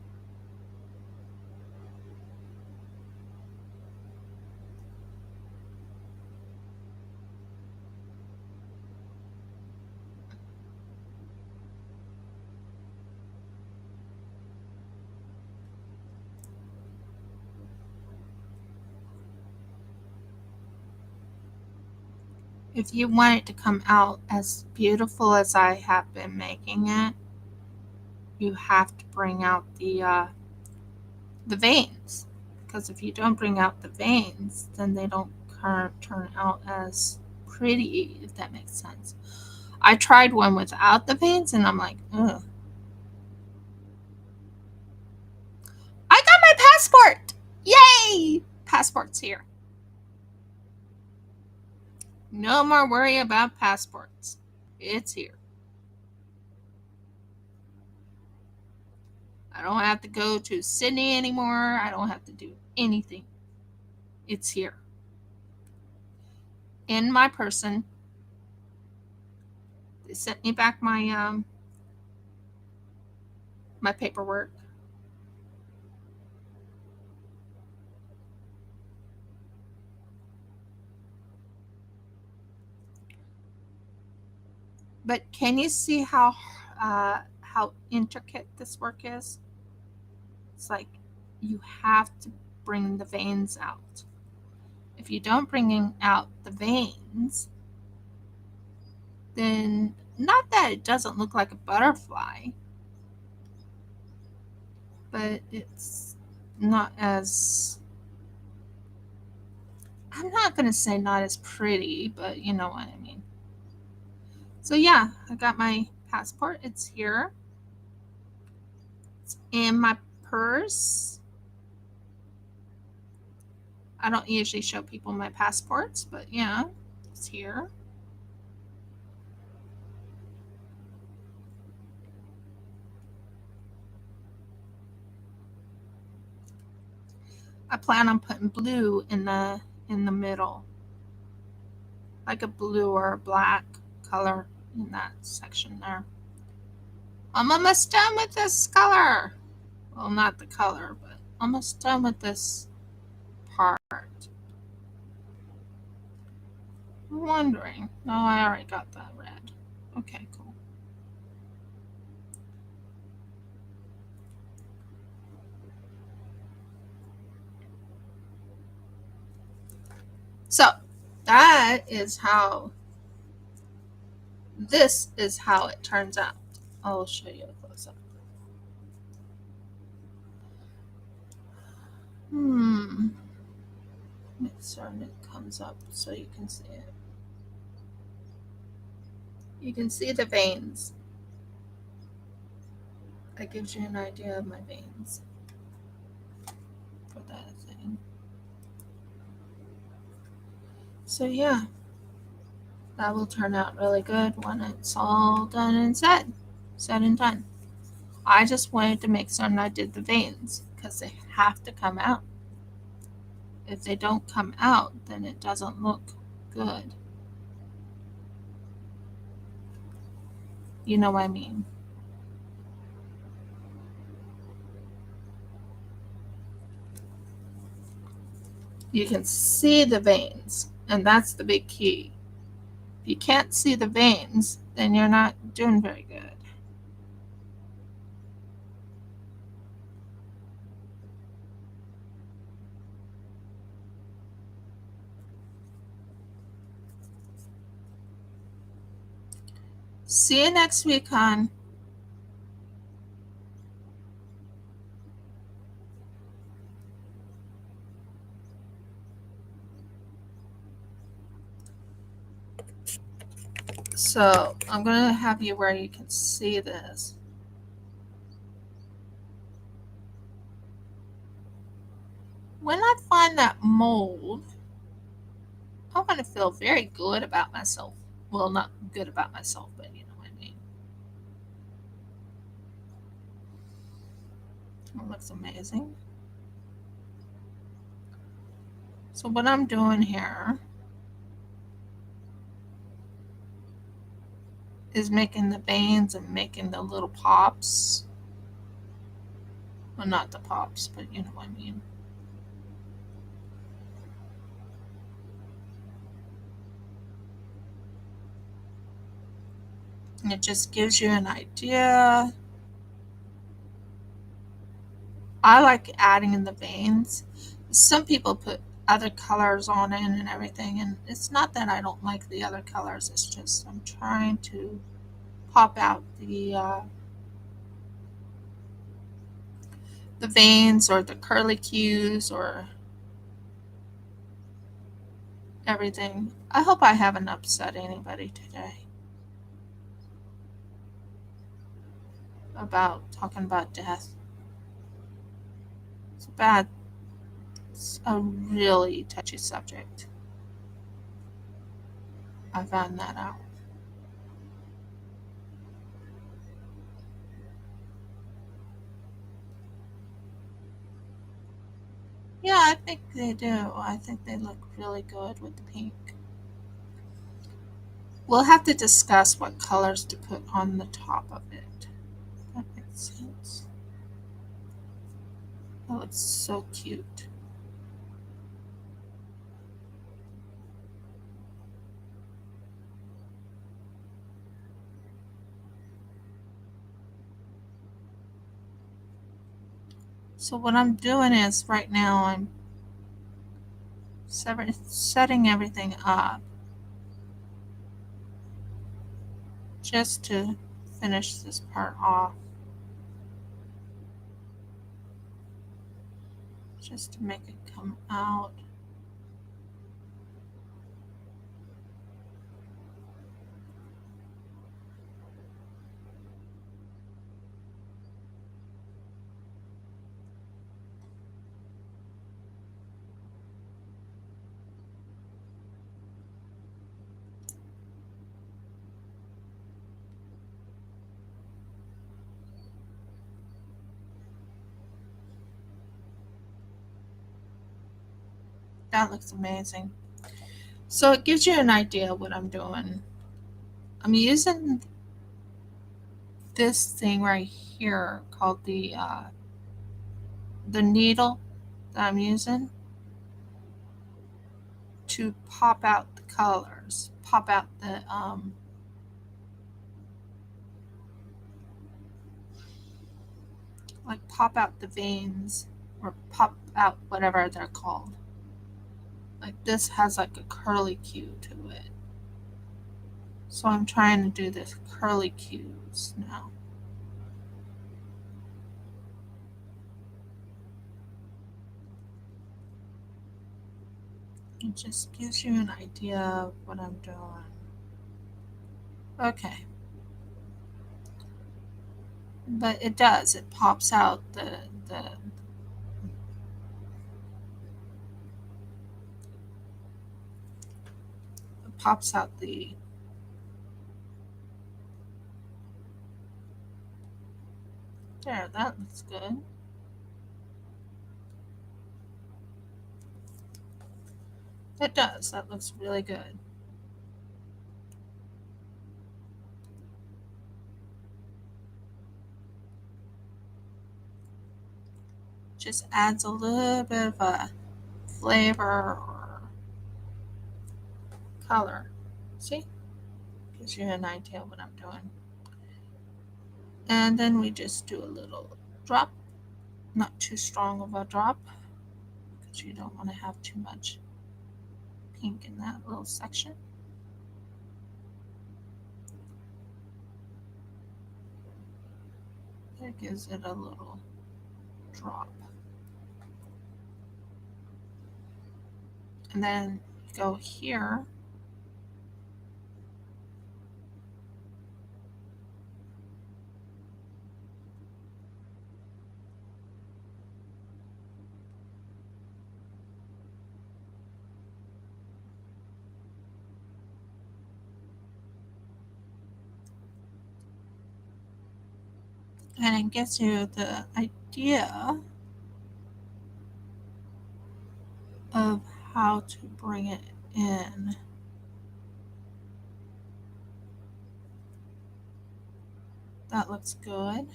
Speaker 1: If you want it to come out as beautiful as I have been making it, you have to bring out the veins. Because if you don't bring out the veins, then they don't turn out as pretty, if that makes sense. I tried one without the veins and I'm like, ugh. I got my passport! Yay! Passport's here. No more worry about passports. It's here. I don't have to go to Sydney anymore. I don't have to do anything. It's here. In my person. They sent me back my my paperwork. But can you see how intricate this work is? It's like you have to bring the veins out. If you don't bring out the veins, then not that it doesn't look like a butterfly, but it's not as I'm not going to say not as pretty, but you know what I mean. So yeah, I got my passport. It's here. It's in my purse. I don't usually show people my passports, but yeah, it's here. I plan on putting blue in the middle, like a blue or a black color in that section there. I'm almost done with this color. Well, not the color, but almost done with this part. I'm wondering. No, I already got that red. Okay, cool. So that is how this is how it turns out. I'll show you a close up. Make certain it comes up so you can see it. You can see the veins. That gives you an idea of my veins for that thing. So yeah, that will turn out really good when it's all done and said and done. I just wanted to make certain I did the veins because they have to come out. If they don't come out, then it doesn't look good. You know what I mean? You can see the veins, and that's the big key. If you can't see the veins, then you're not doing very good. See you next week, hon. So I'm going to have you where you can see this. When I find that mold, I'm going to feel very good about myself. Well, not good about myself, but you know what I mean. It looks amazing. So what I'm doing here is making the veins and making the little pops. Well, not the pops, but you know what I mean. And it just gives you an idea. I like adding in the veins. Some people put other colors on it and everything, and it's not that I don't like the other colors. It's just I'm trying to pop out the veins or the curlicues or everything. I hope I haven't upset anybody today about talking about death. It's bad. It's a really touchy subject. I found that out. Yeah, I think they do. I think they look really good with the pink. We'll have to discuss what colors to put on the top of it. That makes sense. That looks so cute. So what I'm doing is right now I'm setting everything up just to finish this part off. Just to make it come out. That looks amazing. So it gives you an idea of what I'm doing. I'm using this thing right here called the needle that I'm using to pop out the colors, pop out the like pop out the veins or pop out whatever they're called. Like this has like a curly cue to it. So I'm trying to do this curly cues now. It just gives you an idea of what I'm doing. Okay. But it does. It pops out the it pops out the there, that looks good. It does. That looks really good. Just adds a little bit of a flavor or color. See? Gives you an idea of what I'm doing. And then we just do a little drop. Not too strong of a drop because you don't want to have too much pink in that little section. It gives it a little drop. And then go here. And it gives you the idea of how to bring it in. That looks good.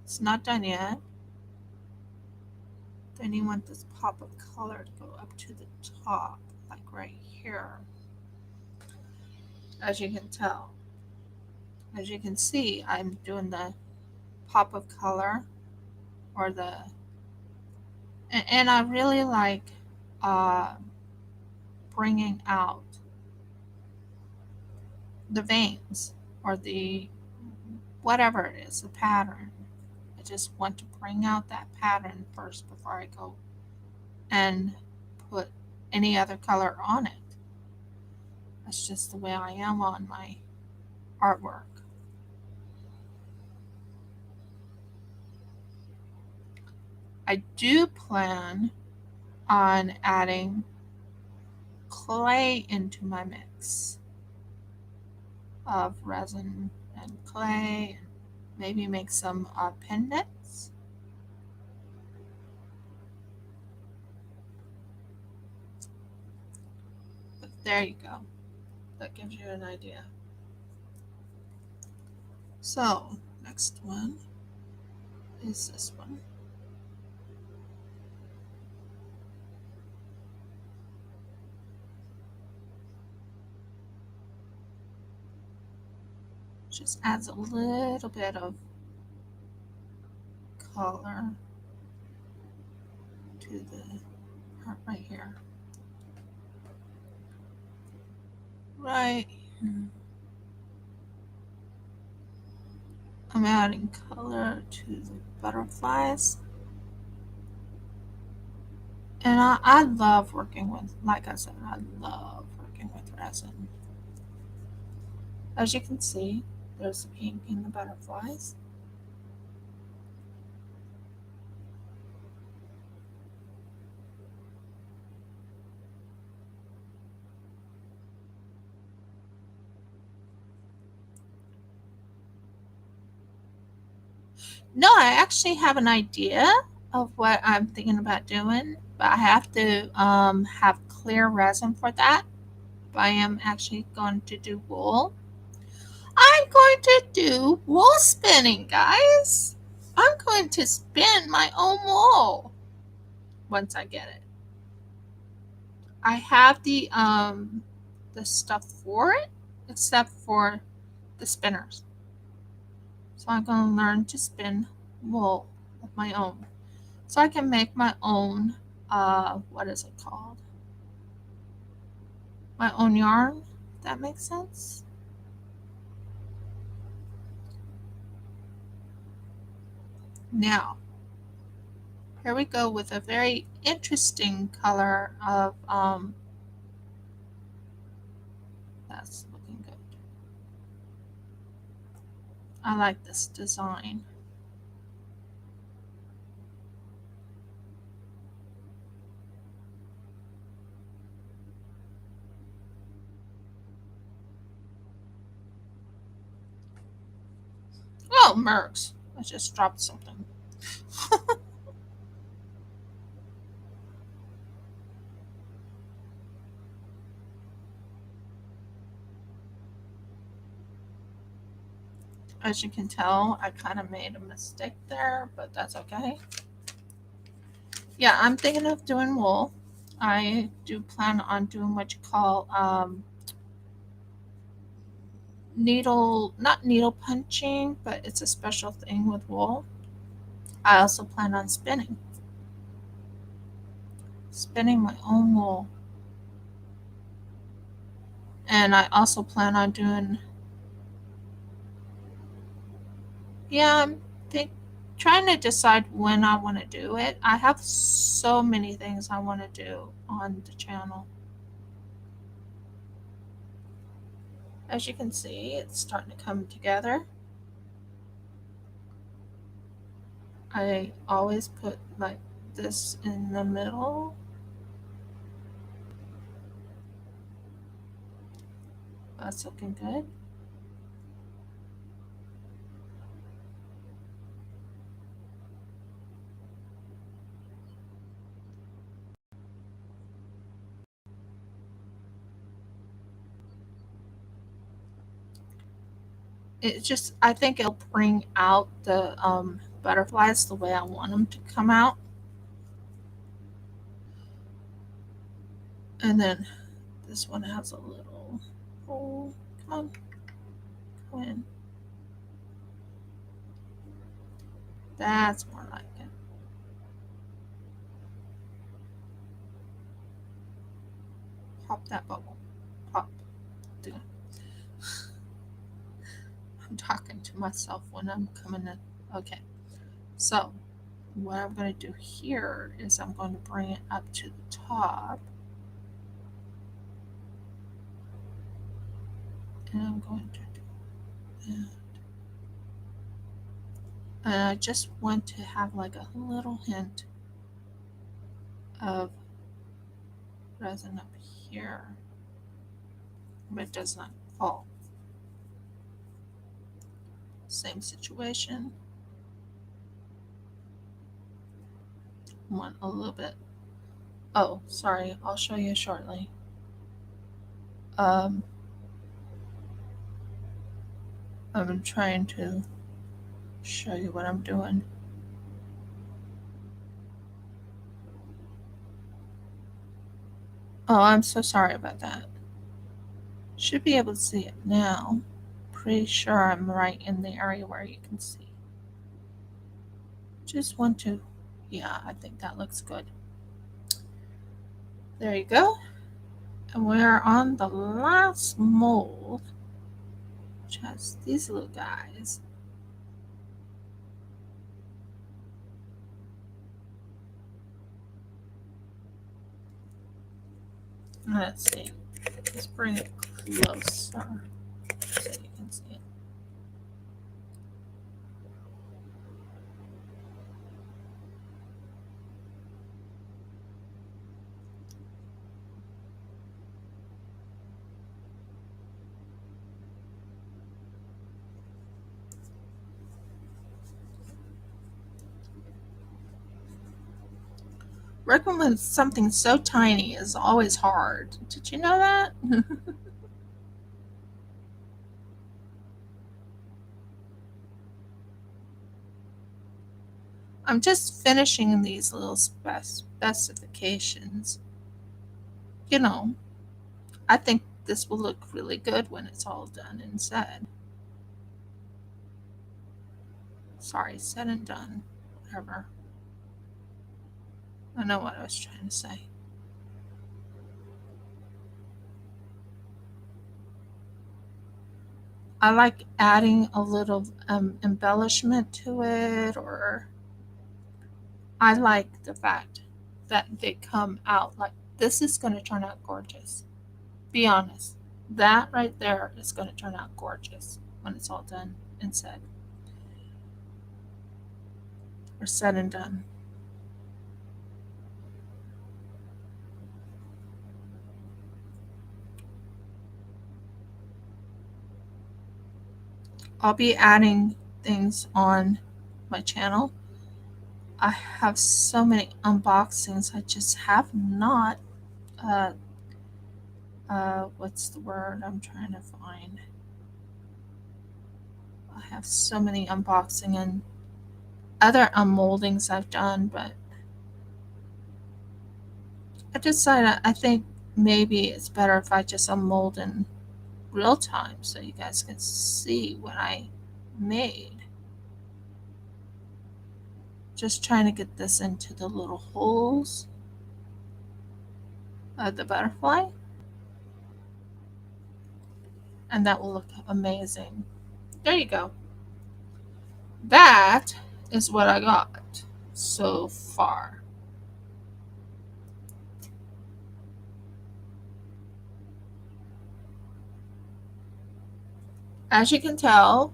Speaker 1: It's not done yet. Then you want this pop of color to go up to the top, like right here. As you can tell. As you can see, I'm doing the pop of color or and I really like uh, bringing out the veins or the whatever it is, the pattern. I just want to bring out that pattern first before I go and put any other color on it. That's just the way I am on my artwork. I do plan on adding clay into my mix of resin and clay and maybe make some pendants. But there you go. That gives you an idea. So, next one is this one. Just adds a little bit of color to the part right here. Right here. I'm adding color to the butterflies. And I love working with, like I said, I love working with resin. As you can see, there's the pink in the butterflies. No, I actually have an idea of what I'm thinking about doing. but I have to have clear resin for that. But I am actually going to do wool. I'm going to do wool spinning, guys. I'm going to spin my own wool once I get it. I have the stuff for it, except for the spinners. So I'm going to learn to spin wool of my own. So I can make my own, what is it called? My own yarn, if that makes sense. Now, here we go with a very interesting color of, that's looking good. I like this design. Oh, Mercs. I just dropped something. As you can tell, I kind of made a mistake there, but that's okay. Yeah, I'm thinking of doing wool. I do plan on doing what you call not needle punching, but it's a special thing with wool. I also plan on spinning my own wool. And I also plan on doing, yeah, trying to decide when I want to do it. I have so many things I want to do on the channel. As you can see, it's starting to come together. I always put like this in the middle. That's looking good. It just, I think it'll bring out the butterflies the way I want them to come out. And then this one has a little hole. Come on, come in. That's more like it. Pop that bubble. Pop. I'm talking to myself when I'm coming in. Okay. So what I'm going to do here is I'm going to bring it up to the top. And I'm going to do that. And I just want to have like a little hint of resin up here, but it does not fall. Same situation. Want a little bit. Oh, sorry. I'll show you shortly. I'm trying to show you what I'm doing. Oh, I'm so sorry about that. Should be able to see it now. Pretty sure I'm right in the area where you can see. Just want to, yeah, I think that looks good. There you go. And we're on the last mold, which has these little guys. Let's see. Let's bring it closer so you can see it. Working with something so tiny is always hard. Did you know that? I'm just finishing these little specifications. You know, I think this will look really good when it's all done and said. Sorry, said and done. Whatever. I know what I was trying to say. I like adding a little embellishment to it, or I like the fact that they come out like this is going to turn out gorgeous. Be honest. That right there is going to turn out gorgeous when it's all done and said, or said and done. I'll be adding things on my channel. I have so many unboxings. I just have not, uh, what's the word I'm trying to find? I have so many unboxing and other unmoldings I've done, but I decided I think maybe it's better if I just unmold in real time so you guys can see what I made. Just trying to get this into the little holes of the butterfly, and that will look amazing. There you go. That is what I got so far. As you can tell,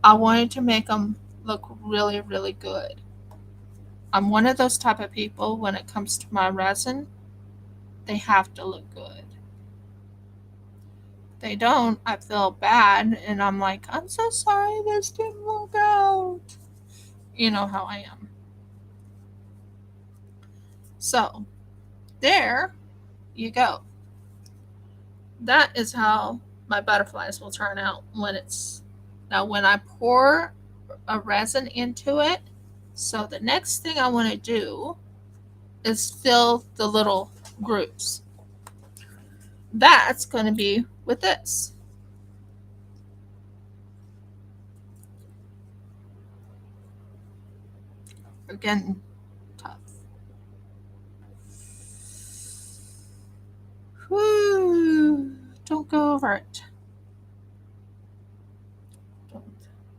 Speaker 1: I wanted to make them look really, really good. I'm one of those type of people when it comes to my resin, they have to look good. If they don't, I feel bad and I'm like, I'm so sorry this didn't work out. You know how I am. So, there you go. That is how my butterflies will turn out when it's now when I pour a resin into it. So the next thing I want to do is fill the little grooves. That's going to be with this. Again, tough. Whoo! Don't go over it. Don't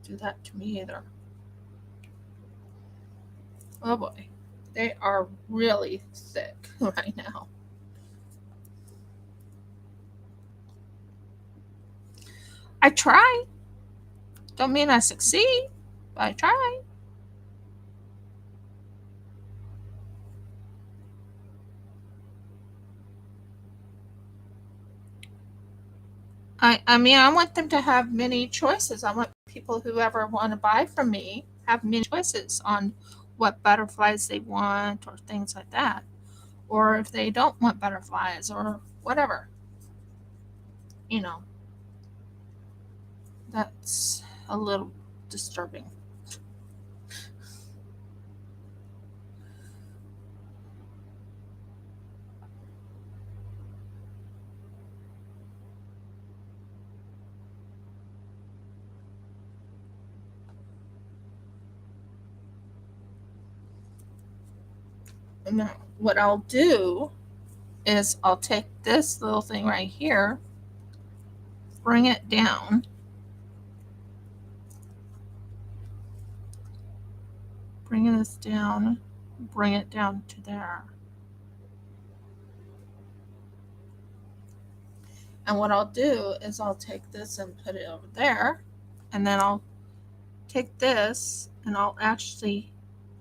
Speaker 1: do that to me either. Oh boy. They are really thick right now. I try. Don't mean I succeed, but I try. I mean, I want them to have many choices. I want people who ever want to buy from me have many choices on what butterflies they want or things like that. Or if they don't want butterflies or whatever. You know, that's a little disturbing. Now, what I'll do is I'll take this little thing right here, bring it down, bring this down, bring it down to there. And what I'll do is I'll take this and put it over there, and then I'll take this and I'll actually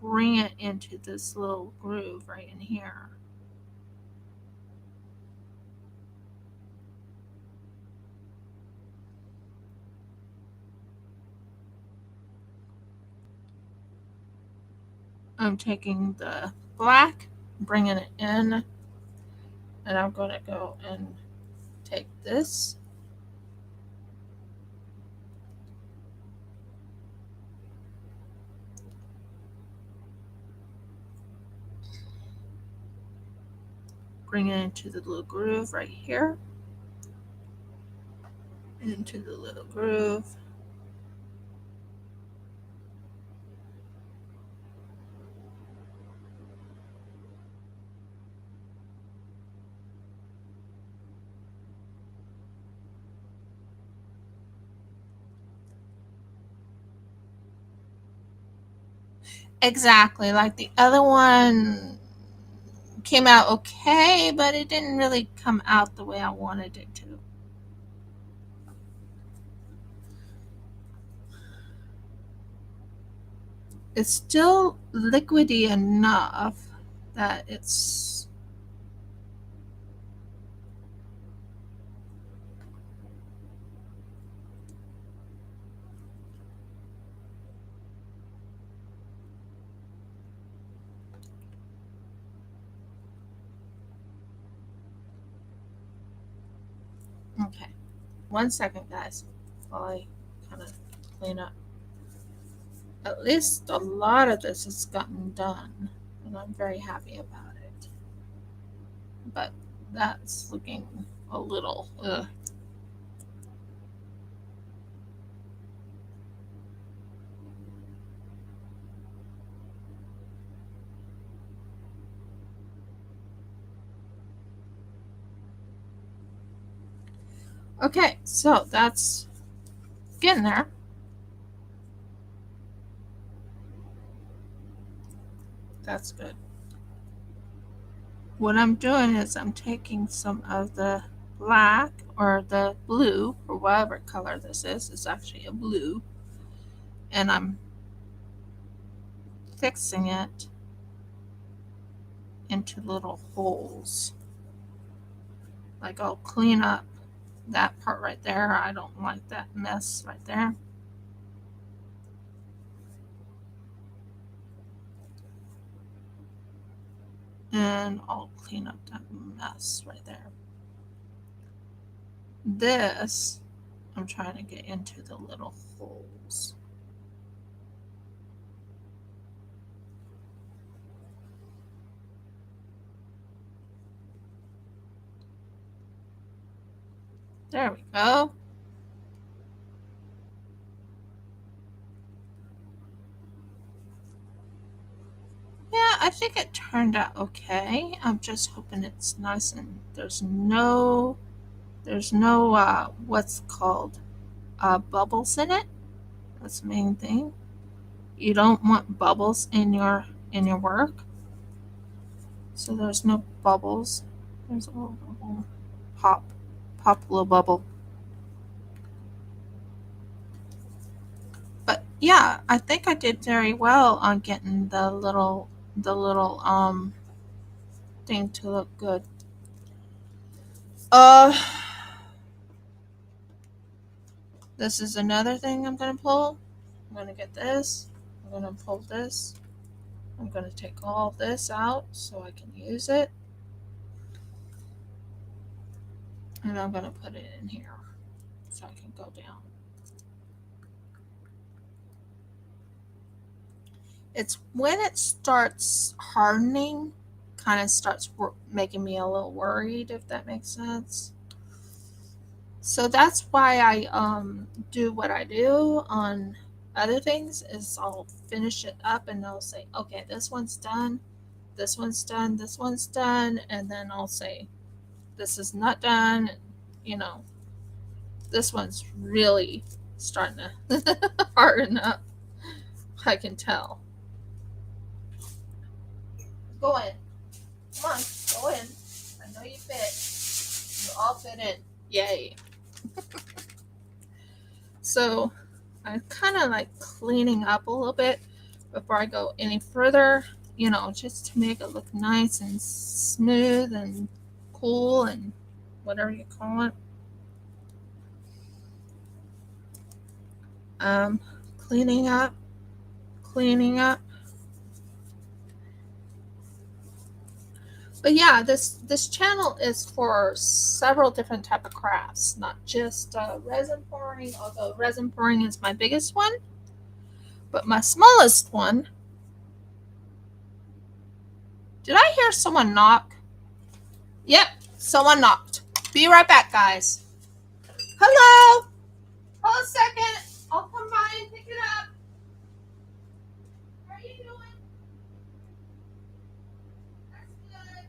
Speaker 1: bring it into this little groove right in here. I'm taking the black bringing it in, and I'm going to go and take this. Bring it into the little groove right here. Into the little groove. Exactly. Like the other one came out okay, but it didn't really come out the way I wanted it to. It's still liquidy enough that it's okay. 1 second, guys, while I kind of clean up. At least a lot of this has gotten done, and I'm very happy about it. But that's looking a little. Ugh. Okay, so that's getting there. That's good. What I'm doing is I'm taking some of the black or the blue or whatever color this is. It's actually a blue. And I'm fixing it into little holes. Like I'll clean up that part right there. I don't like that mess right there. And I'll clean up that mess right there. This, I'm trying to get into the little holes. There we go. Yeah, I think it turned out okay. I'm just hoping it's nice and there's no what's called bubbles in it. That's the main thing. You don't want bubbles in your work. So there's no bubbles. There's a little bubble. Pop a little bubble. But yeah, I think I did very well on getting the little thing to look good. Uh this is another thing I'm gonna pull. I'm gonna get this. I'm gonna pull this. I'm gonna take all this out so I can use it. And I'm gonna put it in here so I can go down. It's when it starts hardening, kind of starts making me a little worried, if that makes sense. So that's why I do what I do on other things is I'll finish it up and I'll say, okay, this one's done, this one's done, this one's done, and then I'll say, this is not done, you know, this one's really starting to harden up. I can tell. Go in. Come on, go in. I know you fit. You all fit in. Yay. So I'm kind of like cleaning up a little bit before I go any further, just to make it look nice and smooth and cool and whatever you call it. Um, cleaning up, cleaning up. But yeah, this channel is for several different type of crafts, not just resin pouring, although resin pouring is my biggest one. But my smallest one, did I hear someone knock? Yep, someone knocked. Be right back, guys. Hello? Hold a second. I'll come by and pick it up. How are you doing? That's good.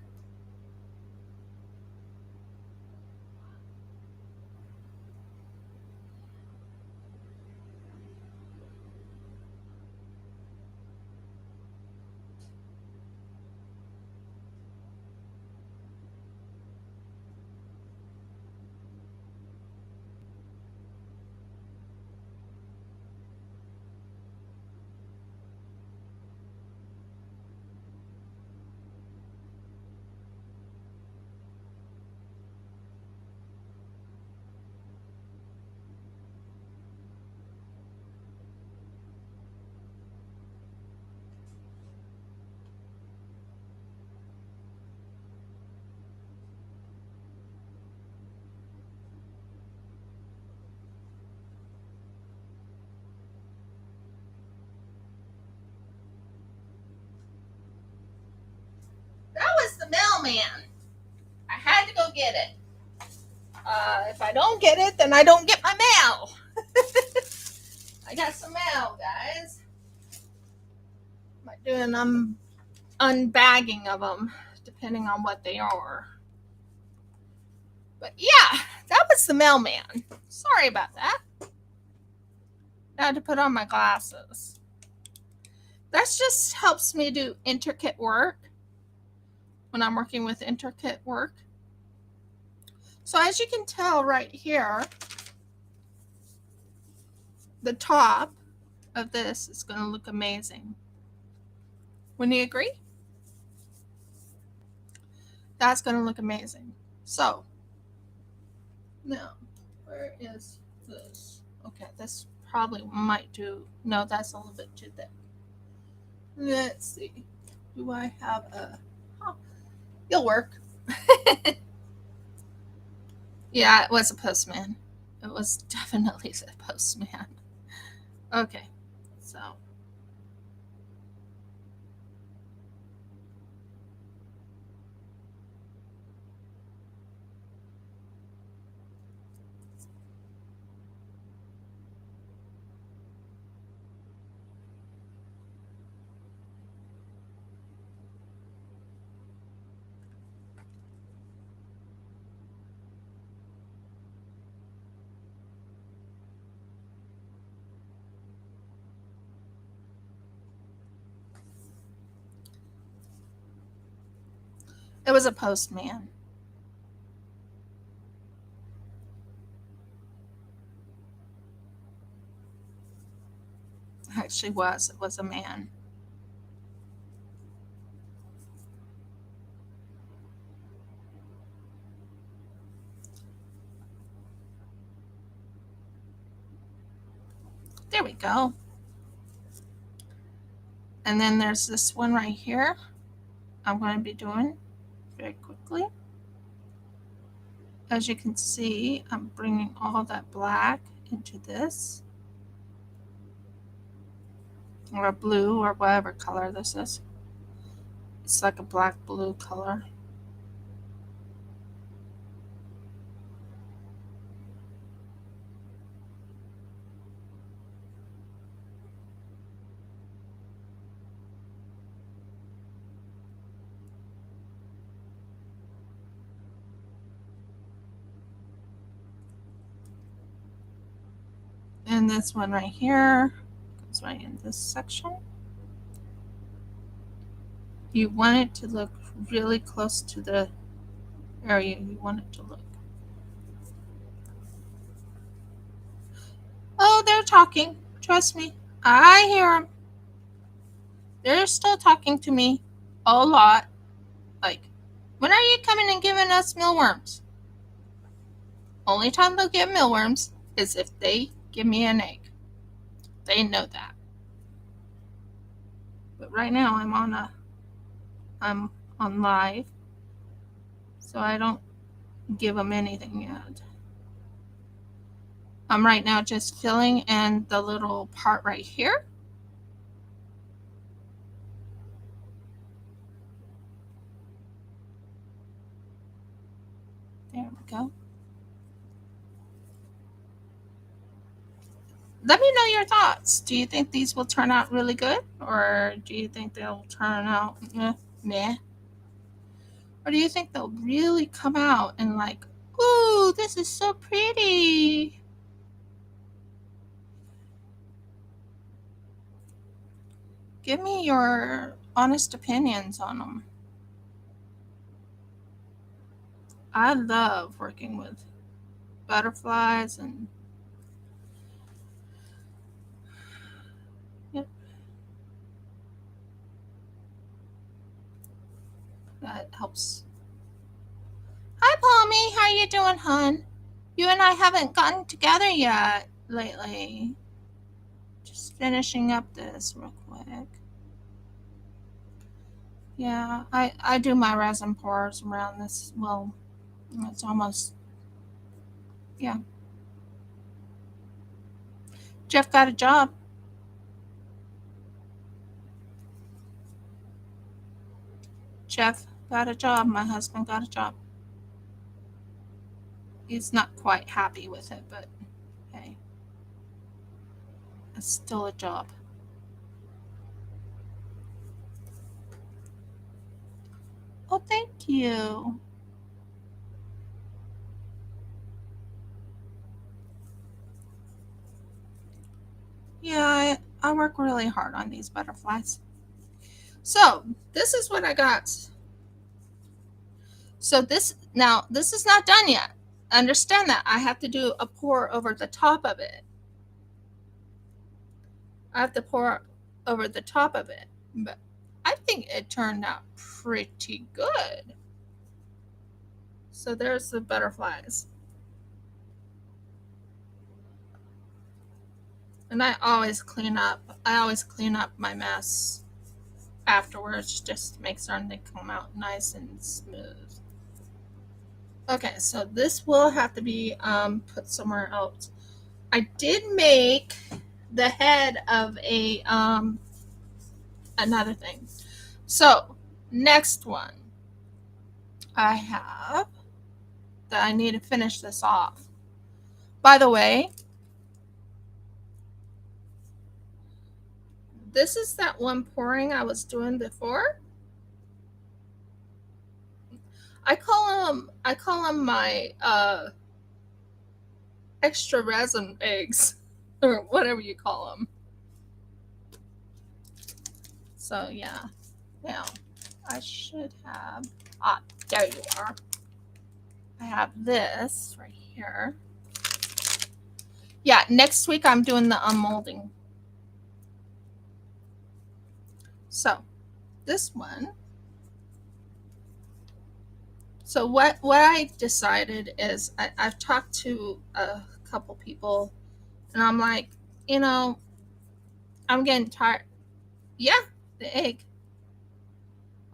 Speaker 1: That was the mailman. I had to go get it. If I don't get it, then I don't get my mail. I got some mail, guys. I'm doing unbagging of them, depending on what they are. But yeah, that was the mailman. Sorry about that. I had to put on my glasses. That just helps me do intricate work when I'm working with intricate work. So as you can tell right here, the top of this is going to look amazing. Wouldn't you agree? That's going to look amazing. So now, where is this? Okay, this probably might do. No, that's a little bit too thick. Let's see. Do I have a... Oh, it'll work. Yeah, it was a postman. It was definitely a postman. Okay, so it was a postman. Actually was. It was a man. There we go. And then there's this one right here. I'm going to be doing very quickly. As you can see, I'm bringing all that black into this, or a blue, or whatever color this is. It's like a black blue color. And this one right here goes right in this section. You want it to look really close to the area you want it to look. Oh, they're talking. Trust me. I hear them. They're still talking to me a lot. Like, when are you coming and giving us mealworms? Only time they'll get mealworms is if they give me an egg. They know that. But right now I'm on live. So I don't give them anything yet. I'm right now just filling in the little part right here. There we go. Let me know your thoughts. Do you think these will turn out really good? Or do you think they'll turn out meh? Or do you think they'll really come out and like, ooh, this is so pretty? Give me your honest opinions on them. I love working with butterflies and yep, that helps. Hi, Palmy. How you doing, hon? You and I haven't gotten together yet lately. Just finishing up this real quick. Yeah, I do my resin pours around this. Well, it's almost, yeah. Jeff got a job. Jeff got a job. My husband got a job. He's not quite happy with it, but hey, it's still a job. Oh, thank you. Yeah, I work really hard on these butterflies. So this is what I got. So this is not done yet. Understand that I have to do a pour over the top of it. I have to pour over the top of it, but I think it turned out pretty good. So there's the butterflies. And I always clean up my mess afterwards just to make certain they come out nice and smooth. Okay, so this will have to be put somewhere else. I did make the head of a another thing. So next one I have that I need to finish this off. By the way, this is that one pouring I was doing before. I call them my extra resin eggs or whatever you call them. So yeah, now I should have, there you are. I have this right here. Yeah, next week I'm doing the unmolding. So this one. So what I decided is I've talked to a couple people and I'm like, you know, I'm getting tired. Yeah, the egg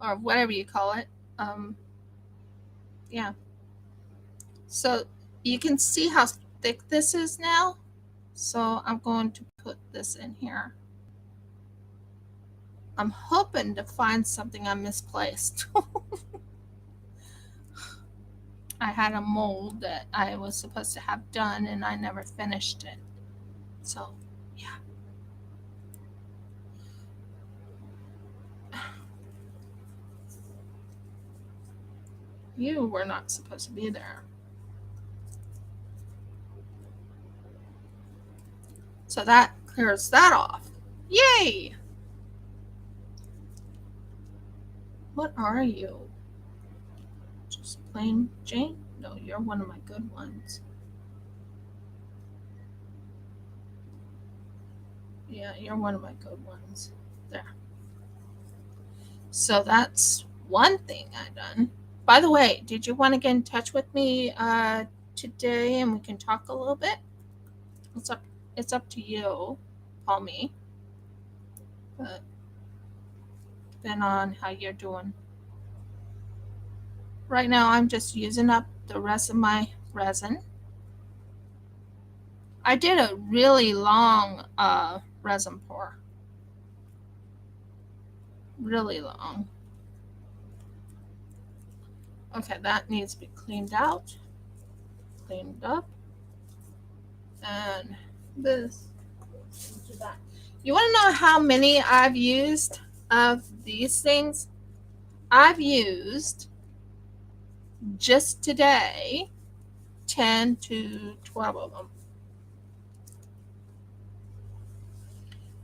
Speaker 1: or whatever you call it. Yeah. So you can see how thick this is now. So I'm going to put this in here. I'm hoping to find something I misplaced. I had a mold that I was supposed to have done and I never finished it. So, yeah. You were not supposed to be there. So that clears that off. Yay! What are you? Just plain Jane? No, you're one of my good ones. Yeah, you're one of my good ones. There. So that's one thing I done. By the way, did you want to get in touch with me today and we can talk a little bit? It's up to you. Call me. But depend on how you're doing. Right now I'm just using up the rest of my resin. I did a really long resin pour. Really long. Okay, that needs to be cleaned out, cleaned up, and this. You want to know how many I've used of these things? I've used just today 10 to 12 of them.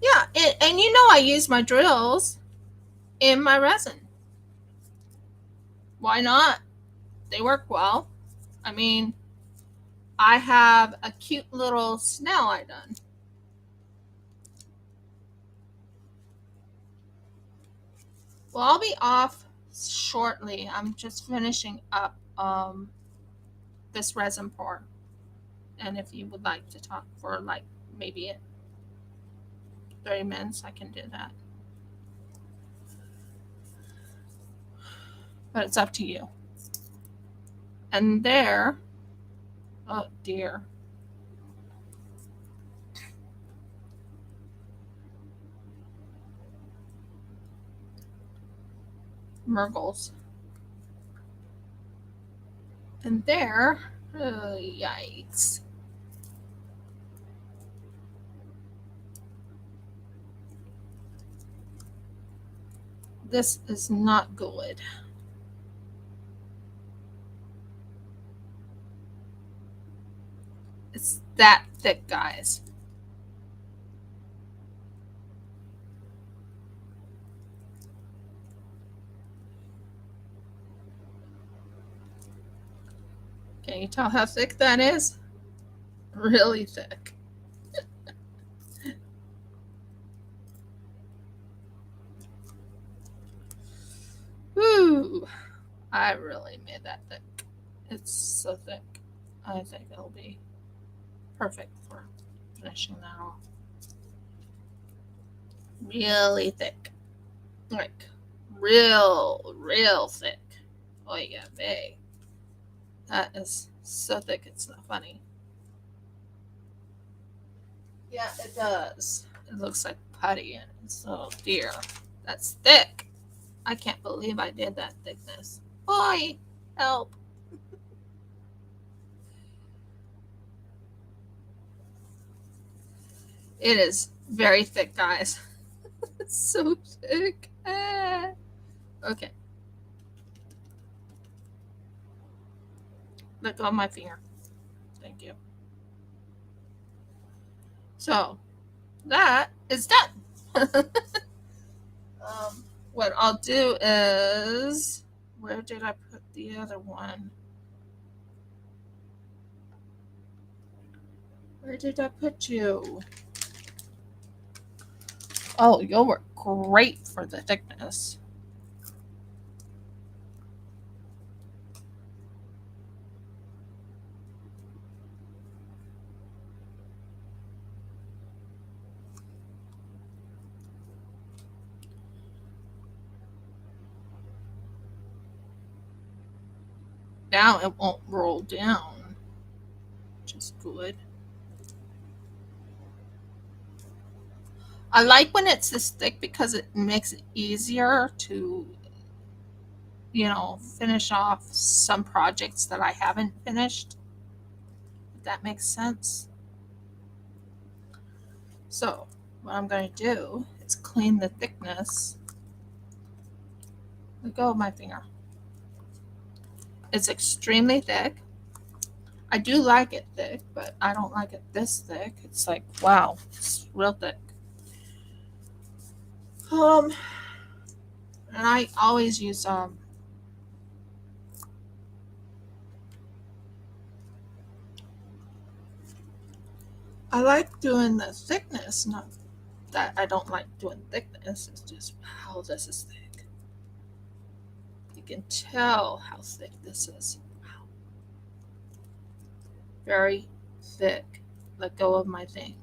Speaker 1: Yeah, and you know I use my drills in my resin. Why not? They work well. I mean, I have a cute little snail I done. Well, I'll be off shortly. I'm just finishing up this resin pour. And if you would like to talk for like maybe 30 minutes, I can do that. But it's up to you. And there, oh dear. Murgles. And there, oh, yikes. This is not good. It's that thick, guys. Can you tell how thick that is? Really thick. Woo! I really made that thick. It's so thick. I think it'll be perfect for finishing that off. Really thick. Like, real thick. Oh, yeah, babe. That is so thick, it's not funny. Yeah, it does. It looks like putty, and it's, oh dear. That's thick. I can't believe I did that thickness. Boy, help. It is very thick, guys. It's so thick. Okay. Let go of my finger. Thank you. So, that is done. What I'll do is, where did I put the other one? Where did I put you? Oh, you'll work great for the thickness. Now it won't roll down, which is good. I like when it's this thick because it makes it easier to, finish off some projects that I haven't finished. If that makes sense. So, what I'm going to do is clean the thickness. Let go of my finger. It's extremely thick. I do like it thick, but I don't like it this thick. It's like, wow, it's real thick. And I always use I like doing the thickness, not that I don't like doing thickness. It's just, wow, this is thick. You can tell how thick this is. Wow. Very thick. Let go of my thing.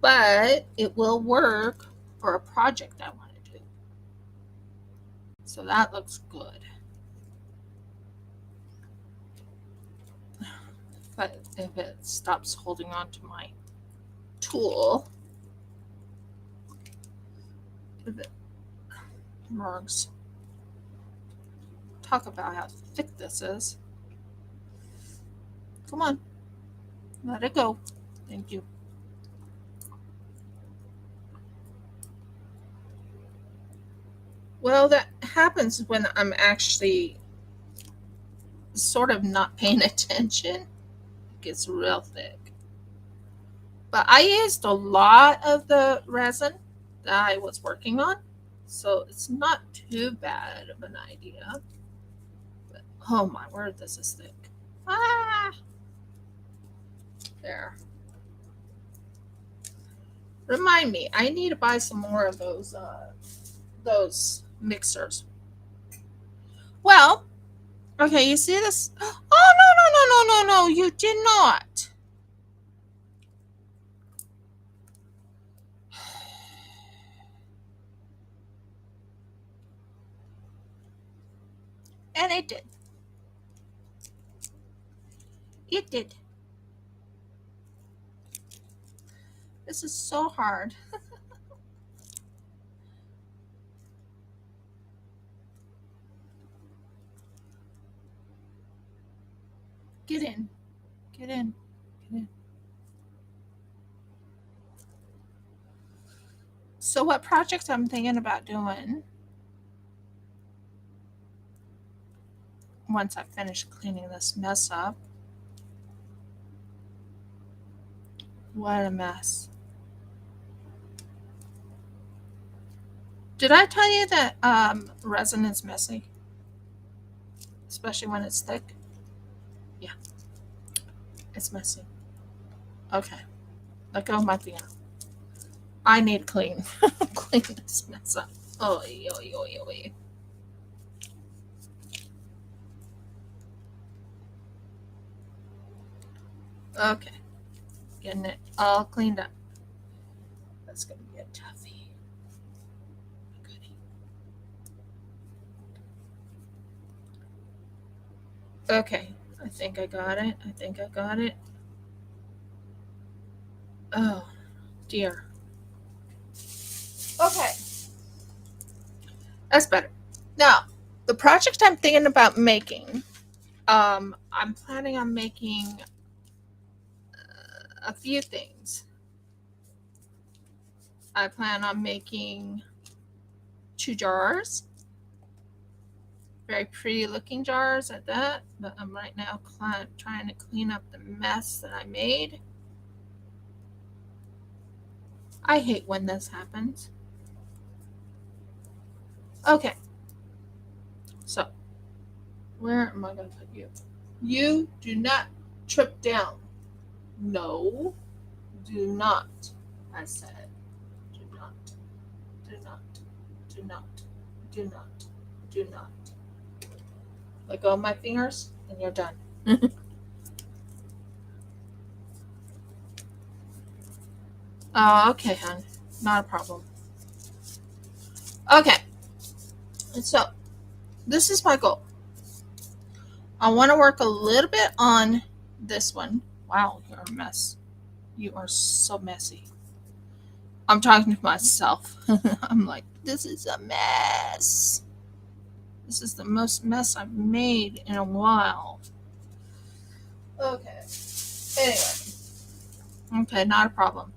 Speaker 1: But it will work for a project I want to do. So that looks good. But if it stops holding on to my tool, if it works, talk about how thick this is. Come on, let it go. Thank you. Well, that happens when I'm actually sort of not paying attention. It gets real thick. But I used a lot of the resin that I was working on, so it's not too bad of an idea. But, oh my word, this is thick. Ah! There. Remind me, I need to buy some more of those mixers. Well, okay, you see this? Oh no, you did not. And it did. It did. This is so hard. Get in. Get in. Get in. So what project I'm thinking about doing once I finish cleaning this mess up. What a mess. Did I tell you that resin is messy? Especially when it's thick? Yeah, it's messy. Okay, let go of my finger. I need to clean this mess up. Oh, oy. Okay, getting it all cleaned up. That's gonna be a toughie. Goodie. Okay, I think I got it. Oh, dear. Okay, that's better. Now, the project I'm thinking about making, I'm planning on making a few things. I plan on making 2 jars, very pretty looking jars at that, but I'm right now trying to clean up the mess that I made. I hate when this happens. Okay, so where am I going to put you? You do not trip down. No, do not. I said, do not, do not, do not, do not, do not. Let go of my fingers and you're done. Oh, okay, hon. Not a problem. Okay, so this is my goal. I want to work a little bit on this one. Wow, you're a mess. You are so messy. I'm talking to myself. I'm like, this is a mess. This is the most mess I've made in a while. Okay. Anyway. Okay, not a problem.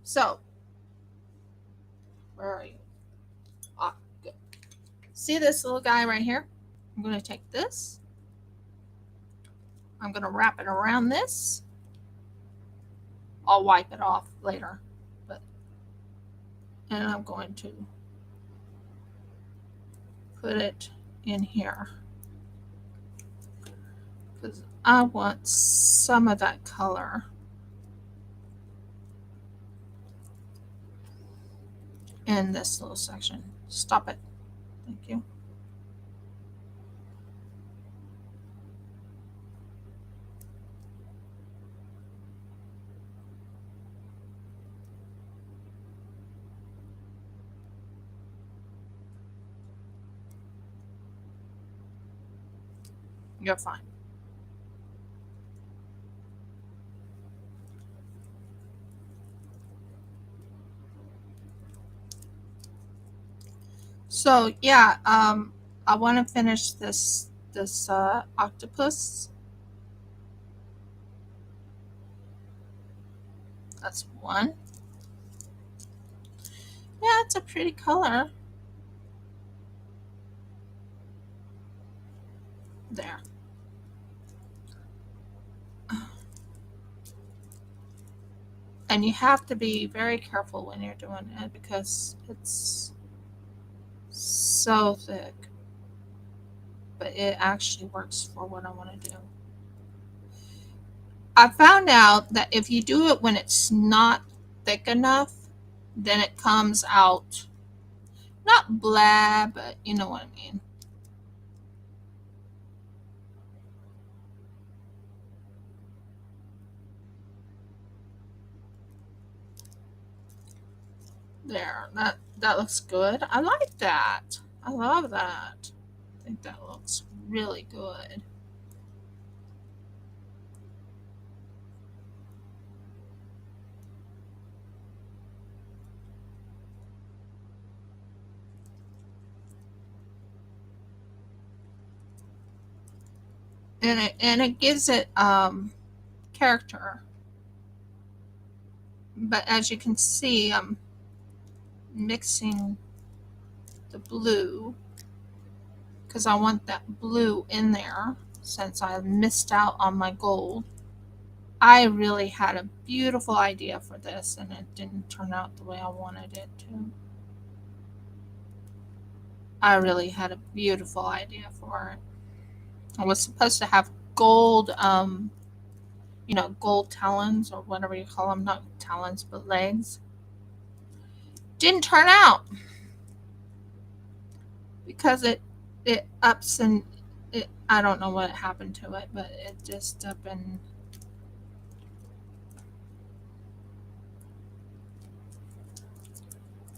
Speaker 1: So, where are you? Ah, good. See this little guy right here? I'm going to take this. I'm going to wrap it around this. I'll wipe it off later. And I'm going to put it in here. Because I want some of that color in this little section. Stop it. Thank you. You're fine. So yeah, I want to finish this octopus. That's one. Yeah, it's a pretty color. There. And you have to be very careful when you're doing it because it's so thick. But it actually works for what I want to do. I found out that if you do it when it's not thick enough, then it comes out not blah, but you know what I mean. There, that looks good. I like that. I love that. I think that looks really good. And it gives it character. But as you can see, I'm mixing the blue because I want that blue in there since I missed out on my gold. I really had a beautiful idea for this and it didn't turn out the way I wanted it to. I really had a beautiful idea for it. I was supposed to have gold, gold talons or whatever you call them, not talons, but legs. Didn't turn out because it ups and it, I don't know what happened to it, but it just up and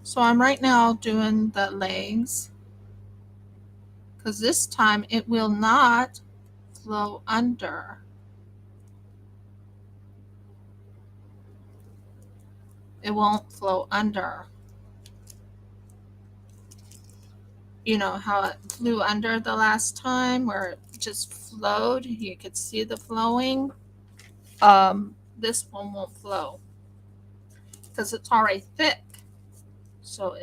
Speaker 1: so I'm right now doing the legs because this time it will not flow under. It won't flow under. You know how it flew under the last time where it just flowed? You could see the flowing. This one won't flow because it's already thick. So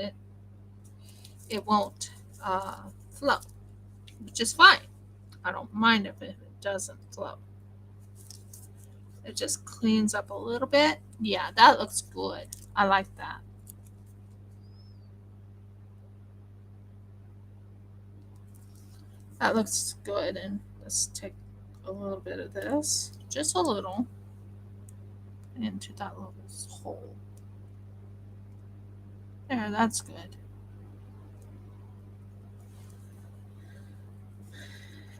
Speaker 1: it won't flow, which is fine. I don't mind if it doesn't flow. It just cleans up a little bit. Yeah, that looks good. I like that. That looks good. And let's take a little bit of this, just a little, into that little hole. There, that's good.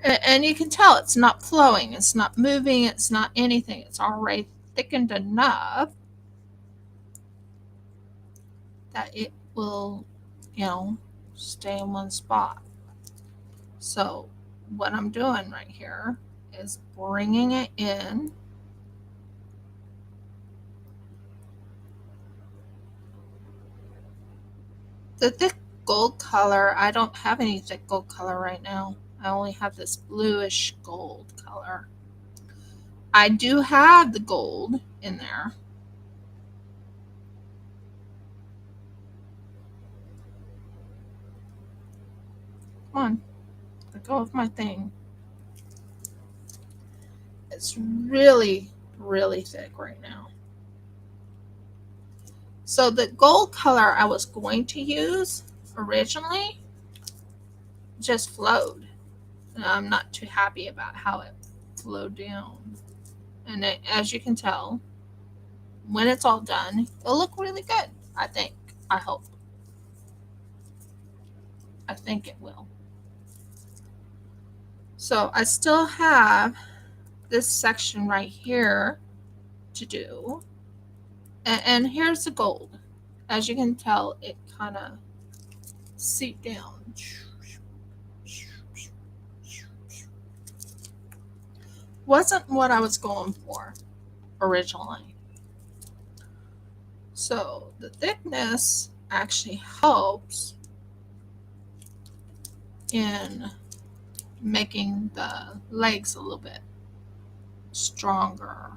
Speaker 1: And you can tell it's not flowing, it's not moving, it's not anything. It's already thickened enough that it will, stay in one spot. So what I'm doing right here is bringing it in. The thick gold color, I don't have any thick gold color right now. I only have this bluish gold color. I do have the gold in there. Come on, let go of my thing. It's really, really thick right now. So the gold color I was going to use originally just flowed. And I'm not too happy about how it flowed down. And as you can tell, when it's all done, it'll look really good. I think. I hope. I think it will. So I still have this section right here to do. And here's the gold. As you can tell, it kind of seeped down. wasn't what I was going for originally. So the thickness actually helps in making the legs a little bit stronger.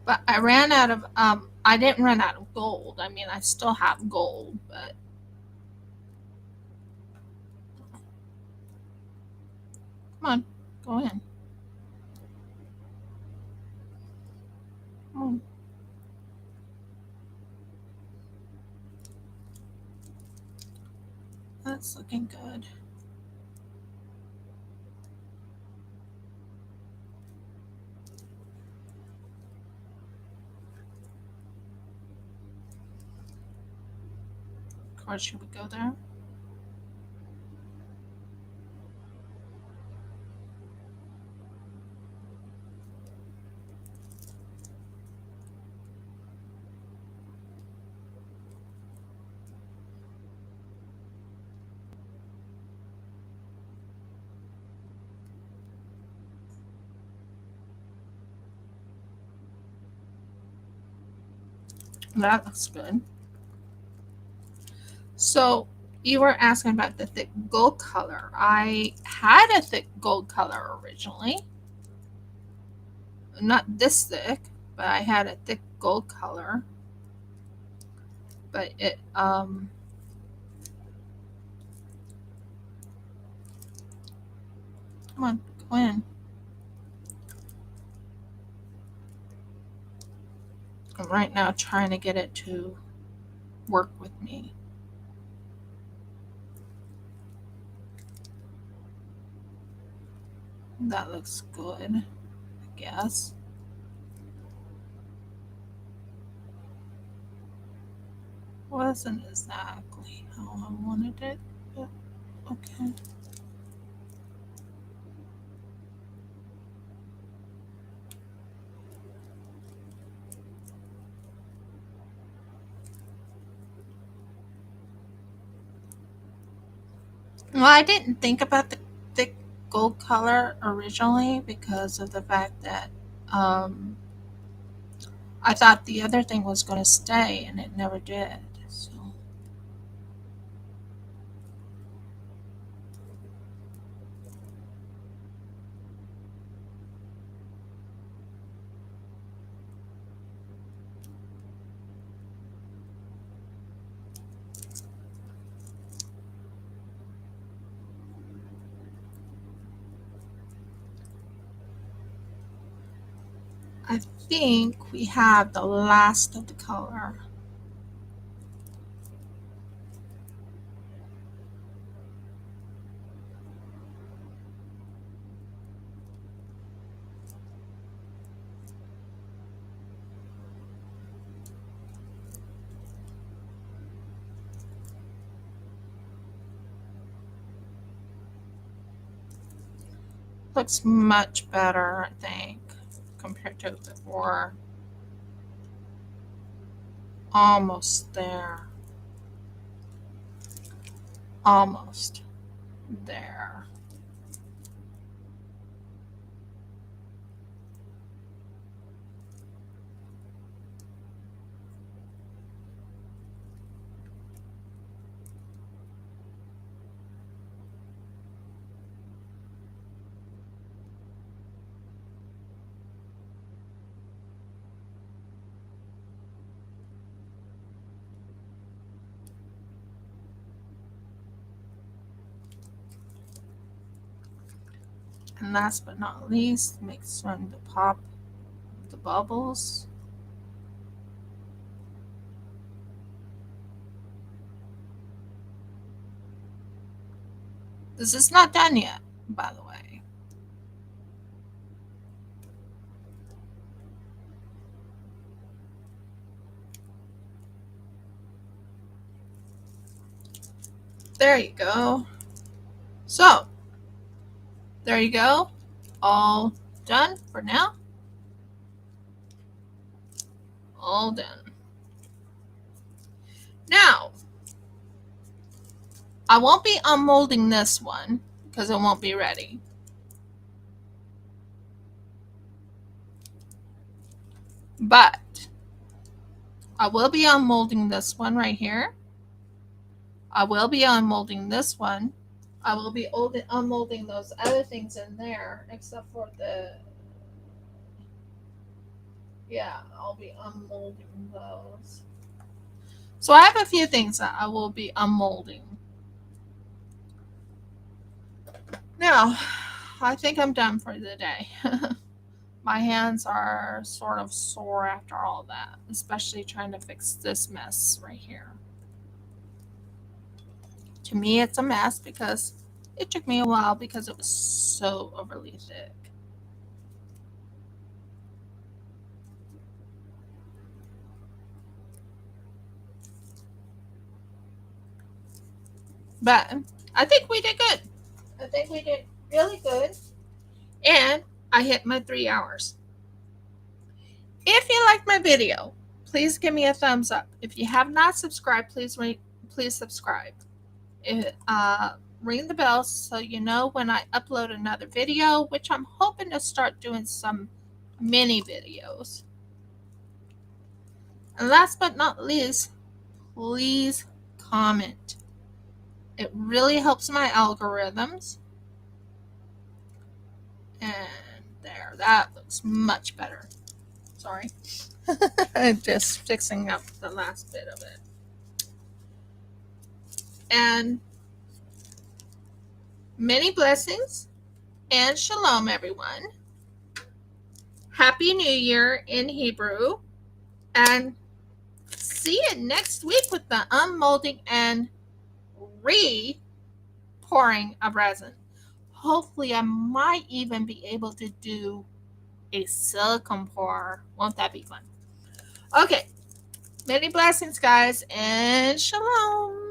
Speaker 1: But I ran out of I didn't run out of gold. I mean, I still have gold, but come on, go in. Come on. That's looking good. Of course, should we go there? That looks good. So you were asking about the thick gold color. I had a thick gold color originally. Not this thick, but I had a thick gold color. But it come on, go in. I'm right now trying to get it to work with me. That looks good, I guess. Wasn't exactly how I wanted it, but okay. Well, I didn't think about the thick gold color originally because of the fact that um, I thought the other thing was going to stay and it never did. So I think we have the last of the color. Looks much better, I think, compared to before. Almost there. Almost there. And last but not least, make sure to pop the bubbles. This is not done yet, by the way. There you go. So, there you go. All done for now. All done. Now, I won't be unmolding this one because it won't be ready. But I will be unmolding this one right here. I will be unmolding this one. I will be unmolding those other things in there, except for I'll be unmolding those. So I have a few things that I will be unmolding. Now, I think I'm done for the day. My hands are sort of sore after all that, especially trying to fix this mess right here. To me, it's a mess because it took me a while because it was so overly thick. But I think we did good. I think we did really good. And I hit my 3 hours. If you liked my video, please give me a thumbs up. If you have not subscribed, please subscribe. Ring the bell so you know when I upload another video, which I'm hoping to start doing some mini videos. And last but not least, please comment. It really helps my algorithms. And there, that looks much better. Sorry. Just fixing up the last bit of it. And many blessings and shalom, everyone. Happy New Year in Hebrew. And see you next week with the unmolding and re-pouring of resin. Hopefully, I might even be able to do a silicone pour. Won't that be fun? Okay. Many blessings, guys, and shalom.